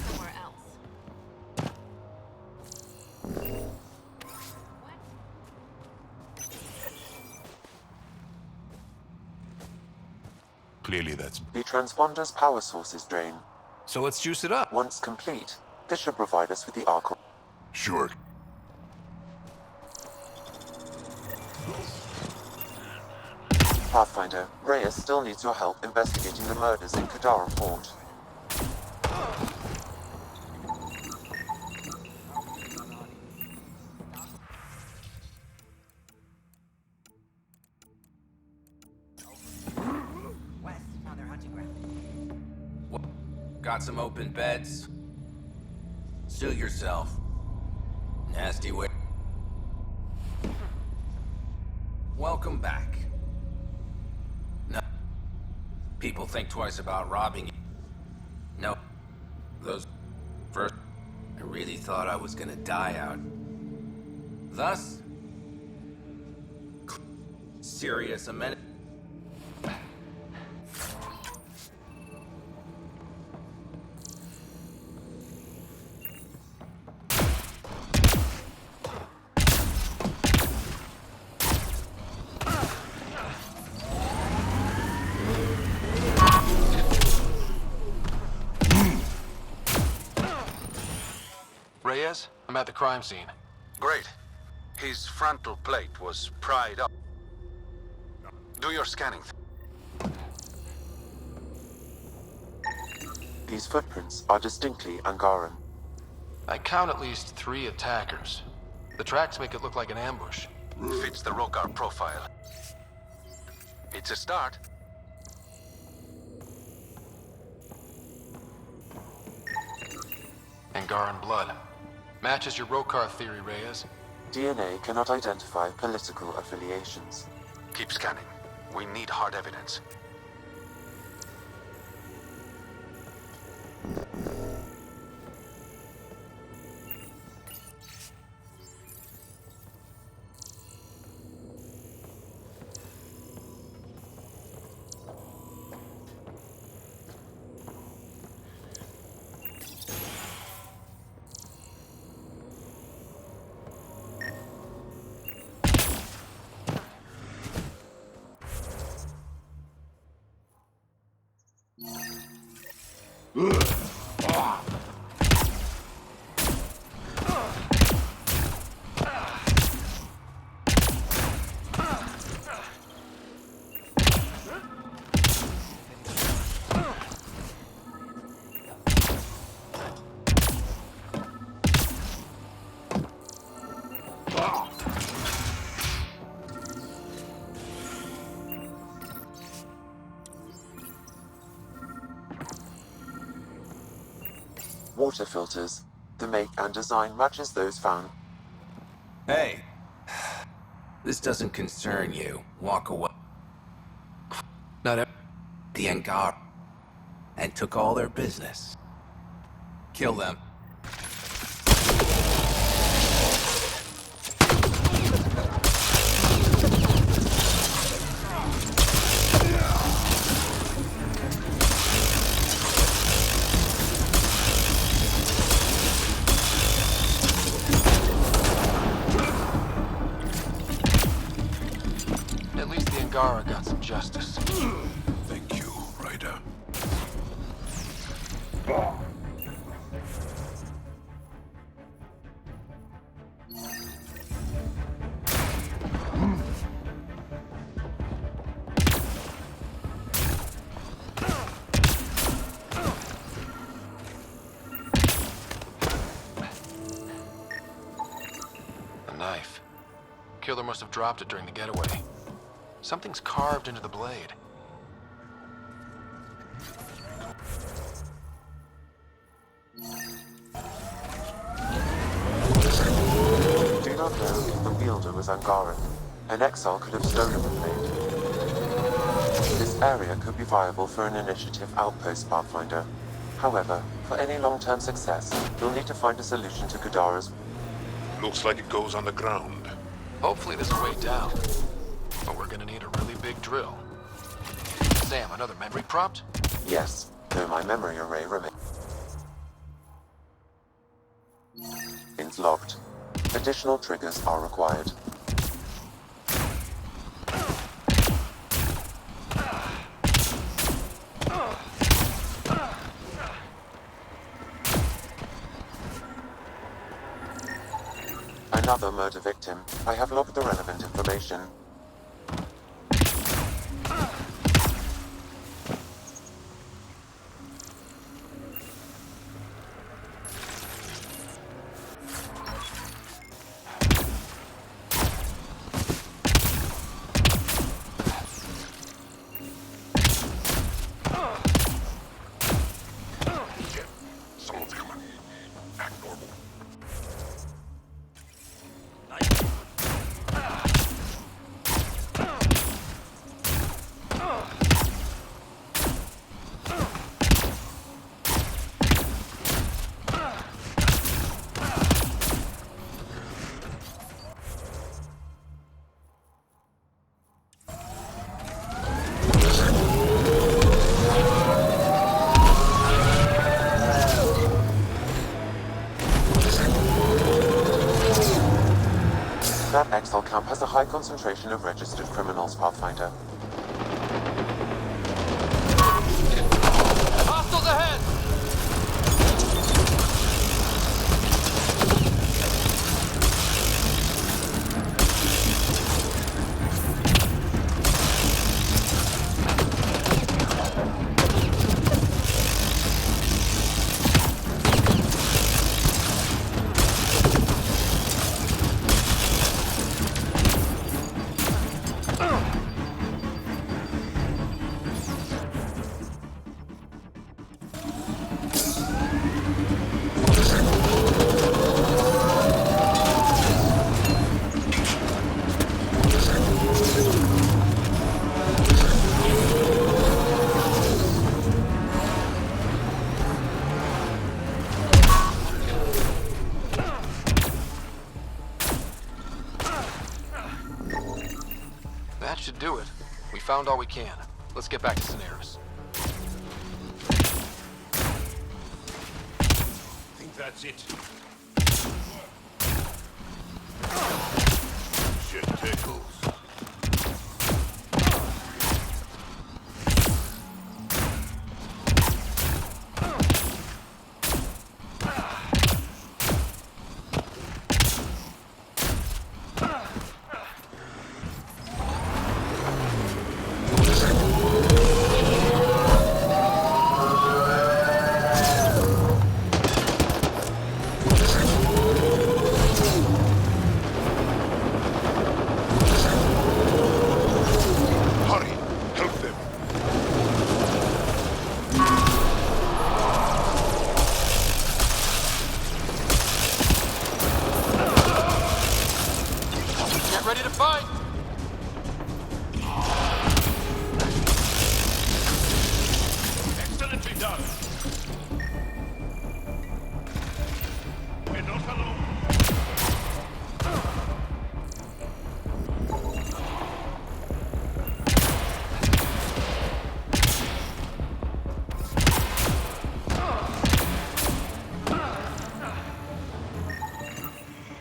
Somewhere else. Clearly that's... The transponder's power source is drained. So let's juice it up. Once complete, this should provide us with the arc. Sure. Pathfinder, Reyes still needs your help investigating the murders in Kadara Fort. West, found their hunting ground. Got some open beds? Suit yourself. Nasty way. Welcome back. No. People think twice about robbing you. No. Those... First, I really thought I was gonna die out. Thus... Serious amenity. Reyes, I'm at the crime scene. Great. His frontal plate was pried up. Do your scanning. These footprints are distinctly Angaran. I count at least 3 attackers. The tracks make it look like an ambush. Fits the Rokar profile. It's a start. Angaran blood. Matches your Rokar theory, Reyes. DNA cannot identify political affiliations. Keep scanning. We need hard evidence. Water filters. The make and design matches those found. Hey. This doesn't concern you. Walk away. Not the Angar. And took all their business. Kill them. At least the Angara got some justice. Thank you, Ryder. A knife. Killer must have dropped it during the getaway. Something's carved into the blade. We do not know if the wielder was Angaran. An exile could have stolen the blade. This area could be viable for an initiative outpost, Pathfinder. However, for any long-term success, you'll need to find a solution to Kadara's... Looks like it goes underground. Hopefully there's a way down. But we're gonna need a really big drill. Sam, another memory prompt? Yes, though my memory array remains locked. Additional triggers are required. Another murder victim. I have logged the relevant information. Someone's coming. Act normal. That Exile camp has a high concentration of registered criminals, Pathfinder. Hostiles ahead! That should do it. We found all we can. Let's get back to Cineris. I think that's it. Shit tickles. Ready to fight! Excellently done. We're not alone.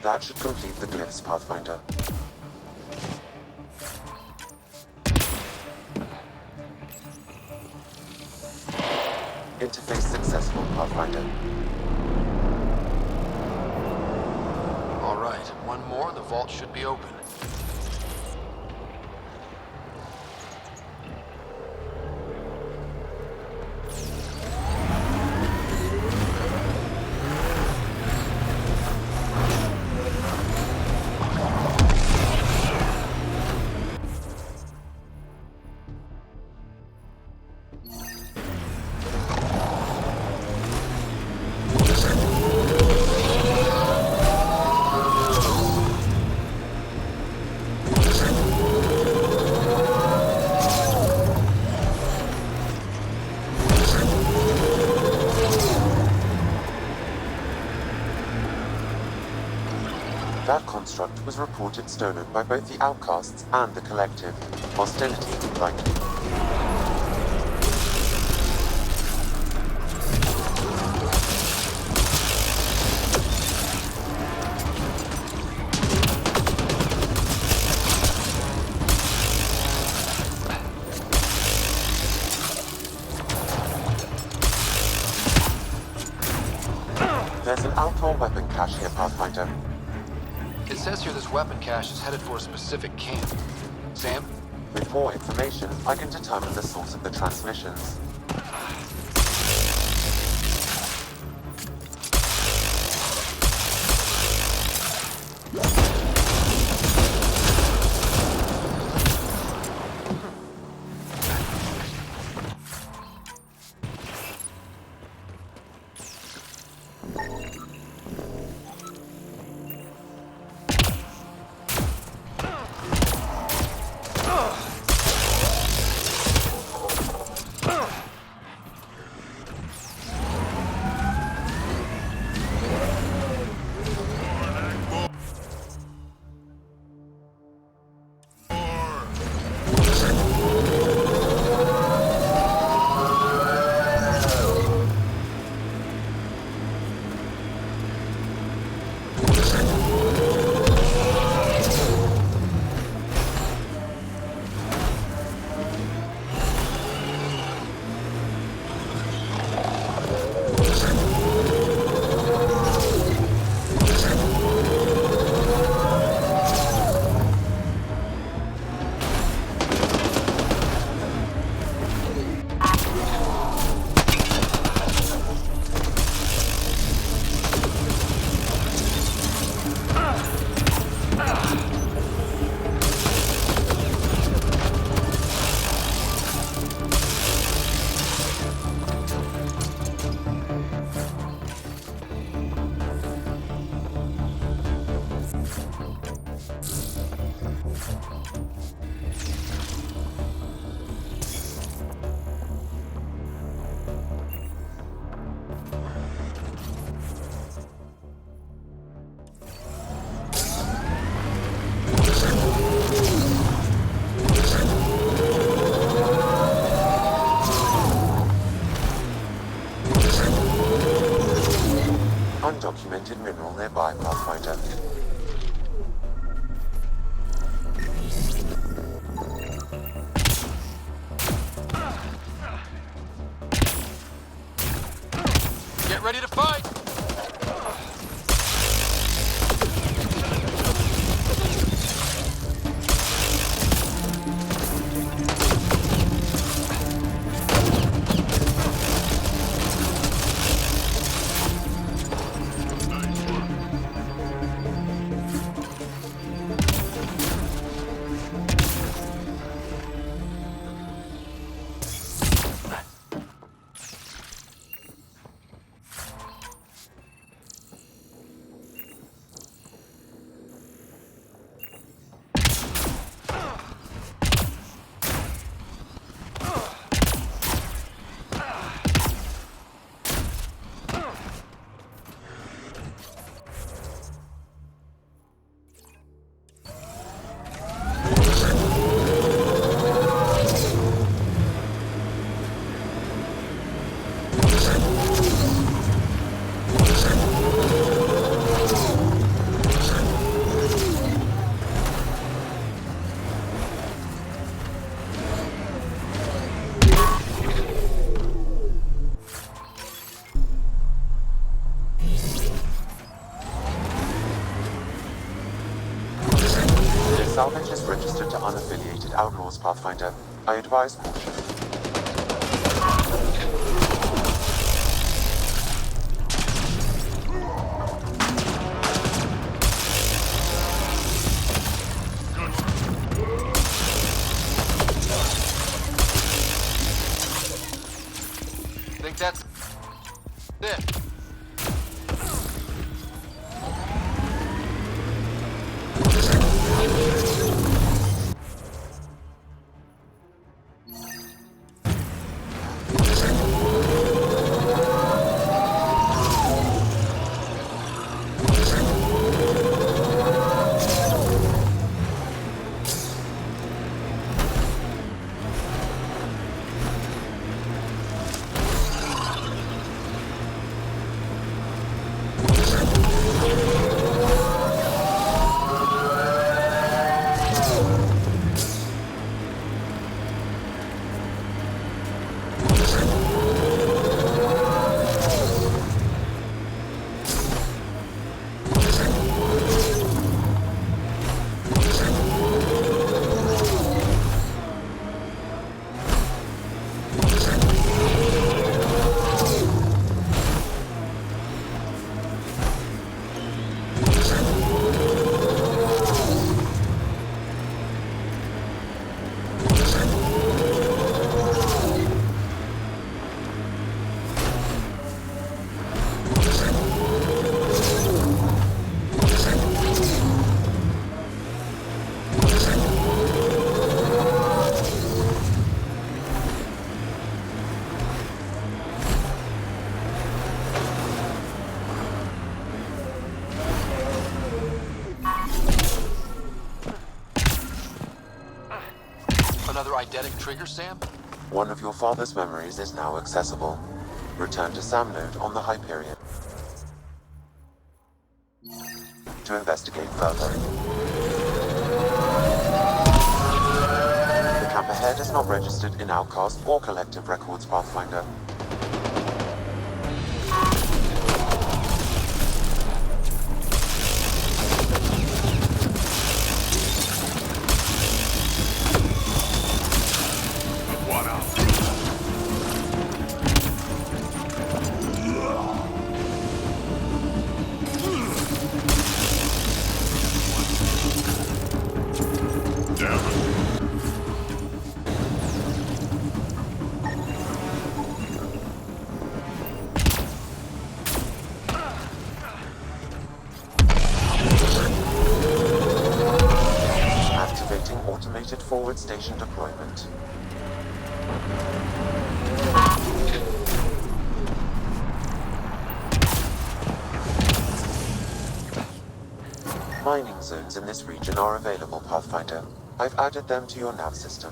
That should complete the glyphs, Pathfinder. Interface successful, Pathfinder. All right, one more, the vault should be open. That construct was reported stolen by both the Outcasts and the Collective. Hostility, likely. There's an outlaw weapon cache here, Pathfinder. It says here this weapon cache is headed for a specific camp. Sam? With more information, I can determine the source of the transmissions. Undocumented mineral nearby, Pathfinder. Get ready to fight! Salvage is registered to unaffiliated outlaws, Pathfinder. I advise caution. Think that's it. eidetic trigger, Sam? One of your father's memories is now accessible. Return to Sam Node on the Hyperion to investigate further. The camp ahead is not registered in Outcast or Collective Records, Pathfinder. Automated forward station deployment. Mining zones in this region are available, Pathfinder. I've added them to your nav system.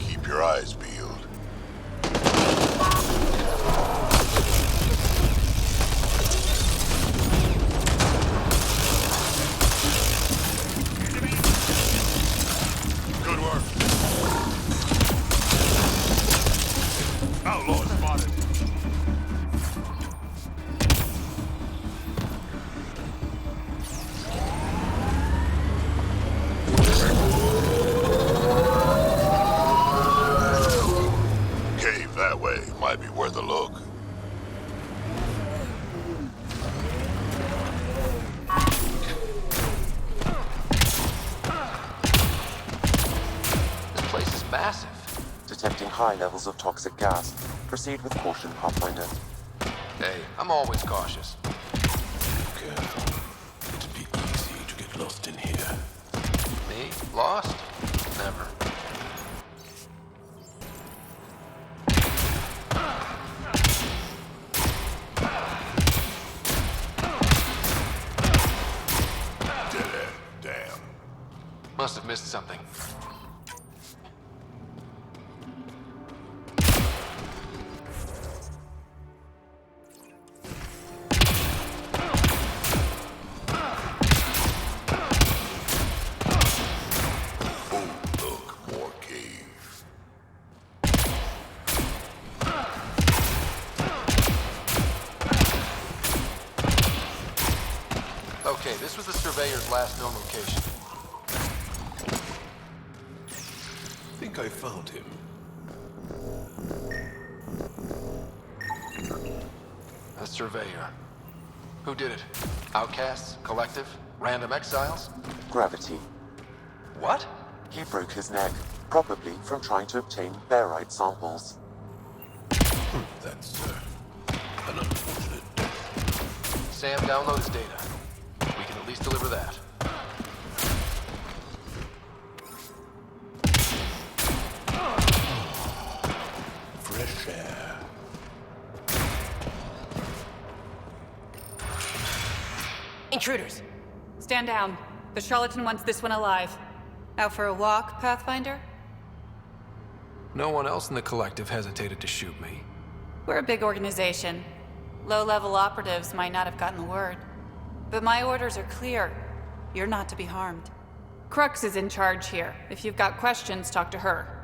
Keep your eyes peeled. Good work. Outlaw spotted. Might be worth a look. This place is massive. Detecting high levels of toxic gas. Proceed with caution, Pathfinder. Hey, I'm always cautious. Careful. It'd be easy to get lost in here. Me? Lost? Never. Must have missed something. Oh, look, more cave. Okay, this was the Surveyor's last known location. I think I found him. A Surveyor. Who did it? Outcasts? Collective? Random exiles? Gravity. What? He broke his neck, probably from trying to obtain barite samples. That's an unfortunate death. Sam, download his data. We can at least deliver that. Fresh air. Intruders! Stand down. The charlatan wants this one alive. Out for a walk, Pathfinder? No one else in the collective hesitated to shoot me. We're a big organization. Low-level operatives might not have gotten the word. But my orders are clear. You're not to be harmed. Crux is in charge here. If you've got questions, talk to her.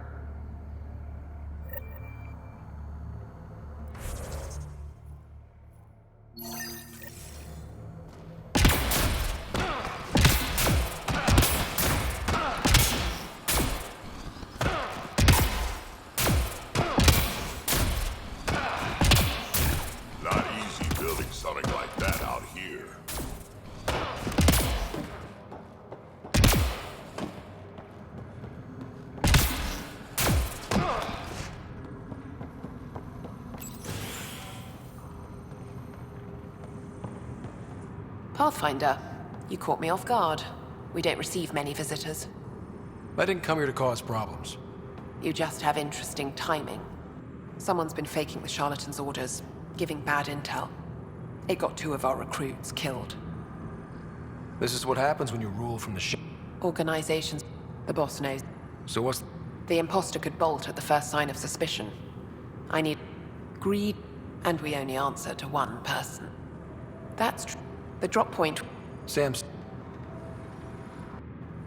Not easy building something like that out here. Pathfinder, you caught me off guard. We don't receive many visitors. I didn't come here to cause problems. You just have interesting timing. Someone's been faking the charlatan's orders, giving bad intel. It got 2 of our recruits killed. This is what happens when you rule from the ship. Organizations, the boss knows. So what's... The imposter could bolt at the first sign of suspicion. I need greed, and we only answer to one person. That's true. The drop point... Sam's...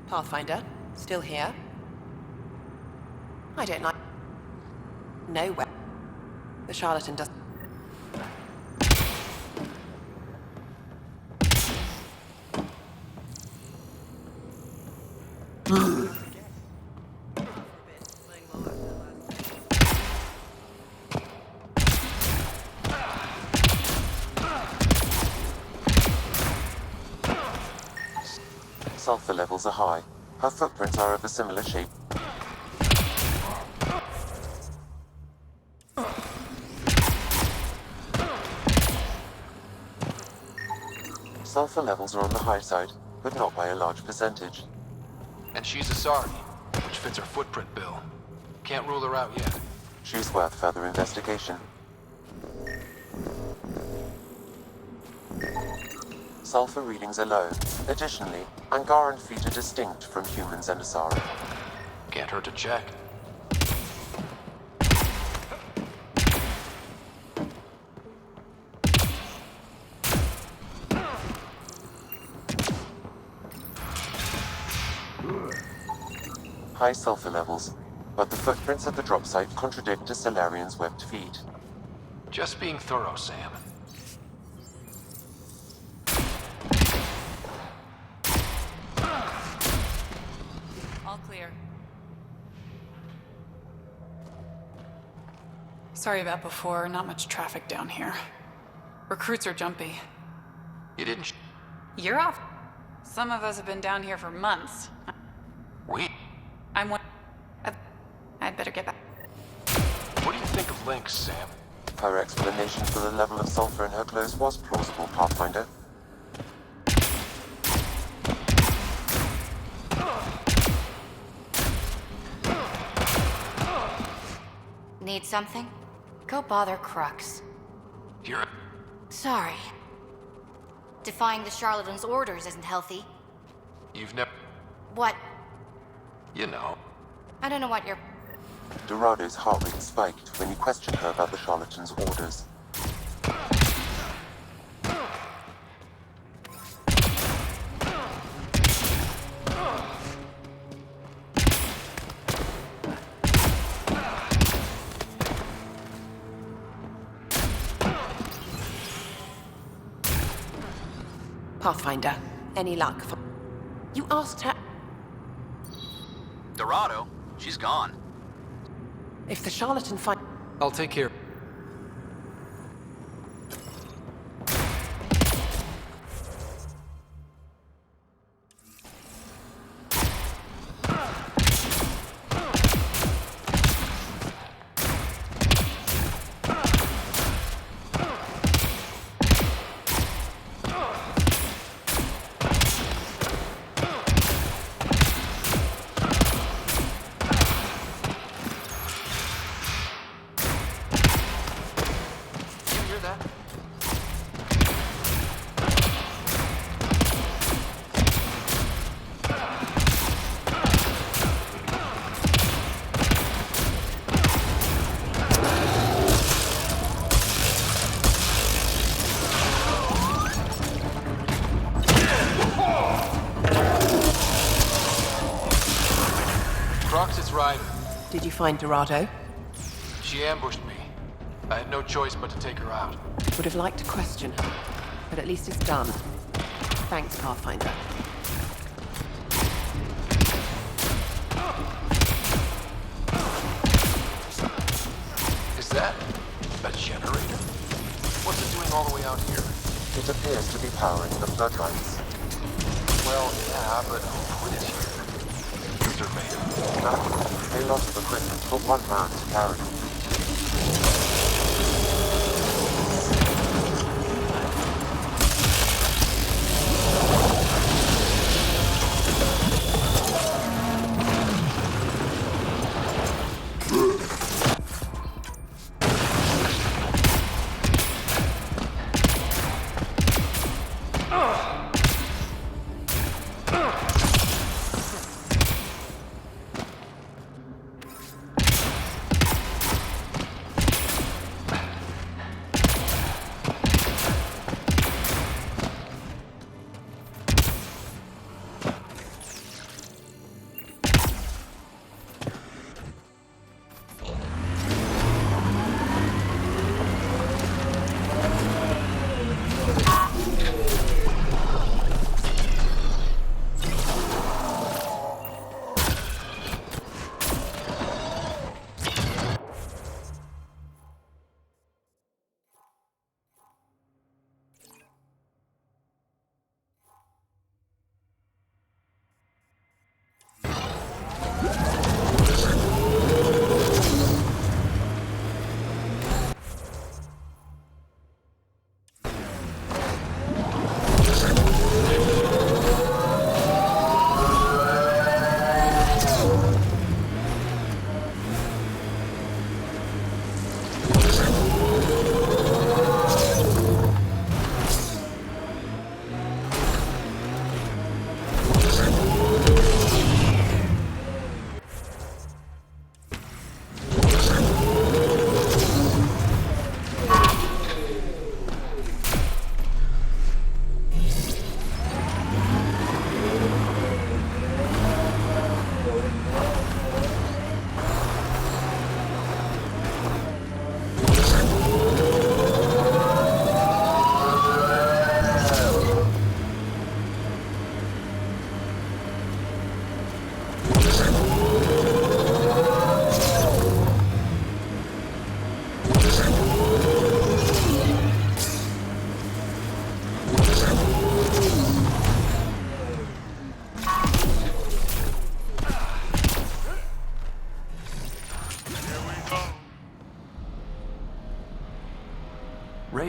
Pathfinder, still here? I don't like... Nowhere. The charlatan does... Sulfur levels are high. Her footprints are of a similar shape. Sulfur levels are on the high side, but not by a large percentage. And she's a Sari, which fits her footprint bill. Can't rule her out yet. She's worth further investigation. Sulfur readings are low. Additionally, Angaran feet are distinct from humans and Asari. Can't hurt to check. High sulfur levels, but the footprints at the drop site contradict a Solarian's webbed feet. Just being thorough, Sam. All clear. Sorry about before, not much traffic down here. Recruits are jumpy. You didn't You're off. Some of us have been down here for months. We? I'm one... I'd better get back. What do you think of Lynx, Sam? Her explanation for the level of sulfur in her clothes was plausible, Pathfinder. Need something? Go bother Crux. You're... Sorry. Defying the charlatan's orders isn't healthy. You've never... What? You know. I don't know what you're... Dorado's heart rate spiked when you questioned her about the charlatan's orders. Pathfinder, any luck for... You asked her... Dorado? She's gone. If the charlatan find... I'll take care. Did you find Dorado? She ambushed me. I had no choice but to take her out. Would have liked to question her, but at least it's done. Thanks, Pathfinder. Is that a generator? What's it doing all the way out here? It appears to be powering the floodlights. Well, yeah, but who put it here? A lot of equipment for one man to carry.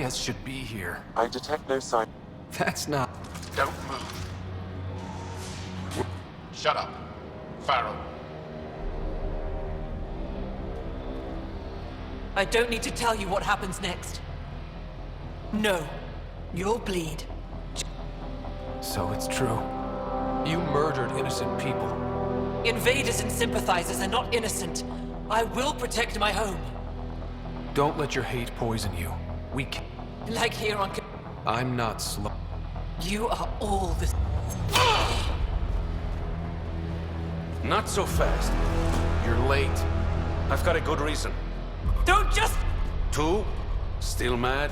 guess should be here. I detect no sign. That's not... Don't move. Shut up, Pharaoh. I don't need to tell you what happens next. No. You'll bleed. So it's true. You murdered innocent people. Invaders and sympathizers are not innocent. I will protect my home. Don't let your hate poison you. We can... Like here on... I'm not slow. You are all the... Not so fast. You're late. I've got a good reason. Don't just... 2? Still mad?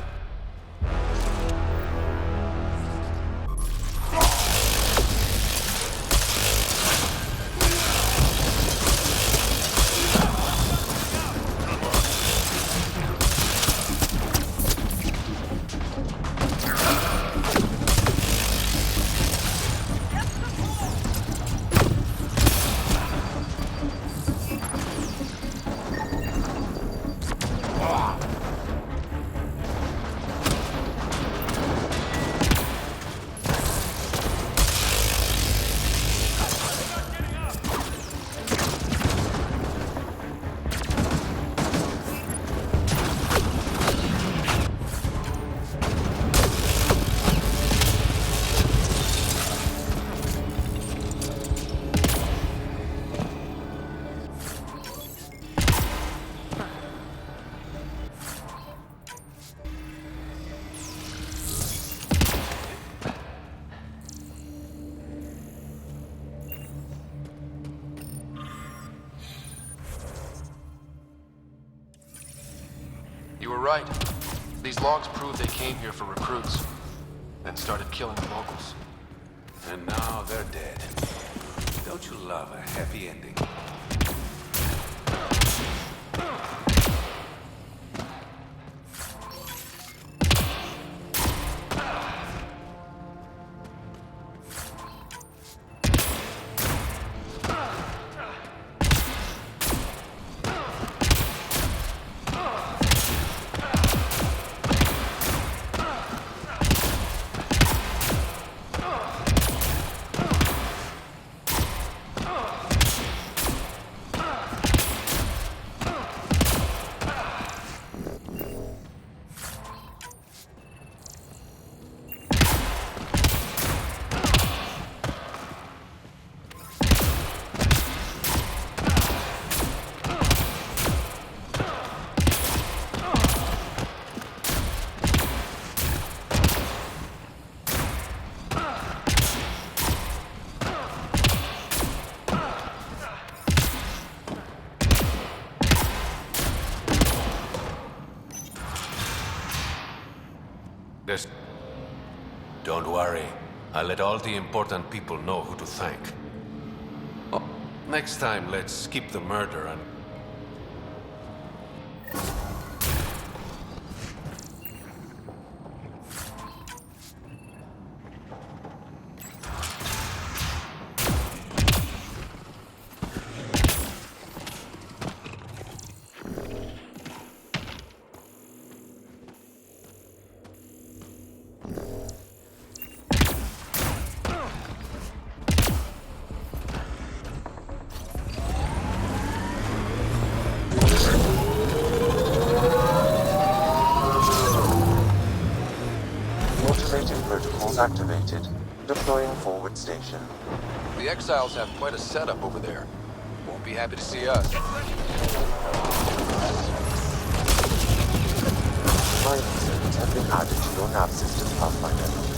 You were right. These logs prove they came here for recruits, then started killing the locals. And now they're dead. Don't you love a happy ending? Don't worry. I'll let all the important people know who to thank. Oh, next time, let's skip the murder and... Activated. Deploying forward station. The Exiles have quite a setup over there. Won't be happy to see us. Mining zones have been added to your nav system, Pathfinder.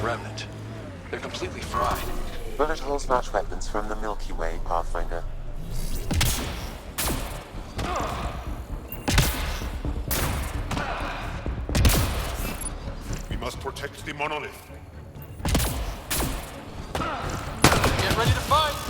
Remnant. They're completely fried. Bullet holes match weapons from the Milky Way, Pathfinder. We must protect the monolith. Get ready to fight!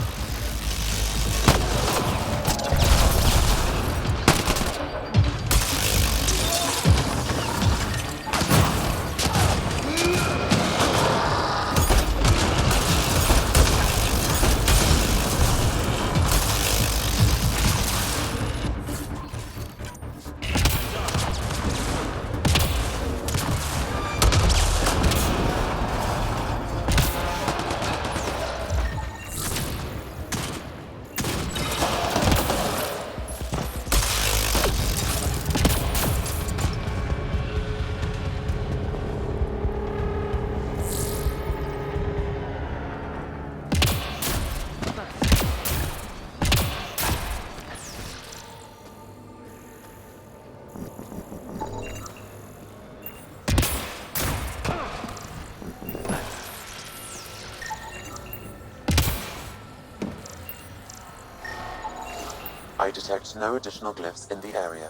I detect no additional glyphs in the area.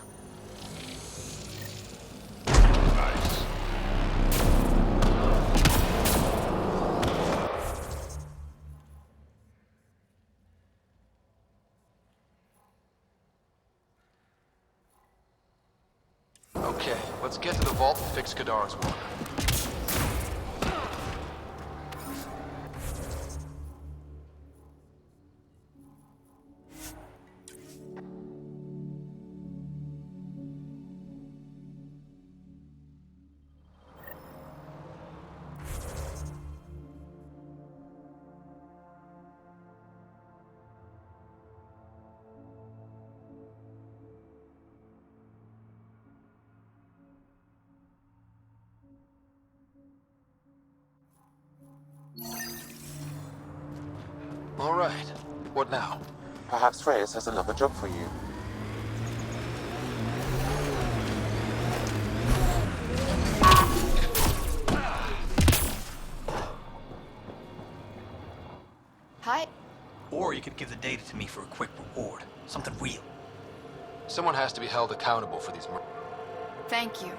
Nice. Okay, let's get to the vault and fix Kadara's walker. All right. What now? Perhaps Reyes has another job for you. Hi. Or you could give the data to me for a quick reward. Something real. Someone has to be held accountable for these murders. Thank you.